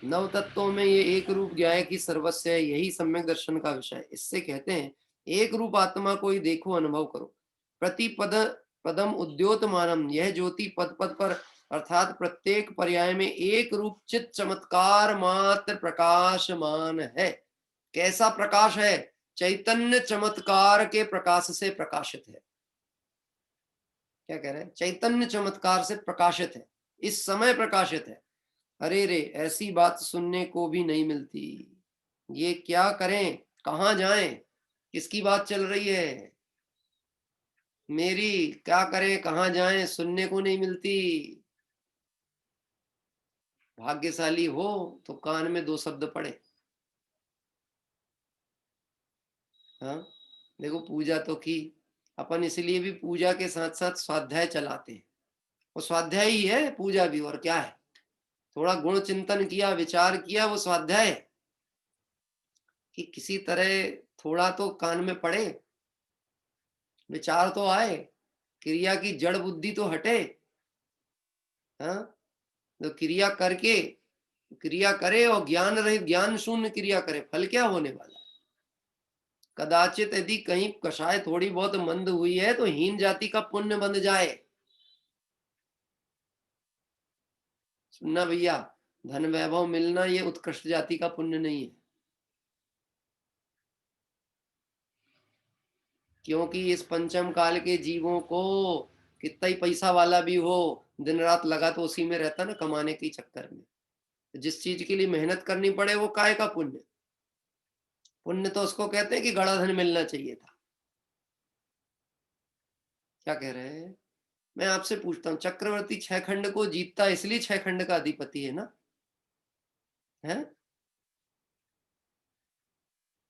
नव तत्वों में ये एक रूप ज्ञाय की सर्वस्व है, यही सम्यक दर्शन का विषय। इससे कहते हैं एक रूप आत्मा को ही देखो, अनुभव करो। प्रतिपद पदम उद्योतमानम, यह ज्योति पद पद पर अर्थात प्रत्येक पर्याय में एक रूप चित चमत्कार मात्र प्रकाशमान है। कैसा प्रकाश है? चैतन्य चमत्कार के प्रकाश से प्रकाशित है। क्या कह रहे हैं, चैतन्य चमत्कार से प्रकाशित है, इस समय प्रकाशित है। अरे रे, ऐसी बात सुनने को भी नहीं मिलती, ये क्या करें, कहाँ जाएं, किसकी बात चल रही है मेरी, क्या करें कहाँ जाएं, सुनने को नहीं मिलती। भाग्यशाली हो तो कान में 2 शब्द पड़े। हाँ, देखो पूजा तो की अपन, इसलिए भी पूजा के साथ साथ स्वाध्याय चलाते हैं, वो स्वाध्याय ही है पूजा भी, और क्या है। थोड़ा गुण चिंतन किया, विचार किया, वो स्वाध्याय है कि किसी तरह थोड़ा तो कान में पड़े, विचार तो आए, क्रिया की जड़ बुद्धि तो हटे। हाँ, तो क्रिया करके, क्रिया करे और ज्ञान रहे, ज्ञान शून्य क्रिया करे, फल क्या होने वाला। कदाचित यदि कहीं कषाय थोड़ी बहुत मंद हुई है तो हीन जाति का पुण्य बन जाए। सुनना भैया, धन वैभव मिलना ये उत्कृष्ट जाति का पुण्य नहीं है, क्योंकि इस पंचम काल के जीवों को कितना ही पैसा वाला भी हो, दिन रात लगा तो उसी में रहता ना, कमाने के चक्कर में। जिस चीज के लिए मेहनत करनी पड़े वो काय का पुण्य। पुण्य तो उसको कहते हैं कि गड़ा धन मिलना चाहिए था। क्या कह रहे हैं, मैं आपसे पूछता हूँ, चक्रवर्ती 6 खंड को जीतता इसलिए 6 खंड का अधिपति है ना, है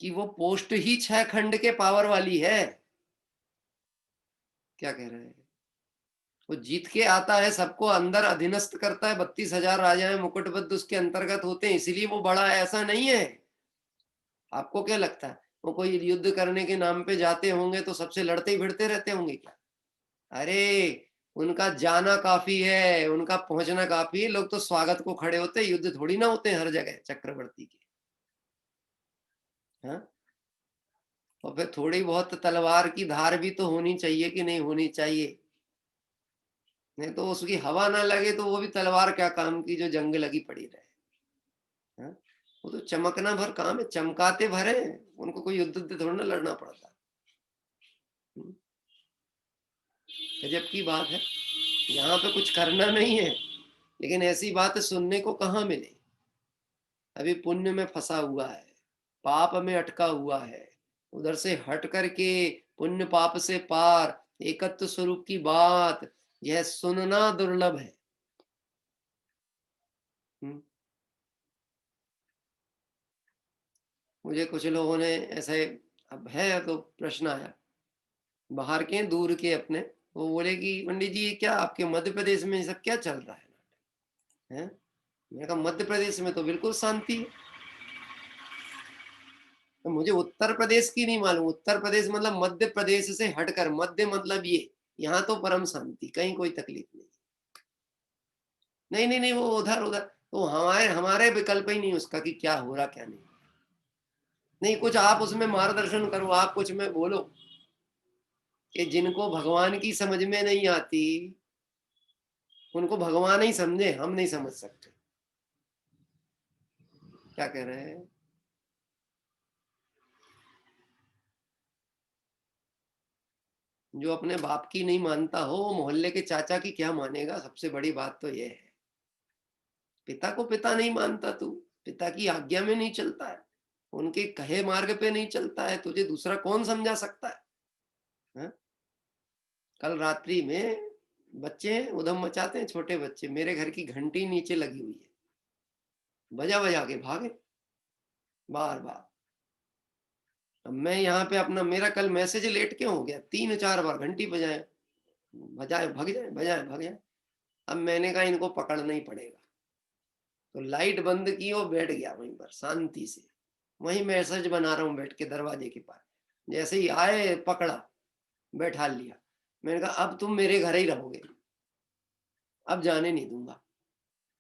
कि वो पोस्ट ही 6 खंड के पावर वाली है। क्या कह रहे हैं, वो जीत के आता है, सबको अंदर अधीनस्थ करता है, 32,000 राजाएं मुकुटबद्ध उसके अंतर्गत होते हैं, इसीलिए वो बड़ा है, ऐसा नहीं है। आपको क्या लगता है वो कोई युद्ध करने के नाम पे जाते होंगे तो सबसे लड़ते ही भिड़ते रहते होंगे क्या? अरे उनका जाना काफी है, उनका पहुंचना काफी है, लोग तो स्वागत को खड़े होते हैं, युद्ध थोड़ी ना होते हैं हर जगह चक्रवर्ती के। हाँ, और फिर थोड़ी बहुत तलवार की धार भी तो होनी चाहिए कि नहीं होनी चाहिए, नहीं तो उसकी हवा ना लगे तो वो भी तलवार क्या काम की जो जंग लगी पड़ी रहे। हाँ? वो तो चमकना भर काम है, चमकाते भरे, उनको कोई युद्ध थोड़ा ना लड़ना पड़ता। गजब की बात है, यहाँ पे कुछ करना नहीं है, लेकिन ऐसी बात सुनने को कहाँ मिले। अभी पुण्य में फंसा हुआ है, पाप में अटका हुआ है, उधर से हट करके पुण्य पाप से पार एकत्व स्वरूप की बात, यह सुनना दुर्लभ है। मुझे कुछ लोगों ने ऐसे, अब है तो प्रश्न आया, बाहर के दूर के अपने, वो बोले कि पंडित जी ये क्या आपके मध्य प्रदेश में सब क्या चल रहा है? मैंने कहा मध्य प्रदेश में तो बिल्कुल शांति है। तो मुझे उत्तर प्रदेश की नहीं मालूम, उत्तर प्रदेश मतलब मध्य प्रदेश से हटकर, मध्य मतलब ये, यहाँ तो परम शांति, कहीं कोई तकलीफ नहीं। नहीं नहीं नहीं, वो उधर उधर तो हमारे हमारे विकल्प ही नहीं उसका कि क्या हो रहा क्या नहीं। नहीं, कुछ आप उसमें मार्गदर्शन करो, आप कुछ में बोलो कि जिनको भगवान की समझ में नहीं आती उनको भगवान ही समझे, हम नहीं समझ सकते। क्या कह रहे हैं, जो अपने बाप की नहीं मानता हो वो मोहल्ले के चाचा की क्या मानेगा। सबसे बड़ी बात तो ये है, पिता को पिता नहीं मानता तू, पिता की आज्ञा में नहीं चलता है, उनके कहे मार्ग पे नहीं चलता है, तुझे दूसरा कौन समझा सकता है? हा? कल रात्रि में बच्चे उधम मचाते हैं, छोटे बच्चे, मेरे घर की घंटी नीचे लगी हुई है, बजा बजा के भागे बार बार। अब मैं यहाँ पे अपना, मेरा कल मैसेज लेट क्यों हो गया, 3-4 बार घंटी बजाए, बजाए भग जाए, बजाए भग जाए। अब मैंने कहा इनको पकड़ना ही पड़ेगा, तो लाइट बंद की और बैठ गया वहीं पर शांति से, वहीं मैसेज बना रहा हूँ बैठ के दरवाजे के पास। जैसे ही आए पकड़ा, बैठा लिया, मैंने कहा अब तुम मेरे घर ही रहोगे, अब जाने नहीं दूंगा।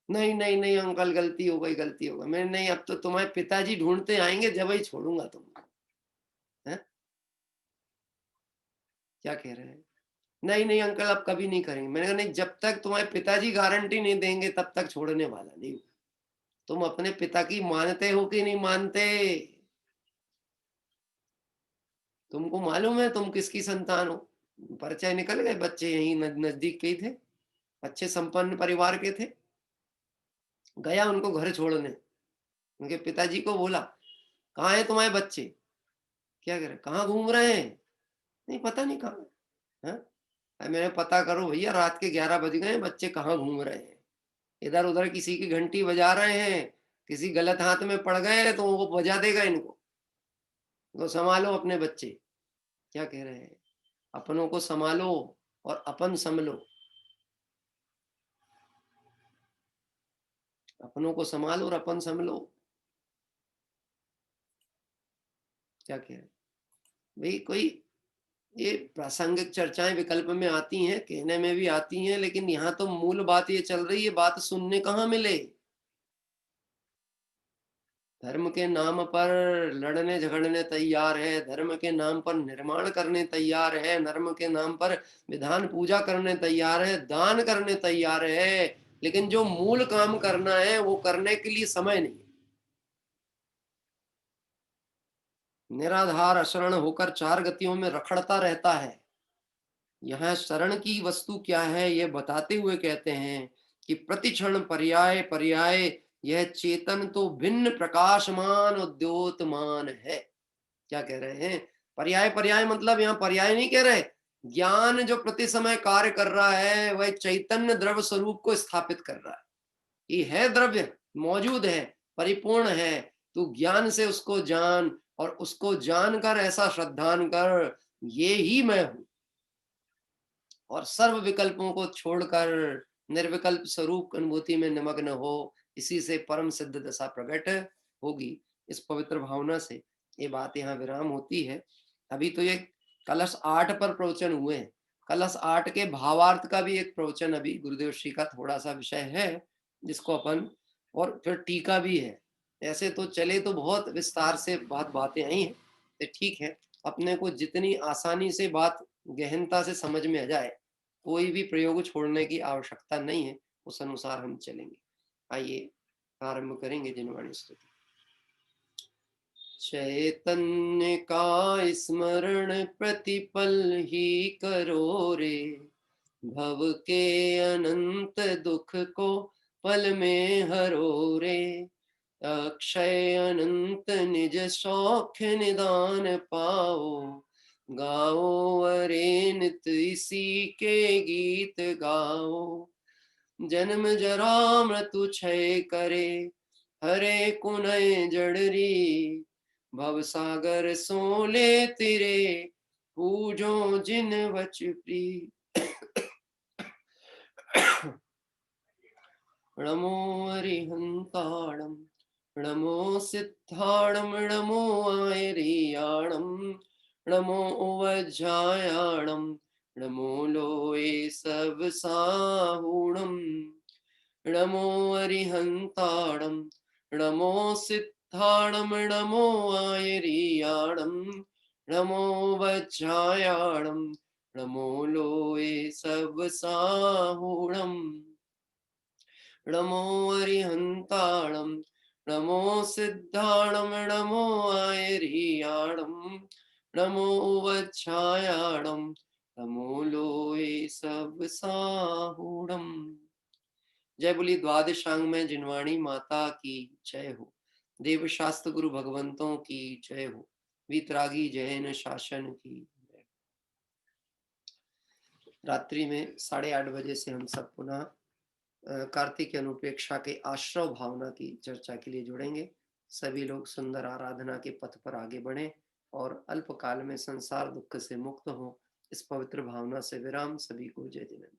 नहीं नहीं नहीं अंकल, गलती हो गई, गलती हो गई। मैंने, नहीं अब तो तुम्हारे पिताजी ढूंढते आएंगे जब ही छोड़ूंगा तुमको। क्या कह रहे हैं, नहीं नहीं अंकल अब कभी नहीं करेंगे। मैंने कहा नहीं, जब तक तुम्हारे पिताजी गारंटी नहीं देंगे तब तक छोड़ने वाला नहीं। तुम अपने पिता की मानते हो कि नहीं मानते? तुमको मालूम है तुम किसकी संतान हो? परिचय निकल गए, बच्चे यहीं नजदीक के ही थे, अच्छे संपन्न परिवार के थे। गया उनको घर छोड़ने, उनके पिताजी को बोला, कहाँ है तुम्हारे बच्चे? क्या कह रहे, कहाँ घूम रहे हैं? नहीं पता नहीं कहाँ है। हाँ? मैंने पता करो भैया, रात के 11 बज गए, बच्चे कहाँ घूम रहे हैं? इधर उधर किसी की घंटी बजा रहे हैं, किसी गलत हाथ में पड़ गए तो वो बजा देगा इनको, तो संभालो अपने बच्चे। क्या कह रहे हैं, अपनों को संभालो और अपन संभलो, अपनों को संभालो और अपन संभलो। क्या कह रहे भाई, कोई ये प्रासंगिक चर्चाएं विकल्प में आती हैं, कहने में भी आती हैं, लेकिन यहाँ तो मूल बात ये चल रही है, बात सुनने कहाँ मिले। धर्म के नाम पर लड़ने झगड़ने तैयार है, धर्म के नाम पर निर्माण करने तैयार है, धर्म के नाम पर विधान पूजा करने तैयार है, दान करने तैयार है, लेकिन जो मूल काम करना है वो करने के लिए समय नहीं। निराधार अशरण होकर चार गतियों में रखड़ता रहता है। यहाँ शरण की वस्तु क्या है ये बताते हुए कहते हैं कि प्रतिक्षण पर्याय पर्याय यह चेतन तो भिन्न प्रकाशमान उद्योतमान है। क्या कह रहे हैं, पर्याय पर्याय मतलब यहाँ पर्याय नहीं कह रहे, ज्ञान जो प्रति समय कार्य कर रहा है वह चैतन्य द्रव्य स्वरूप को स्थापित कर रहा है। ये है द्रव्य, मौजूद है, परिपूर्ण है, तू ज्ञान से उसको जान और उसको जानकर ऐसा श्रद्धान कर, ये ही मैं हूं, और सर्व विकल्पों को छोड़कर निर्विकल्प स्वरूप अनुभूति में निमग्न हो, इसी से परम सिद्ध दशा प्रकट होगी। इस पवित्र भावना से ये बात यहाँ विराम होती है। अभी तो ये कलश 8 पर प्रवचन हुए हैं, कलश 8 के भावार्थ का भी एक प्रवचन अभी गुरुदेव श्री का थोड़ा सा विषय है जिसको अपन, और फिर टीका भी है। ऐसे तो चले तो बहुत विस्तार से बातें आई हैं, तो ठीक है, अपने को जितनी आसानी से बात गहनता से समझ में आ जाए, कोई भी प्रयोग छोड़ने की आवश्यकता नहीं है, उस अनुसार हम चलेंगे। आइए आरंभ करेंगे जिनवाणी स्तुति। चैतन्य का स्मरण प्रतिपल ही करो रे, भव के अनंत दुख को पल में हरो रे, अक्षय अनंत निज सौख्य निदान पाओ, गाओ अरे नित इसी के गीत गाओ, जन्म जरा मृत्यु क्षय करे, हरे कुनय जड़री, भव सागर सोले तिरे, पूजो जिन वच प्री। नमो अरिहंताणम, नमो सिद्धाणम, नमो आयरियाणम, नमो उवज्जायाणम, नमो लोए सब साहूणम, नमो अरिहंताणम, नमो सिद्धाणम, नमो आयरियाणम, नमो वज्जायाणम, नमो लोए सब साहूणम, नमो अरिहंताणम, नमो सिद्धाणम, नमो आयरियाणम, नमो वज्जायाणम, नमो लोए सब साहूणम। जय बोली द्वादशांग में जिनवाणी माता की जय हो, देव शास्त्र गुरु भगवंतों की जय हो, वीतरागी जैन शासन की जय। रात्रि में 8:30 बजे से हम सब पुनः कार्तिक अनुपेक्षा के आश्रव भावना की चर्चा के लिए जुड़ेंगे। सभी लोग सुंदर आराधना के पथ पर आगे बढ़ें और अल्पकाल में संसार दुख से मुक्त हों। इस पवित्र भावना से विराम। सभी को जय जिनेंद्र।